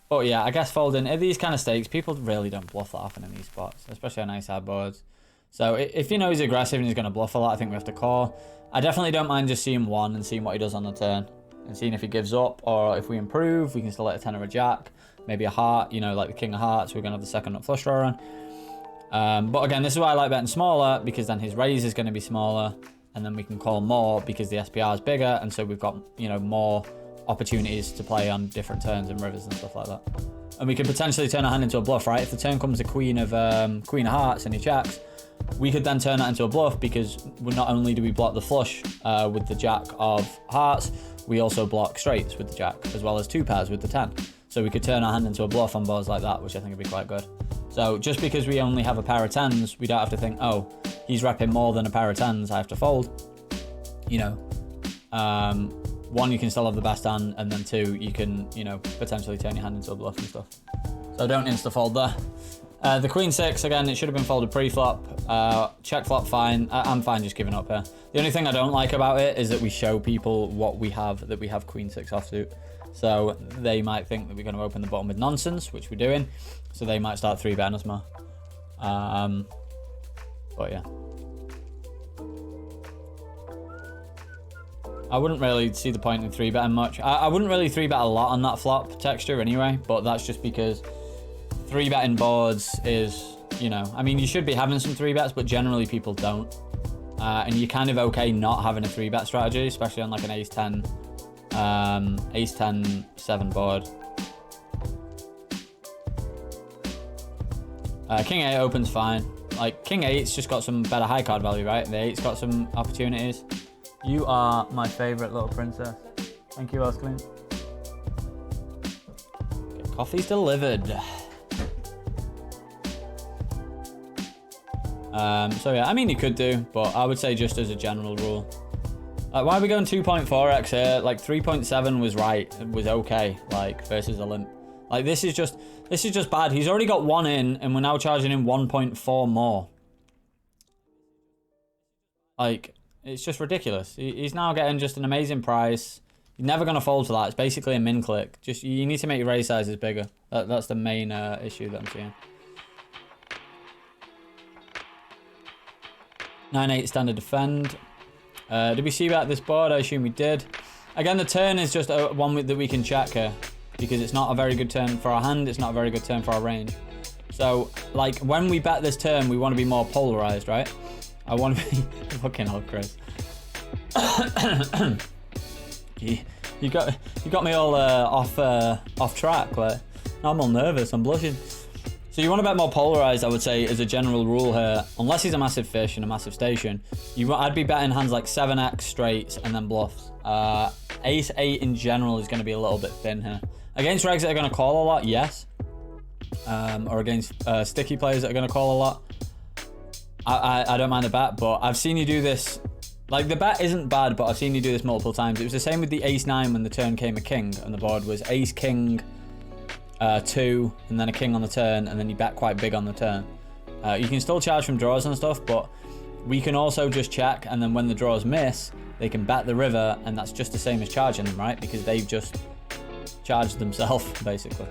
But yeah, I guess folding at these kind of stakes, people really don't bluff that often in these spots, especially on ace-high boards. So if you know he's aggressive and he's going to bluff a lot, I think we have to call. I definitely don't mind just seeing one and seeing what he does on the turn, and seeing if he gives up, or if we improve, we can still let a 10 or a jack, maybe a heart, you know, like the king of hearts, we're going to have the second nut flush draw on. But again, this is why I like betting smaller, because then his raise is going to be smaller, and then we can call more because the SPR is bigger, and so we've got, you know, more opportunities to play on different turns and rivers and stuff like that. And we could potentially turn a hand into a bluff, right? If the turn comes a queen of hearts and he checks, we could then turn that into a bluff, because not only do we block the flush with the jack of hearts, we also block straights with the jack, as well as two pairs with the 10. So we could turn our hand into a bluff on boards like that, which I think would be quite good. So just because we only have a pair of 10s, we don't have to think, oh, he's repping more than a pair of 10s, I have to fold. You know, one, you can still have the best hand, and then two, you can, you know, potentially turn your hand into a bluff and stuff. So don't insta-fold there. The Queen 6, again, it should have been folded pre-flop. Check flop, fine. I'm fine just giving up here. The only thing I don't like about it is that we show people what we have, that we have Queen 6 offsuit. So they might think that we're going to open the bottom with nonsense, which we're doing. So they might start 3-betting us more. But yeah. I wouldn't really see the point in 3-betting much. I wouldn't really 3-bet a lot on that flop texture anyway, but that's just because 3-betting boards is, you know, I mean, you should be having some 3-bets, but generally people don't. And you're kind of okay not having a 3-bet strategy, especially on like an ace-10, ace-10, 7 board. King 8 opens fine. Like, King 8's just got some better high card value, right? The 8's got some opportunities. You are my favourite little princess. Thank you, Osclean. Okay, coffee's delivered. So yeah, I mean you could do, but I would say just as a general rule. Why are we going 2.4x here? Like 3.7 was right, was okay, like versus a limp. Like this is just bad. He's already got 1 in, and we're now charging him 1.4 more. Like, it's just ridiculous. He's now getting just an amazing price. You're never gonna fold to that. It's basically a min click. Just you need to make your raise sizes bigger. That's the main issue that I'm seeing. 9-8 standard defend. Did we see about this board? I assume we did. Again, the turn is just one that we can check here because it's not a very good turn for our hand. It's not a very good turn for our range. So, like, when we bet this turn, we want to be more polarized, right? I want to be... Fucking hell, Chris. you got me all off track. Like, I'm all nervous. I'm blushing. So you want to bet more polarized, I would say, as a general rule here. Unless he's a massive fish and a massive station, I'd be betting hands like 7x straights and then bluffs. Ace 8 in general is going to be a little bit thin here. Against regs that are going to call a lot, yes. Or against sticky players that are going to call a lot. I don't mind the bet, but I've seen you do this. Like, the bet isn't bad, but I've seen you do this multiple times. It was the same with the ace 9 when the turn came a king, and the board was ace king 2, and then a king on the turn, and then you bet quite big on the turn. You can still charge from draws and stuff, but we can also just check, and then when the draws miss, they can bet the river, and that's just the same as charging them, right? Because they've just charged themselves, basically.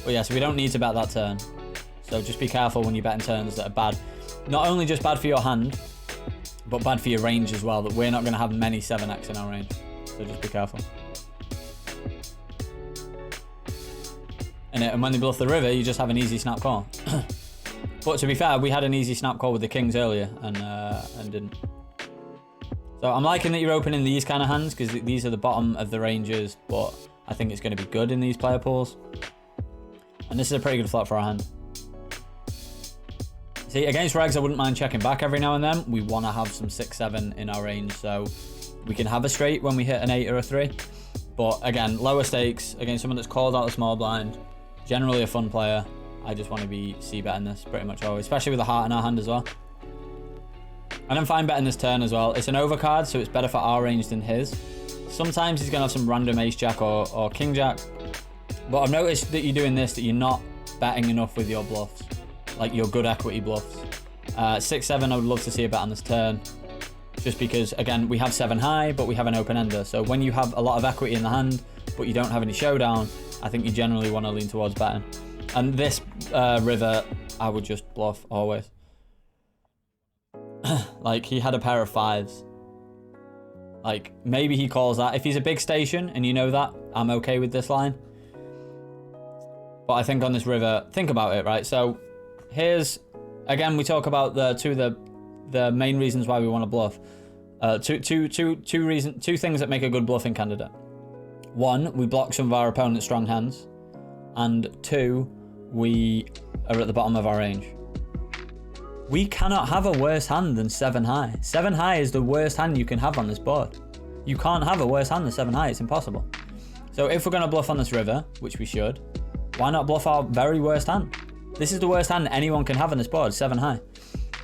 But yeah, so we don't need to bet that turn. So just be careful when you're betting turns that are bad. Not only just bad for your hand, but bad for your range as well, that we're not going to have many 7x in our range. So just be careful. And when they bluff the river, you just have an easy snap call. But to be fair, we had an easy snap call with the kings earlier and didn't. So I'm liking that you're opening these kind of hands because these are the bottom of the ranges, but I think it's going to be good in these player pools. And this is a pretty good flop for our hand. See, against regs, I wouldn't mind checking back every now and then. We want to have some 6-7 in our range, so we can have a straight when we hit an 8 or a 3. But again, lower stakes against someone that's called out a small blind. Generally a fun player. I just want to be c-betting this pretty much always, especially with a heart in our hand as well. And I'm fine betting this turn as well. It's an overcard, so it's better for our range than his. Sometimes he's going to have some random ace-jack or king-jack. But I've noticed that you're doing this, that you're not betting enough with your bluffs. Like your good equity bluffs. 6-7, I would love to see a bet on this turn. Just because, again, we have 7 high, but we have an open-ender. So when you have a lot of equity in the hand, but you don't have any showdown, I think you generally want to lean towards betting. And this river, I would just bluff always. Like, he had a pair of 5s. Like, maybe he calls that. If he's a big station and you know that, I'm okay with this line. But I think on this river, think about it, right? So here's, again, we talk about the main reasons why we want to bluff. Two things that make a good bluffing candidate. 1, we block some of our opponent's strong hands. And 2, we are at the bottom of our range. We cannot have a worse hand than 7 high. 7 high is the worst hand you can have on this board. You can't have a worse hand than 7 high. It's impossible. So if we're going to bluff on this river, which we should, why not bluff our very worst hand? This is the worst hand anyone can have on this board, 7 high.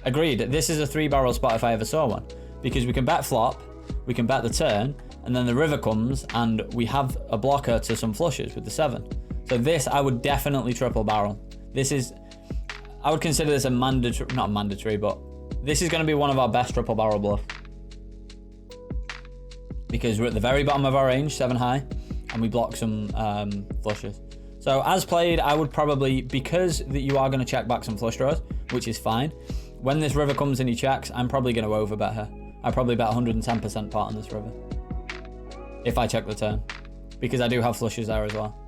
Agreed, this is a 3-barrel spot if I ever saw one. Because we can bet flop, we can bet the turn, and then the river comes, and we have a blocker to some flushes with the 7. So this, I would definitely triple barrel. This is, I would consider this a mandatory, not mandatory, but this is going to be one of our best triple barrel bluffs. Because we're at the very bottom of our range, 7 high, and we block some flushes. So as played, I would probably, because that you are going to check back some flush draws, which is fine. When this river comes and he checks, I'm probably going to overbet her. I probably bet 110% pot on this river. If I check the turn. Because I do have flushes there as well.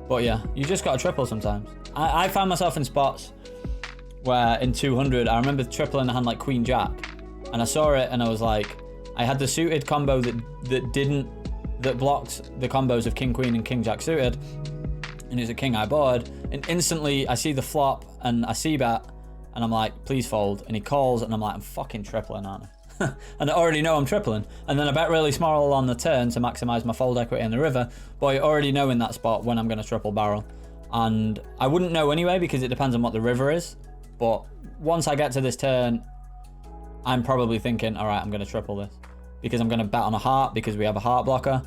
But yeah, you just got to triple sometimes. I found myself in spots where in 200, I remember tripling a hand like Queen Jack. And I saw it and I was like, I had the suited combo that blocked the combos of King Queen and King Jack suited. and it's a king high board, and instantly I see the flop and I see bet, and I'm like, please fold, and he calls, and I'm like, I'm fucking tripling, aren't I? And I already know I'm tripling, and then I bet really small on the turn to maximize my fold equity in the river, but I already know in that spot when I'm going to triple barrel, and I wouldn't know anyway because it depends on what the river is, but once I get to this turn, I'm probably thinking, all right, I'm going to triple this, because I'm going to bet on a heart because we have a heart blocker.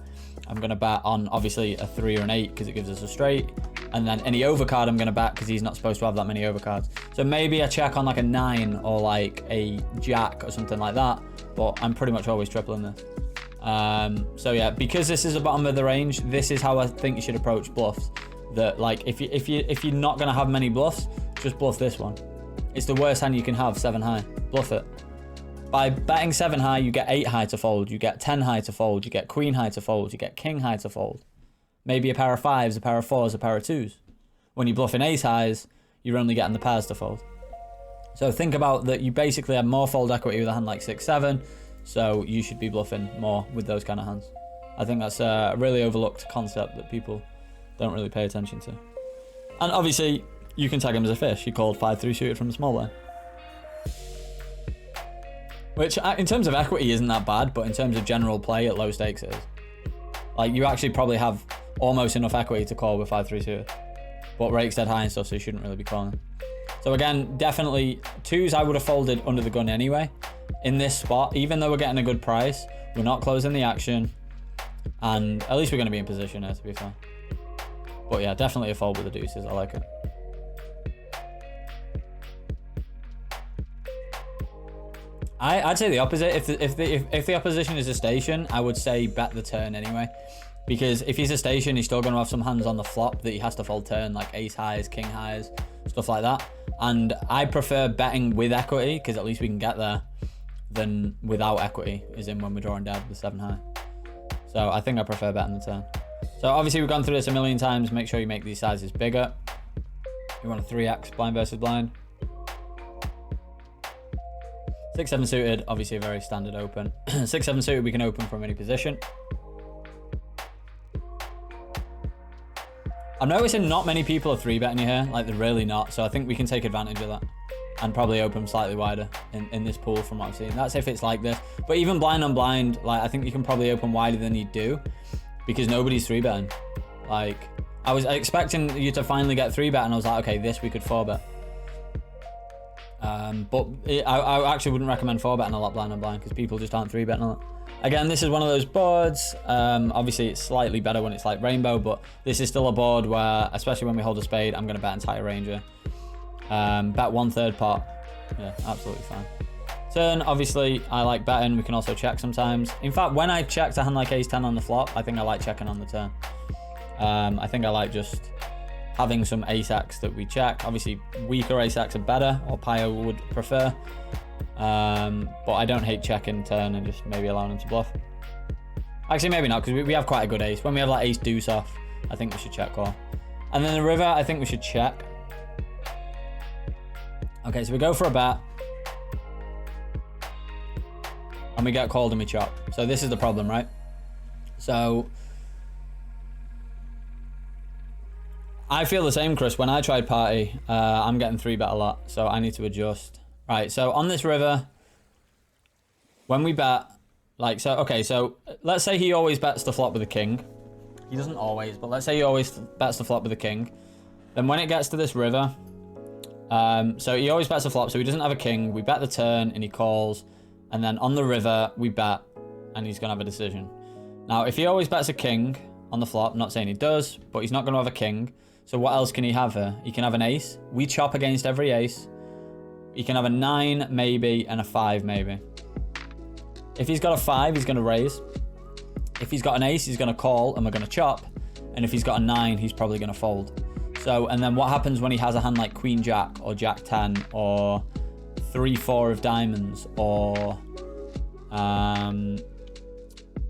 I'm going to bet on, obviously, a 3 or an 8 because it gives us a straight. And then any overcard I'm going to bet because he's not supposed to have that many overcards. So maybe I check on like a 9 or like a jack or something like that. But I'm pretty much always tripling this. So yeah, because this is the bottom of the range, this is how I think you should approach bluffs. That like, if you're not going to have many bluffs, just bluff this one. It's the worst hand you can have, 7 high. Bluff it. By betting 7 high, you get 8 high to fold, you get 10 high to fold, you get queen high to fold, you get king high to fold. Maybe a pair of 5s, a pair of 4s, a pair of 2s. When you bluff in ace highs, you're only getting the pairs to fold. So think about that, you basically have more fold equity with a hand like 6-7, so you should be bluffing more with those kind of hands. I think that's a really overlooked concept that people don't really pay attention to. And obviously, you can tag him as a fish. He called 5-3 suited from the small line. Which, in terms of equity, isn't that bad, but in terms of general play at low stakes, it is. Like, you actually probably have almost enough equity to call with 5-3 suited. But rake's dead high and stuff, so you shouldn't really be calling. So again, definitely 2s I would have folded under the gun anyway. In this spot, even though we're getting a good price, we're not closing the action. And at least we're going to be in position here, to be fair. But yeah, definitely a fold with the deuces. I like it. I'd say the opposite. If the opposition is a station, I would say bet the turn anyway. Because if he's a station, he's still going to have some hands on the flop that he has to fold turn, like ace highs, king highs, stuff like that. And I prefer betting with equity, because at least we can get there, than without equity, as in when we're drawing dead with 7 high. So I think I prefer betting the turn. So obviously we've gone through this a million times. Make sure you make these sizes bigger. You want a 3x blind versus blind. 6-7 suited, obviously a very standard open. 6-7 suited, we can open from any position. I'm noticing not many people are 3-betting you here, like they're really not, so I think we can take advantage of that and probably open slightly wider in this pool from what I've seen. That's if it's like this. But even blind on blind, like I think you can probably open wider than you do because nobody's 3-betting. Like, I was expecting you to finally get 3-bet and I was like, okay, this we could 4-bet. But I actually wouldn't recommend 4-betting a lot blind on blind because people just aren't 3-betting a lot. Again, this is one of those boards. Obviously, it's slightly better when it's like rainbow, but this is still a board where, especially when we hold a spade, I'm going to bet entire ranger. Bet 1/3 pot. Yeah, absolutely fine. Turn, obviously, I like betting. We can also check sometimes. In fact, when I checked a hand like ace-10 on the flop, I think I like checking on the turn. I think I like just having some ace-x that we check. Obviously, weaker ace-x are better, or Pio would prefer. But I don't hate checking turn and just maybe allowing him to bluff. Actually, maybe not, because we have quite a good ace. When we have like ace deuce off, I think we should check call. And then the river, I think we should check. Okay, so we go for a bet. And we get called and we chop. So this is the problem, right? So I feel the same, Chris. When I tried party, I'm getting 3-bet a lot, so I need to adjust. Right, so on this river, when we bet, like, so, okay, so let's say he always bets the flop with a king. He doesn't always, but let's say he always bets the flop with a king. Then when it gets to this river, so he always bets the flop, so he doesn't have a king. We bet the turn and he calls, and then on the river, we bet, and he's going to have a decision. Now, if he always bets a king on the flop, I'm not saying he does, but he's not going to have a king. So what else can he have here? He can have an ace. We chop against every ace. He can have a 9 maybe and a 5 maybe. If he's got a 5, he's going to raise. If he's got an ace, he's going to call and we're going to chop. And if he's got a 9, he's probably going to fold. So, and then what happens when he has a hand like Queen Jack or Jack 10 or 3-4 of diamonds or,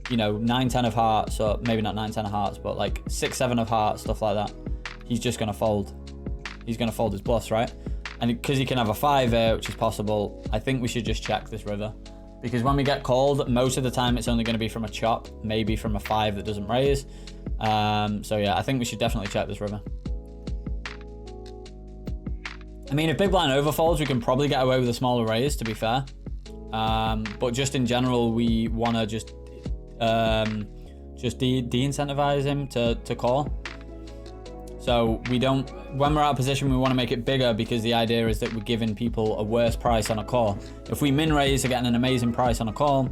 you know, 9-10 of hearts, or maybe not 9-10 of hearts, but like 6-7 of hearts, stuff like that. He's just going to fold. He's going to fold his bluffs, right? And because he can have a 5 here, which is possible, I think we should just check this river. Because when we get called, most of the time it's only going to be from a chop, maybe from a 5 that doesn't raise. So yeah, I think we should definitely check this river. I mean, if big blind overfolds, we can probably get away with a smaller raise, to be fair. But just in general, we want to just de-incentivize him to call. So we don't, when we're out of position, we want to make it bigger, because the idea is that we're giving people a worse price on a call. If we min raise, they're getting an amazing price on a call.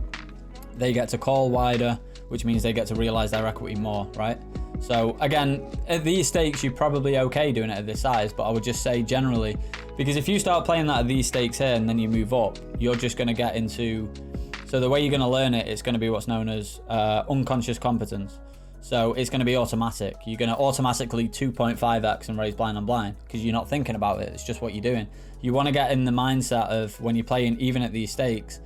They get to call wider, which means they get to realize their equity more, right? So again, at these stakes, you're probably okay doing it at this size, but I would just say generally, because if you start playing that at these stakes here and then you move up, you're just going to get into, so the way you're going to learn it, it's going to be what's known as unconscious competence. So it's going to be automatic. You're going to automatically 2.5x and raise blind on blind because you're not thinking about it. It's just what you're doing. You want to get in the mindset of when you're playing even at these stakes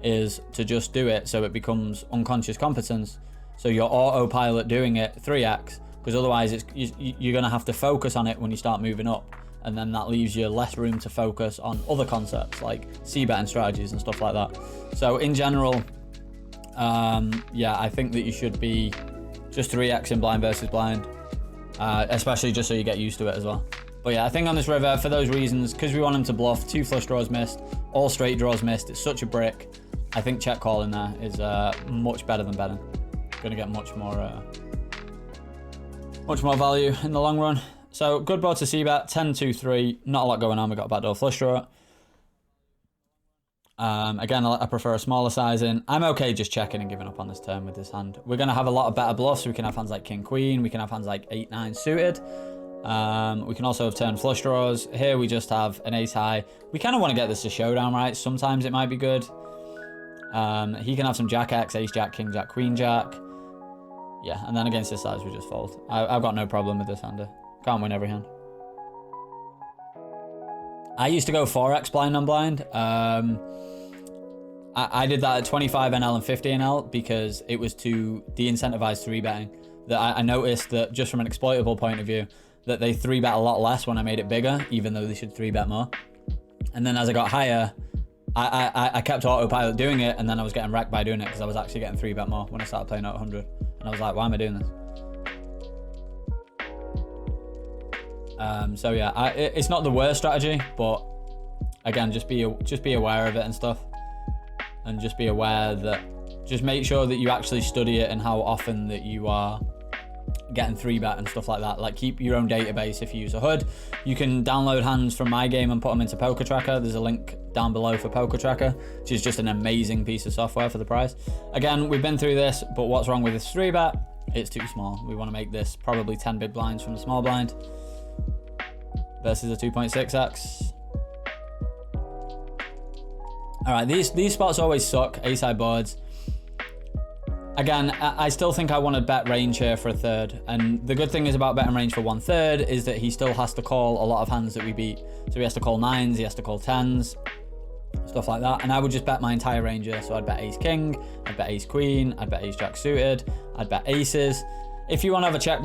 is to just do it so it becomes unconscious competence. So you're autopilot doing it 3x, because otherwise you're going to have to focus on it when you start moving up. And then that leaves you less room to focus on other concepts like c-betting strategies and stuff like that. So in general, yeah, I think that you should be just 3x in blind versus blind, especially just so you get used to it as well. But yeah, I think on this river, for those reasons, because we want him to bluff, 2 flush draws missed, all straight draws missed, it's such a brick. I think check call in there is much better than betting. Going to get much more value in the long run. So good board to c-bet, 10-2-3, not a lot going on. We got a backdoor flush draw. Again, I prefer a smaller size in. I'm okay just checking and giving up on this turn with this hand. We're going to have a lot of better bluffs. We can have hands like king queen. We can have hands like 8-9 suited. We can also have turn flush draws. Here we just have an ace high. We kind of want to get this to showdown, right? Sometimes it might be good. He can have some jack X, ace jack, king jack, queen jack. Yeah, and then against this size we just fold. I've got no problem with this hander. Can't win every hand. I used to go 4x blind on blind. I did that at 25 NL and 50 NL because it was to de-incentivize 3-betting. That I noticed that just from an exploitable point of view, that they 3-bet a lot less when I made it bigger, even though they should 3-bet more. And then as I got higher, I kept autopilot doing it, and then I was getting wrecked by doing it because I was actually getting 3-bet more when I started playing at 100. And I was like, why am I doing this? So yeah, it's not the worst strategy, but again, just be aware of it and stuff, and just be aware that, just make sure that you actually study it and how often that you are getting 3-bet and stuff like that. Like, keep your own database if you use a HUD. You can download hands from my game and put them into Poker Tracker. There's a link down below for Poker Tracker, which is just an amazing piece of software for the price. Again, we've been through this, but what's wrong with this 3-bet? It's too small. We want to make this probably 10 big blinds from the small blind versus a 2.6x. All right, these spots always suck, ace-high boards. Again, I still think I want to bet range here for a third. And the good thing is about betting range for 1/3 is that he still has to call a lot of hands that we beat. So he has to call 9s, he has to call 10s, stuff like that. And I would just bet my entire range here. So I'd bet ace-king, I'd bet ace-queen, I'd bet ace-jack suited, I'd bet aces. If you want to have a check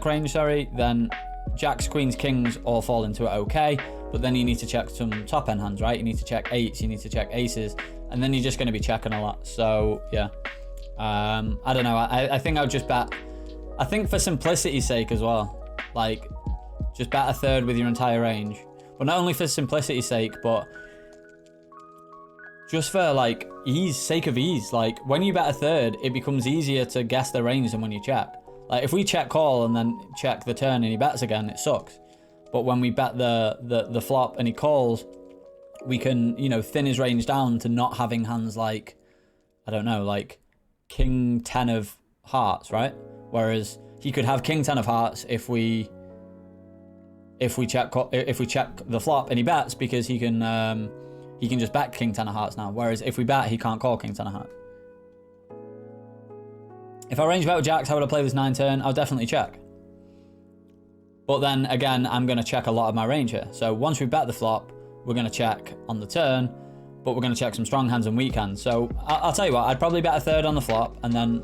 range, then jacks, queens, kings all fall into it okay. But then you need to check some top end hands, right? You need to check 8s, you need to check aces, and then you're just going to be checking a lot. So yeah, I don't know. I think I would just bet. I think for simplicity's sake as well, like, just bet a third with your entire range. But not only for simplicity's sake, but just for like sake of ease. Like, when you bet a third, it becomes easier to guess the range than when you check. Like, if we check call and then check the turn and he bets again, it sucks. But when we bet the flop and he calls, we can, you know, thin his range down to not having hands like, I don't know, like king 10 of hearts, right? Whereas he could have king 10 of hearts if we check the flop and he bets, because he can just bet king 10 of hearts now. Whereas if we bet, he can't call king 10 of hearts. If I range bet with jacks, how would I play this 9 turn? I'll definitely check. But then again, I'm going to check a lot of my range here. So once we bet the flop, we're going to check on the turn, but we're going to check some strong hands and weak hands. So I'll tell you what, I'd probably bet a third on the flop, and then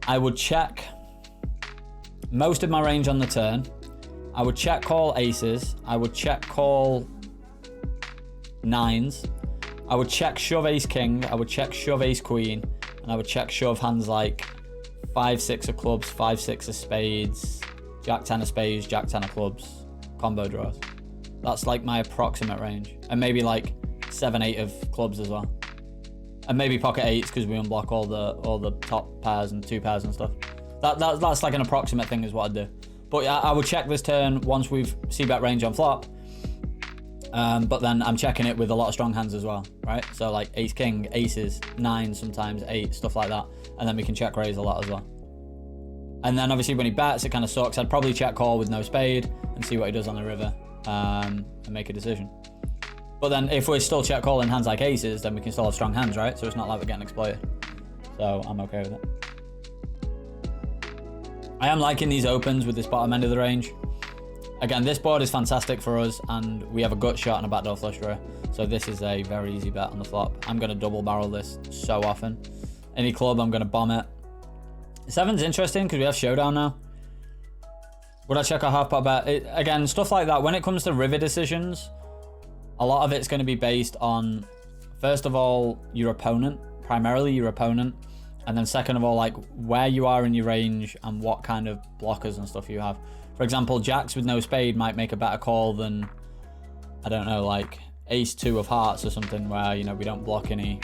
I would check most of my range on the turn. I would check call aces. I would check call 9s. I would check shove ace king. I would check shove ace queen. And I would check shove hands like 5-6 of clubs, 5-6 of spades, Jack-10 of spades, Jack-10 of clubs, combo draws. That's like my approximate range. And maybe like 7-8 of clubs as well. And maybe pocket 8s because we unblock all the top pairs and 2 pairs and stuff. That's like an approximate thing is what I'd do. But yeah, I would check this turn once we've c-bet range on flop. But then I'm checking it with a lot of strong hands as well, right? So like ace king, aces, 9 sometimes, 8, stuff like that. And then we can check raise a lot as well. And then obviously when he bets, it kind of sucks. I'd probably check call with no spade and see what he does on the river and make a decision. But then if we're still check calling hands like aces, then we can still have strong hands, right? So it's not like we're getting exploited. So I'm okay with it. I am liking these opens with this bottom end of the range. Again, this board is fantastic for us, and we have a gut shot and a backdoor flush draw. So this is a very easy bet on the flop. I'm going to double barrel this so often. Any club, I'm going to bomb it. 7's interesting because we have showdown now. Would I check a half pot bet? Again, stuff like that. When it comes to river decisions, a lot of it's going to be based on, first of all, your opponent, primarily your opponent. And then second of all, like where you are in your range and what kind of blockers and stuff you have. For example, jacks with no spade might make a better call than, I don't know, like ace-2 of hearts or something where, you know, we don't block any.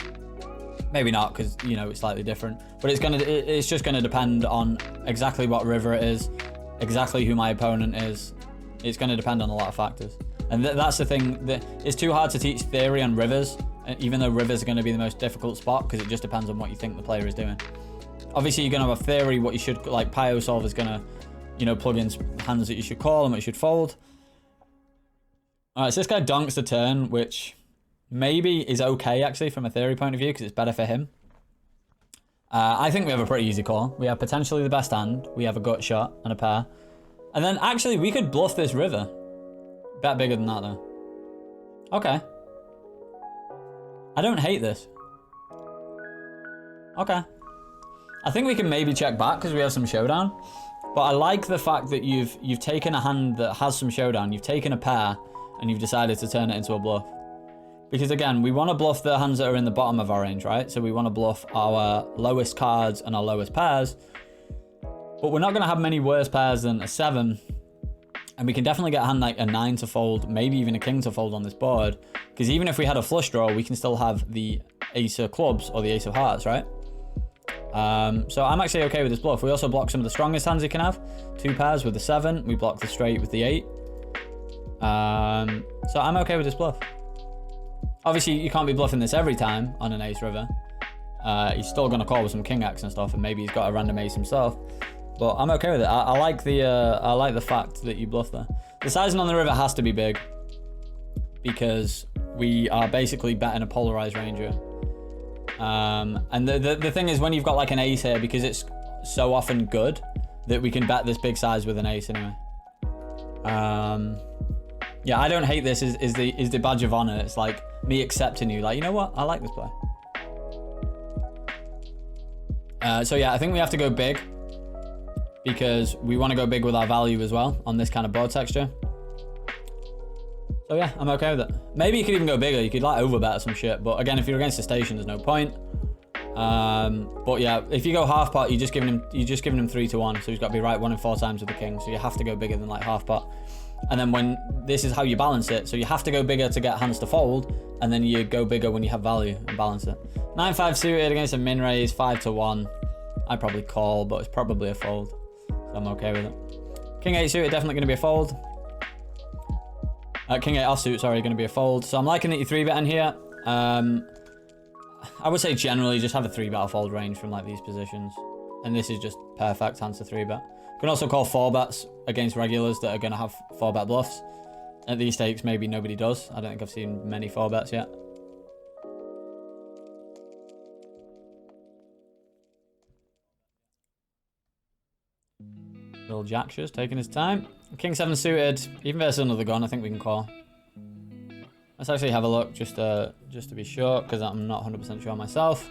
Maybe not because, you know, it's slightly different. But it's just going to depend on exactly what river it is, exactly who my opponent is. It's going to depend on a lot of factors. And that's the thing, that it's too hard to teach theory on rivers, even though rivers are going to be the most difficult spot because it just depends on what you think the player is doing. Obviously, you're going to have a theory what you should, like Pio Solver is going to, you know, plug in hands that you should call and what you should fold. All right, so this guy donks the turn, which maybe is okay actually from a theory point of view because it's better for him. I think we have a pretty easy call. We have potentially the best hand. We have a gut shot and a pair. And then actually we could bluff this river. Bet bigger than that though. Okay. I don't hate this. Okay. I think we can maybe check back because we have some showdown. But I like the fact that you've taken a hand that has some showdown, you've taken a pair, and you've decided to turn it into a bluff. Because again, we want to bluff the hands that are in the bottom of our range, right? So we want to bluff our lowest cards and our lowest pairs. But we're not going to have many worse pairs than a 7. And we can definitely get a hand like a 9 to fold, maybe even a king to fold on this board. Because even if we had a flush draw, we can still have the ace of clubs or the ace of hearts, right? So I'm actually okay with this bluff. We also block some of the strongest hands he can have. 2 pairs with the 7. We block the straight with the 8. So I'm okay with this bluff. Obviously, you can't be bluffing this every time on an ace river. He's still going to call with some king X and stuff, and maybe he's got a random ace himself. But I'm okay with it. I like the fact that you bluff there. The sizing on the river has to be big because we are basically betting a polarized ranger. And the thing is, when you've got like an ace here, because it's so often good that we can bet this big size with an ace anyway. Yeah, I don't hate this. Is the badge of honor. It's like me accepting you. Like, you know what? I like this play. So yeah, I think we have to go big because we want to go big with our value as well on this kind of board texture. So yeah, I'm okay with it. Maybe you could even go bigger. You could like overbet or some shit. But again, if you're against the station, there's no point. But yeah, if you go half pot, you're just giving him 3 to 1. So he's got to be right 1 in 4 times with the king. So you have to go bigger than like half pot. And then when this is how you balance it. So you have to go bigger to get hands to fold. And then you go bigger when you have value and balance it. 9-5 suited against a min raise, 5 to 1. I'd probably call, but it's probably a fold. So I'm okay with it. King 8 suited, definitely going to be a fold. King 8 offsuit, sorry, going to be a fold. So I'm liking that you 3-betting here. I would say generally just have a 3-bet or fold range from like these positions. And this is just perfect hands to 3-bet. You can also call 4-bets against regulars that are going to have 4-bet bluffs. At these stakes, maybe nobody does. I don't think I've seen many 4-bets yet. Bill Jack's just taking his time. King 7 suited, even versus another gun, I think we can call. Let's actually have a look just to be sure, because I'm not 100% sure myself.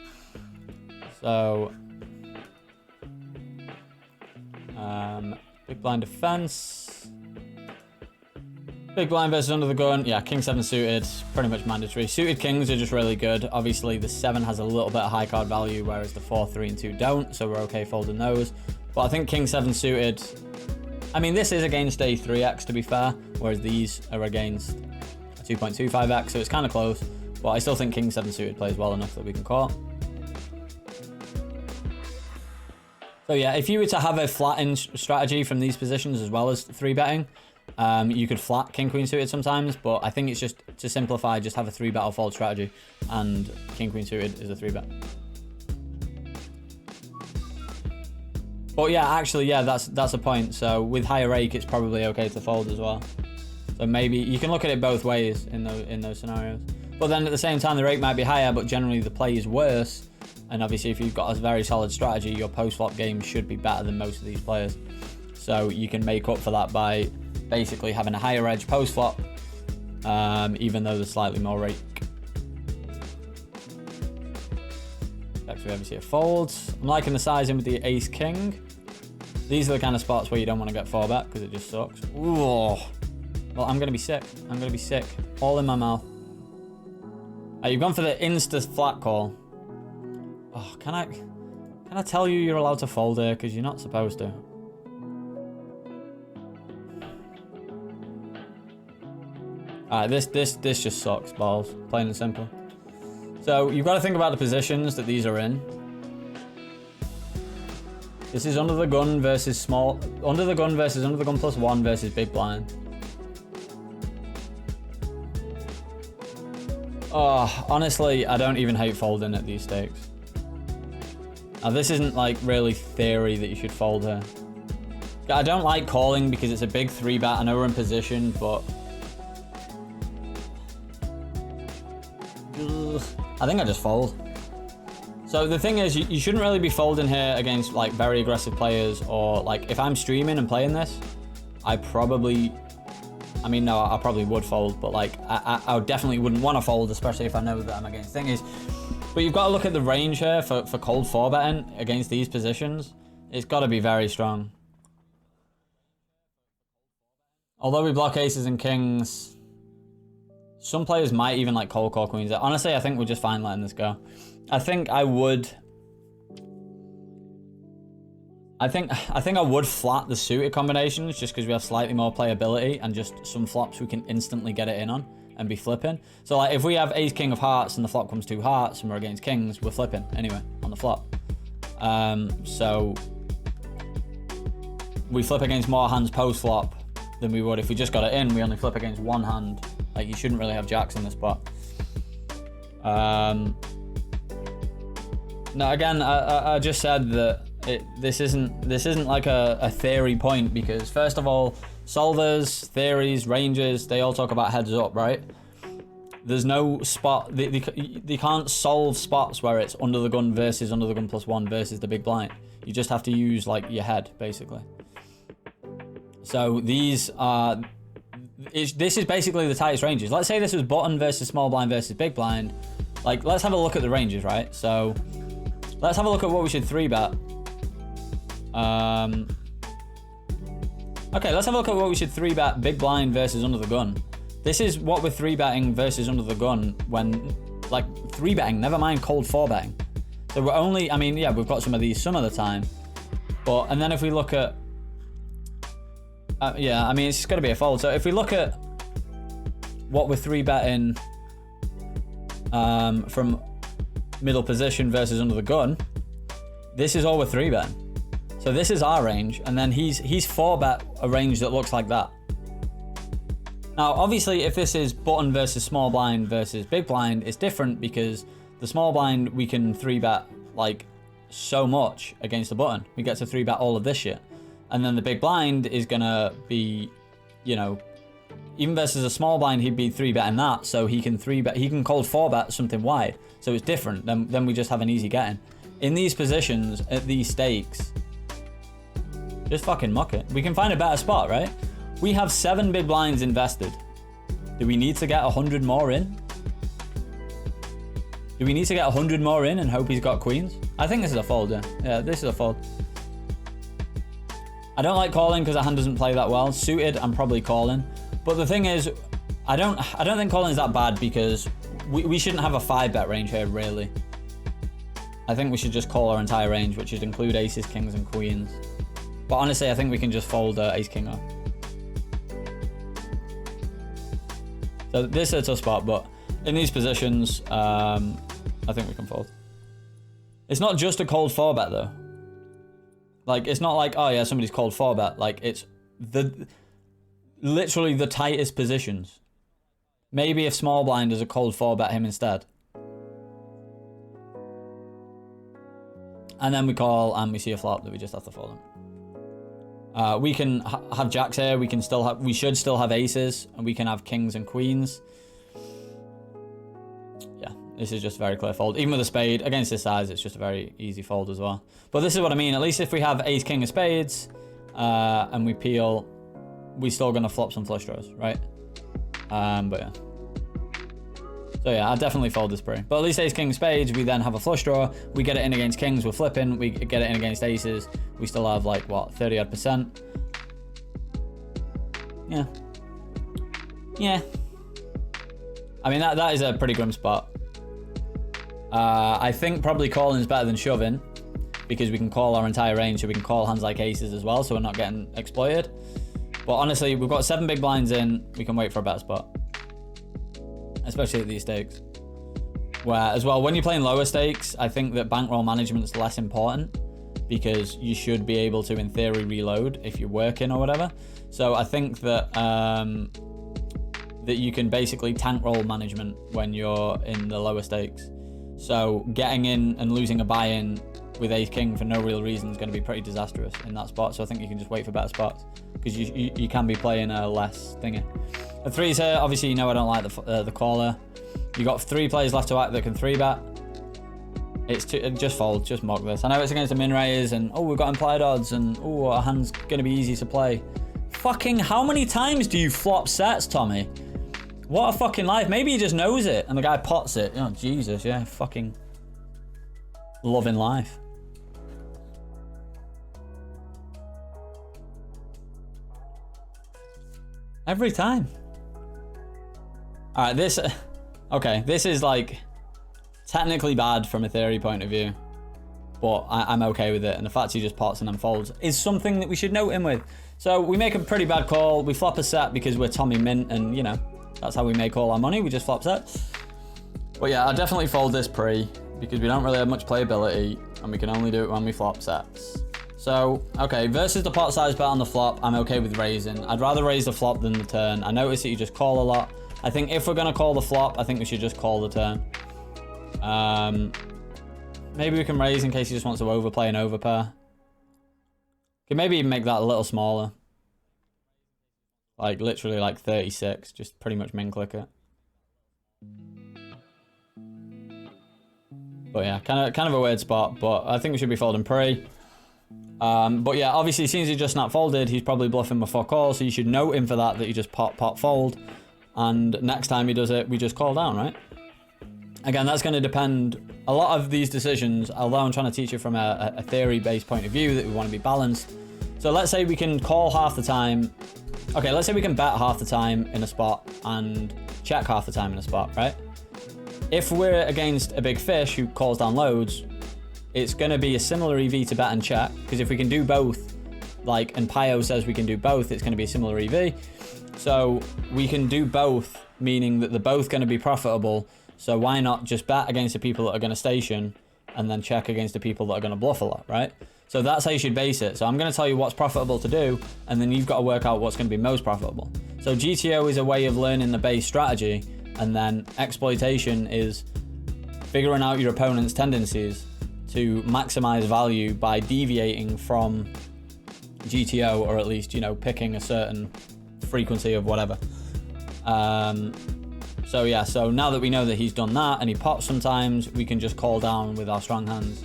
So, big blind defense. Big blind versus under the gun. Yeah, king 7 suited, pretty much mandatory. Suited kings are just really good. Obviously, the 7 has a little bit of high card value, whereas the 4, 3, and 2 don't, so we're okay folding those. But I think king 7 suited, I mean, this is against a 3x to be fair, whereas these are against a 2.25x, so it's kind of close. But I still think king 7 suited plays well enough that we can call. So yeah, if you were to have a flatting strategy from these positions as well as 3-betting, you could flat king queen suited sometimes, but I think it's just to simplify, just have a 3-bet or fold strategy, and king queen suited is a 3-bet. But yeah, actually, yeah, that's a point. So with higher rake, it's probably okay to fold as well. So maybe you can look at it both ways in those scenarios. But then at the same time, the rake might be higher, but generally the play is worse. And obviously, if you've got a very solid strategy, your post-flop game should be better than most of these players. So you can make up for that by basically having a higher edge post-flop, even though there's slightly more rake. Next, we obviously a fold. I'm liking the sizing with the ace-king. These are the kind of spots where you don't want to get 4-bet because it just sucks. Ooh. Well, I'm going to be sick. I'm going to be sick. All in my mouth. You've gone for the insta flat call. Oh, can I tell you you're allowed to fold here because you're not supposed to? Alright, this just sucks balls, plain and simple. So you've got to think about the positions that these are in. This is under the gun versus small, under the gun versus under the gun plus 1 versus big blind. Oh, honestly, I don't even hate folding at these stakes. Now, this isn't like really theory that you should fold here. I don't like calling because it's a big 3-bet. I know we're in position, but I think I just fold. So the thing is, you shouldn't really be folding here against like very aggressive players, or like if I'm streaming and playing this, I probably would fold, but like I definitely wouldn't want to fold, especially if I know that I'm against. Thing is, but you've got to look at the range here for cold 4-betting against these positions. It's got to be very strong. Although we block aces and kings, some players might even like cold call queens. Honestly, I think we're just fine letting this go. I think I would flat the suited combinations just because we have slightly more playability and just some flops we can instantly get it in on and be flipping. So like if we have ace king of hearts and the flop comes 2 hearts and we're against kings, we're flipping anyway on the flop. So we flip against more hands post flop than we would if we just got it in. We only flip against 1 hand. Like you shouldn't really have jacks in this spot. No, again, I just said that this isn't like a theory point, because first of all, solvers, theories, ranges, they all talk about heads up, right? There's no spot, they can't solve spots where it's under the gun versus under the gun plus 1 versus the big blind. You just have to use like your head, basically. So these are, this is basically the tightest ranges. Let's say this was button versus small blind versus big blind. Like, let's have a look at the ranges, right? So let's have a look at what we should 3-bet. Okay, let's have a look at what we should 3-bet big blind versus under the gun. This is what we're 3-betting versus under the gun when, like, 3-betting, never mind cold 4-betting. So we're only, I mean, yeah, we've got some of these some of the time. But, and then if we look at, yeah, I mean, it's going to be a fold. So if we look at what we're 3-betting from middle position versus under the gun, this is all we're 3-betting. So this is our range, and then he's 4-bet a range that looks like that. Now, obviously, if this is button versus small blind versus big blind, it's different because the small blind, we can 3-bet like so much against the button. We get to 3-bet all of this shit. And then the big blind is gonna be, you know, even versus a small blind, he'd be 3-betting that, so he can 3-bet, he can cold 4-bet something wide. So it's different than we just have an easy getting. In these positions, at these stakes, just fucking muck it. We can find a better spot, right? We have 7 big blinds invested. Do we need to get 100 more in? Do we need to get 100 more in and hope he's got queens? I think this is a fold, yeah. Yeah, this is a fold. I don't like calling because our hand doesn't play that well. Suited, I'm probably calling. But the thing is, I don't think calling is that bad because we shouldn't have a 5-bet range here, really. I think we should just call our entire range, which would include aces, kings, and queens. But honestly, I think we can just fold ace, king off. So this is a tough spot, but in these positions, I think we can fold. It's not just a cold 4-bet though. Like, it's not like, oh yeah, somebody's cold 4-bet. Like, it's literally the tightest positions. Maybe if small blind is a cold 4-bet him instead. And then we call and we see a flop that we just have to fold him. We can have jacks here. We should still have aces, and we can have kings and queens. Yeah, this is just a very clear fold. Even with a spade against this size, it's just a very easy fold as well. But this is what I mean. At least if we have ace, king of spades, and we peel, we're still gonna flop some flush draws, right? But yeah. So yeah, I'd definitely fold this pre. But at least ace, king, spades, we then have a flush draw. We get it in against kings, we're flipping. We get it in against aces. We still have like, what, 30-odd%? Yeah. Yeah. I mean, that is a pretty grim spot. I think probably calling is better than shoving because we can call our entire range, so we can call hands like aces as well, so we're not getting exploited. But honestly, we've got 7 big blinds in. We can wait for a better spot. Especially at these stakes. Where, as well, when you're playing lower stakes, I think that bankroll management is less important because you should be able to, in theory, reload if you're working or whatever. So I think that that you can basically tank roll management when you're in the lower stakes. So getting in and losing a buy-in with ace king for no real reason is going to be pretty disastrous in that spot. So I think you can just wait for better spots because you can be playing a less thingy. The threes here, obviously you know I don't like the caller. You got 3 players left to act that can 3-bet. It's just fold, just mock this. I know it's against the min raise and oh, we've got implied odds and oh, our hand's gonna be easy to play. Fucking how many times do you flop sets, Tommy? What a fucking life. Maybe he just knows it and the guy pots it. Oh Jesus, yeah, fucking loving life. Every time. All right, this is like technically bad from a theory point of view, but I'm okay with it. And the fact he just pots and then folds is something that we should note him with. So we make a pretty bad call. We flop a set because we're Tommy Mint and, you know, that's how we make all our money. We just flop sets. But yeah, I definitely fold this pre because we don't really have much playability and we can only do it when we flop sets. So, okay, versus the pot size bet on the flop, I'm okay with raising. I'd rather raise the flop than the turn. I notice that you just call a lot. I think if we're going to call the flop, I think we should just call the turn. Maybe we can raise in case he just wants to overplay an overpair. Could maybe even make that a little smaller. Like, literally like 36. Just pretty much min click it. But yeah, kind of a weird spot, but I think we should be folding pre. But yeah, obviously, since he just not folded, he's probably bluffing before call, so you should note him for that you just pot, fold. And next time he does it, we just call down, right? Again, that's going to depend. A lot of these decisions, although I'm trying to teach you from a theory-based point of view that we want to be balanced. So let's say we can call half the time. Okay, let's say we can bet half the time in a spot and check half the time in a spot, right? If we're against a big fish who calls down loads, it's going to be a similar EV to bet and check, because if we can do both, like, and Pio says we can do both, it's going to be a similar EV. So we can do both, meaning that they're both going to be profitable. So why not just bet against the people that are going to station and then check against the people that are going to bluff a lot, right? So that's how you should base it. So I'm going to tell you what's profitable to do, and then you've got to work out what's going to be most profitable. So GTO is a way of learning the base strategy, and then exploitation is figuring out your opponent's tendencies to maximize value by deviating from GTO, or at least, you know, picking a certain frequency of whatever. So yeah, so now that we know that he's done that and he pops sometimes, we can just call down with our strong hands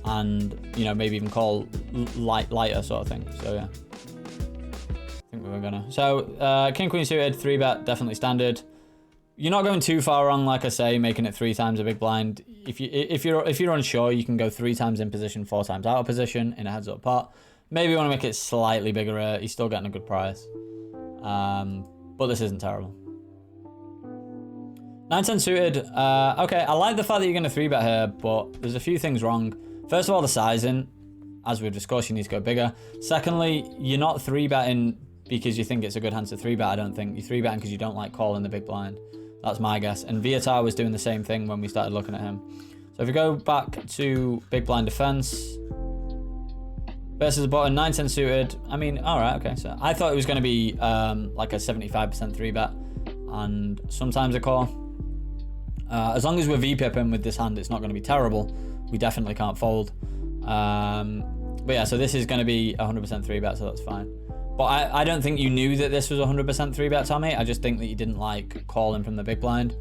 and, you know, maybe even call lighter sort of thing. So yeah, I think we were gonna. So king queen suited 3-bet, definitely standard. You're not going too far wrong, like I say, making it 3 times a big blind. If you're unsure, you can go 3 times in position, 4 times out of position in a heads up pot. Maybe you want to make it slightly bigger. He's still getting a good price. But this isn't terrible. 9-10 suited. Okay, I like the fact that you're going to 3-bet here, but there's a few things wrong. First of all, the sizing. As we've discussed, you need to go bigger. Secondly, you're not 3-betting because you think it's a good hand to 3-bet, I don't think. You're 3-betting because you don't like calling the big blind. That's my guess. And Viatar was doing the same thing when we started looking at him. So if we go back to big blind defense versus the button, 9-10 suited. I mean, all right, okay. So I thought it was going to be like a 75% 3-bet and sometimes a call. As long as we're V-pipping with this hand, it's not going to be terrible. We definitely can't fold. But yeah, so this is going to be 100% 3-bet, so that's fine. But I don't think you knew that this was 100% 3-bet, Tommy. I just think that you didn't like calling from the big blind.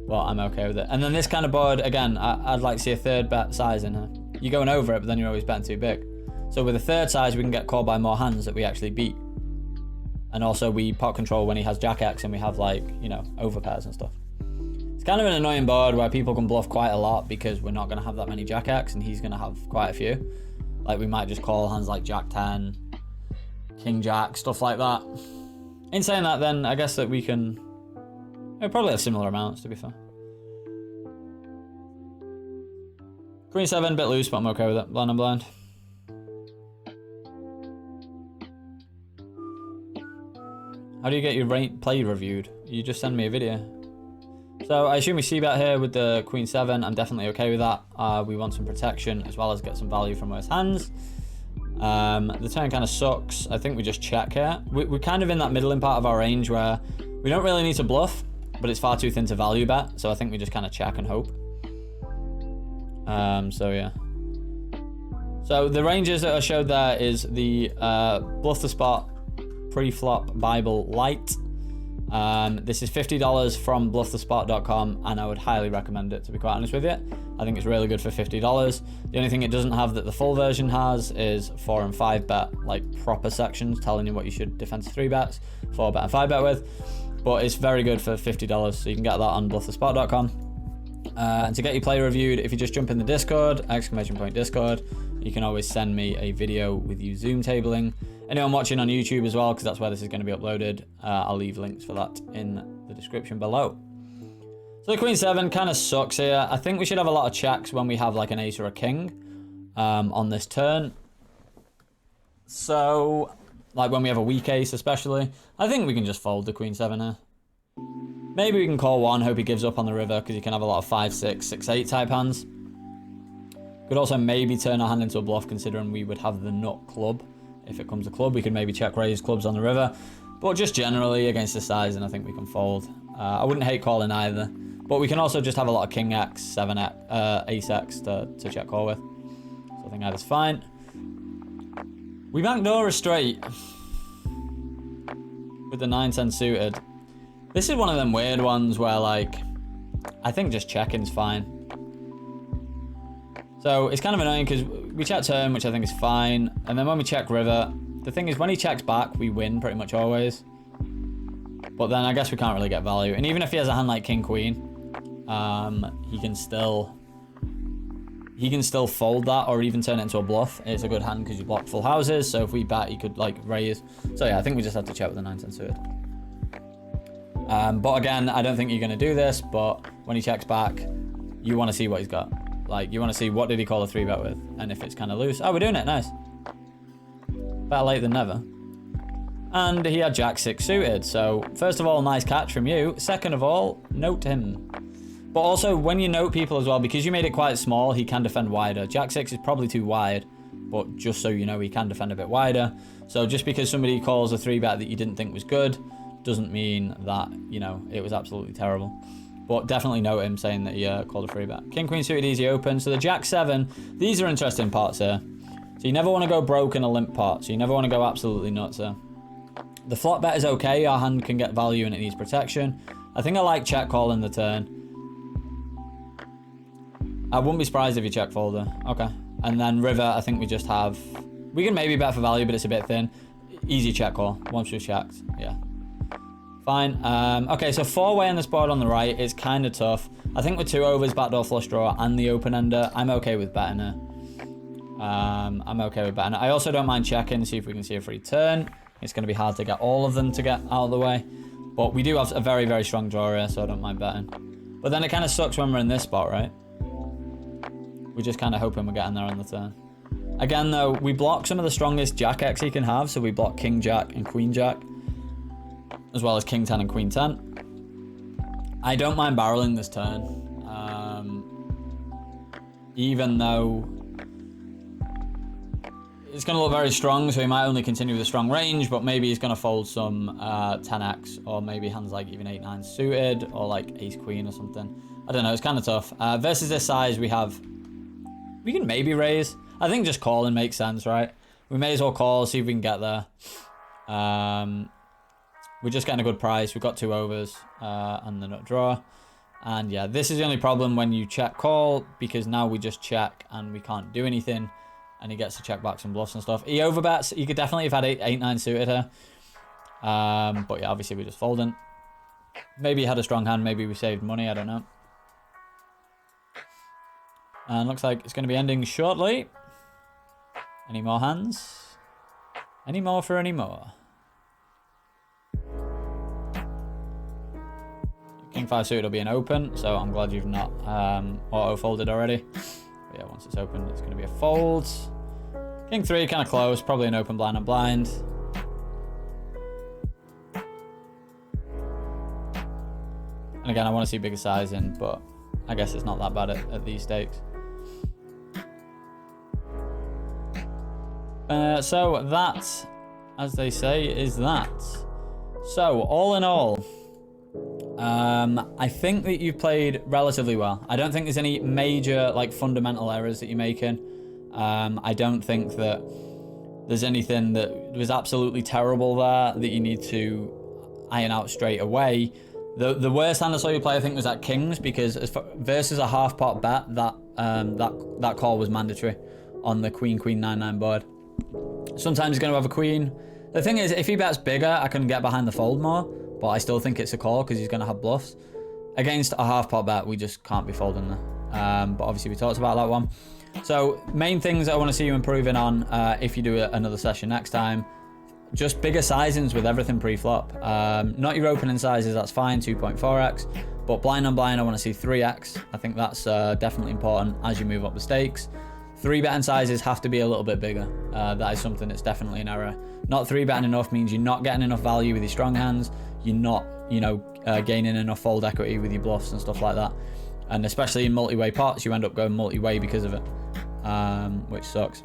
But I'm okay with it. And then this kind of board, again, I'd like to see a 3rd bet size in here. You're going over it, but then you're always betting too big. So with a 3rd size, we can get called by more hands that we actually beat. And also we pot control when he has Jack X and we have, like, you know, overpairs and stuff. It's kind of an annoying board where people can bluff quite a lot because we're not going to have that many Jack X and he's going to have quite a few. Like, we might just call hands like Jack 10, King Jack, stuff like that. In saying that, then, I guess that we can... We'll probably have similar amounts, to be fair. Queen 7, bit loose, but I'm okay with it. Blind and blind. How do you get your play reviewed? You just send me a video. So I assume we c-bet here with the Queen 7. I'm definitely okay with that. We want some protection as well as get some value from worse hands. The turn kind of sucks. I think we just check here. We're kind of in that middling part of our range where we don't really need to bluff, but it's far too thin to value bet. So I think we just kind of check and hope. So yeah. So the ranges that I showed there is the Bluff the Spot pre-flop Bible Lite. This is $50 from bluffthespot.com and I would highly recommend it, to be quite honest with you. I think it's really good for $50. The only thing it doesn't have that the full version has is 4 and 5 bet, like proper sections telling you what you should defend 3 bets, 4 bet and 5 bet with. But it's very good for $50, so you can get that on bluffthespot.com. And to get your play reviewed, if you just jump in the Discord, !Discord, you can always send me a video with you Zoom tabling. Anyone watching on YouTube as well, because that's where this is going to be uploaded, I'll leave links for that in the description below. So the Queen 7 kind of sucks here. I think we should have a lot of checks when we have like an ace or a king on this turn. So, like when we have a weak ace especially, I think we can just fold the Queen 7 here. Maybe we can call 1, hope he gives up on the river, because you can have a lot of 5, 6, 6, 8 type hands. Could also maybe turn our hand into a bluff, considering we would have the nut club. If it comes to club, we could maybe check raise clubs on the river. But just generally, against the size, and I think we can fold. I wouldn't hate calling either. But we can also just have a lot of King X, 7 X, Ace X to check call with. So I think either's fine. We backdoor a straight with the 9-10 suited. This is one of them weird ones where, like, I think just checking's fine. So it's kind of annoying because we check turn, which I think is fine. And then when we check river, the thing is when he checks back, we win pretty much always. But then I guess we can't really get value. And even if he has a hand like King Queen, he can still fold that or even turn it into a bluff. It's a good hand because you block full houses. So if we bet, he could like raise. So yeah, I think we just have to check with the 9-10 suited. But again, I don't think you're going to do this. But when he checks back, you want to see what he's got. Like, you want to see what did he call a 3-bet with. And if it's kind of loose. Oh, we're doing it. Nice. Better late than never. And he had Jack 6 suited. So, first of all, nice catch from you. Second of all, note him. But also, when you note people as well, because you made it quite small, he can defend wider. Jack 6 is probably too wide. But just so you know, he can defend a bit wider. So, just because somebody calls a 3-bet that you didn't think was good, doesn't mean that, you know, it was absolutely terrible. But definitely note him saying that he called a 3-bet. King, Queen suited, easy open. So the Jack 7, these are interesting parts here. So you never want to go broke in a limp pot. So you never want to go absolutely nuts here. The flop bet is okay. Our hand can get value and it needs protection. I think I like check calling the turn. I wouldn't be surprised if you check folder. Okay. And then river, I think we just have... We can maybe bet for value, but it's a bit thin. Easy check call once we've checked. Yeah. Fine. Okay, so 4-way on this board on the right is kind of tough. I think with 2 overs, backdoor flush draw, and the open ender, I'm okay with betting here. I'm okay with betting. I also don't mind checking, see if we can see a free turn. It's going to be hard to get all of them to get out of the way. But we do have a very, very strong draw here, so I don't mind betting. But then it kind of sucks when we're in this spot, right? We're just kind of hoping we're getting there on the turn. Again, though, we block some of the strongest Jack X he can have. So we block King Jack and Queen Jack, as well as King 10 and Queen 10. I don't mind barreling this turn. Even though it's going to look very strong, so he might only continue with a strong range, but maybe he's going to fold some 10x, or maybe hands like even 8-9 suited, or like ace-queen or something. I don't know, it's kind of tough. Versus this size, we can maybe raise. I think just calling makes sense, right? We may as well call, see if we can get there. We're just getting a good price. We've got 2 overs and the nut draw. And yeah, this is the only problem when you check call, because now we just check and we can't do anything. And he gets to check back some bluffs and stuff. He overbets. You could definitely have had 8-9 suited here. But yeah, obviously we're just folding. Maybe he had a strong hand. Maybe we saved money. I don't know. And looks like it's going to be ending shortly. Any more hands? Any more for any more? King 5 suited will be an open, so I'm glad you've not auto-folded already. But yeah, once it's open, it's going to be a fold. King 3, kind of close. Probably an open blind on blind. And again, I want to see bigger sizing, but I guess it's not that bad at these stakes. So that, as they say, is that. So, all in all, I think that you've played relatively well. I don't think there's any major, like, fundamental errors that you're making. I don't think that there's anything that was absolutely terrible there that you need to iron out straight away. The worst hand I saw you play, I think, was at Kings, because versus a half pot bet, that call was mandatory on the Queen 9-9 board. Sometimes he's going to have a queen. The thing is, if he bets bigger, I can get behind the fold more, but I still think it's a call because he's going to have bluffs. Against a half pot bet, we just can't be folding there. But obviously we talked about that one. So main things I want to see you improving on if you do another session next time. Just bigger sizings with everything pre-flop. Not your opening sizes, that's fine, 2.4x. But blind on blind, I want to see 3x. I think that's definitely important as you move up the stakes. 3-betting sizes have to be a little bit bigger. That is something that's definitely an error. Not 3-betting enough means you're not getting enough value with your strong hands. You're not, gaining enough fold equity with your bluffs and stuff like that. And especially in multi-way pots, you end up going multi-way because of it, which sucks.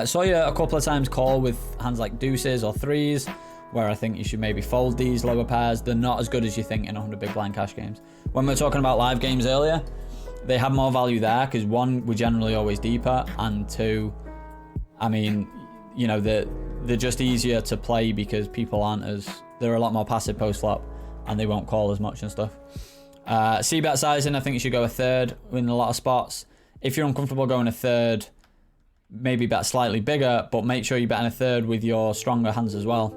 Saw you a couple of times call with hands like deuces or threes, where I think you should maybe fold these lower pairs. They're not as good as you think in 100 big blind cash games. When we were talking about live games earlier, they have more value there because 1, we're generally always deeper, and 2, I mean, they're just easier to play because people aren't they're a lot more passive post flop and they won't call as much and stuff. C-bet sizing, I think you should go a third in a lot of spots. If you're uncomfortable going a third, maybe bet slightly bigger, but make sure you bet in a third with your stronger hands as well.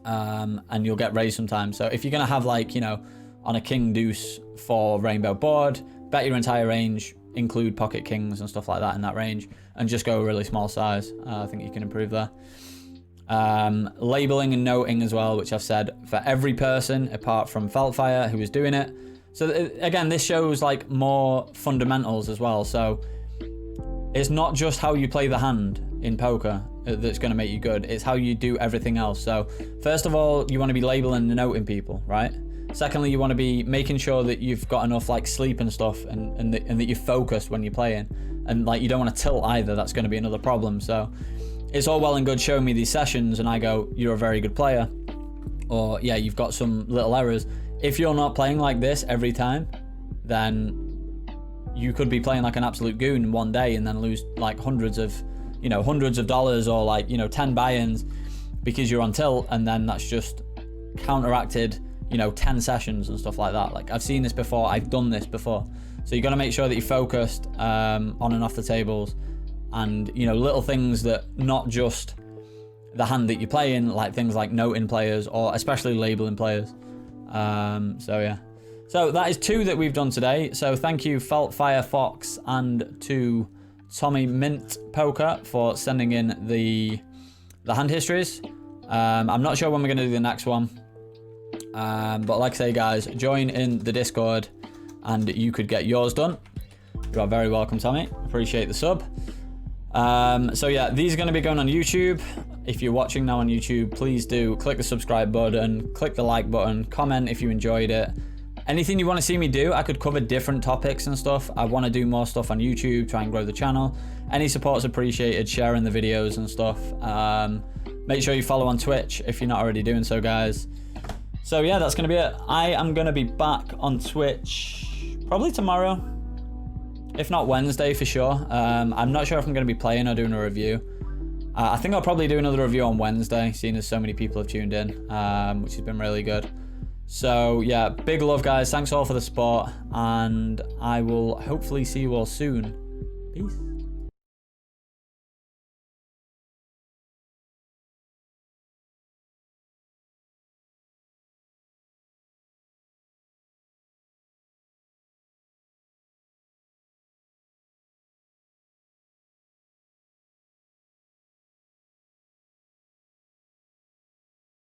And you'll get raised sometimes. So if you're going to have on a king deuce for rainbow board, bet your entire range, include pocket kings and stuff like that in that range, and just go a really small size. I think you can improve there. Labeling and noting as well, which I've said for every person apart from Feltfire who was doing it. So again, this shows more fundamentals as well. So it's not just how you play the hand in poker that's going to make you good. It's how you do everything else. So first of all, you want to be labeling and noting people, right? Secondly, you want to be making sure that you've got enough sleep and stuff, and that you're focused when you're playing, and you don't want to tilt either. That's going to be another problem. So it's all well and good showing me these sessions and I go, you're a very good player, or yeah, you've got some little errors. If you're not playing like this every time, then you could be playing like an absolute goon one day and then lose hundreds of dollars, or 10 buy-ins because you're on tilt, and then that's just counteracted 10 sessions and stuff like that. I've seen this before, I've done this before. So you got to make sure that you're focused on and off the tables, and little things that not just the hand that you're playing, things like noting players or especially labeling players. So yeah, so that is 2 that we've done today. So thank you Feltfire Fox and to Tommy Mint Poker for sending in the hand histories. I'm not sure when we're going to do the next one. But like I say, guys, join in the Discord and you could get yours done. You are very welcome, Tommy. Appreciate the sub. So yeah, these are going to be going on YouTube. If you're watching now on YouTube, please do click the subscribe button, click the like button, comment if you enjoyed it. Anything you want to see me do, I could cover different topics and stuff. I want to do more stuff on YouTube, try and grow the channel. Any support's appreciated, sharing the videos and stuff. Make sure you follow on Twitch if you're not already doing so, guys. So yeah, that's going to be it. I am going to be back on Twitch probably tomorrow, if not Wednesday for sure. I'm not sure if I'm going to be playing or doing a review. I think I'll probably do another review on Wednesday, seeing as so many people have tuned in, which has been really good. So yeah, big love, guys. Thanks all for the support, and I will hopefully see you all soon. Peace.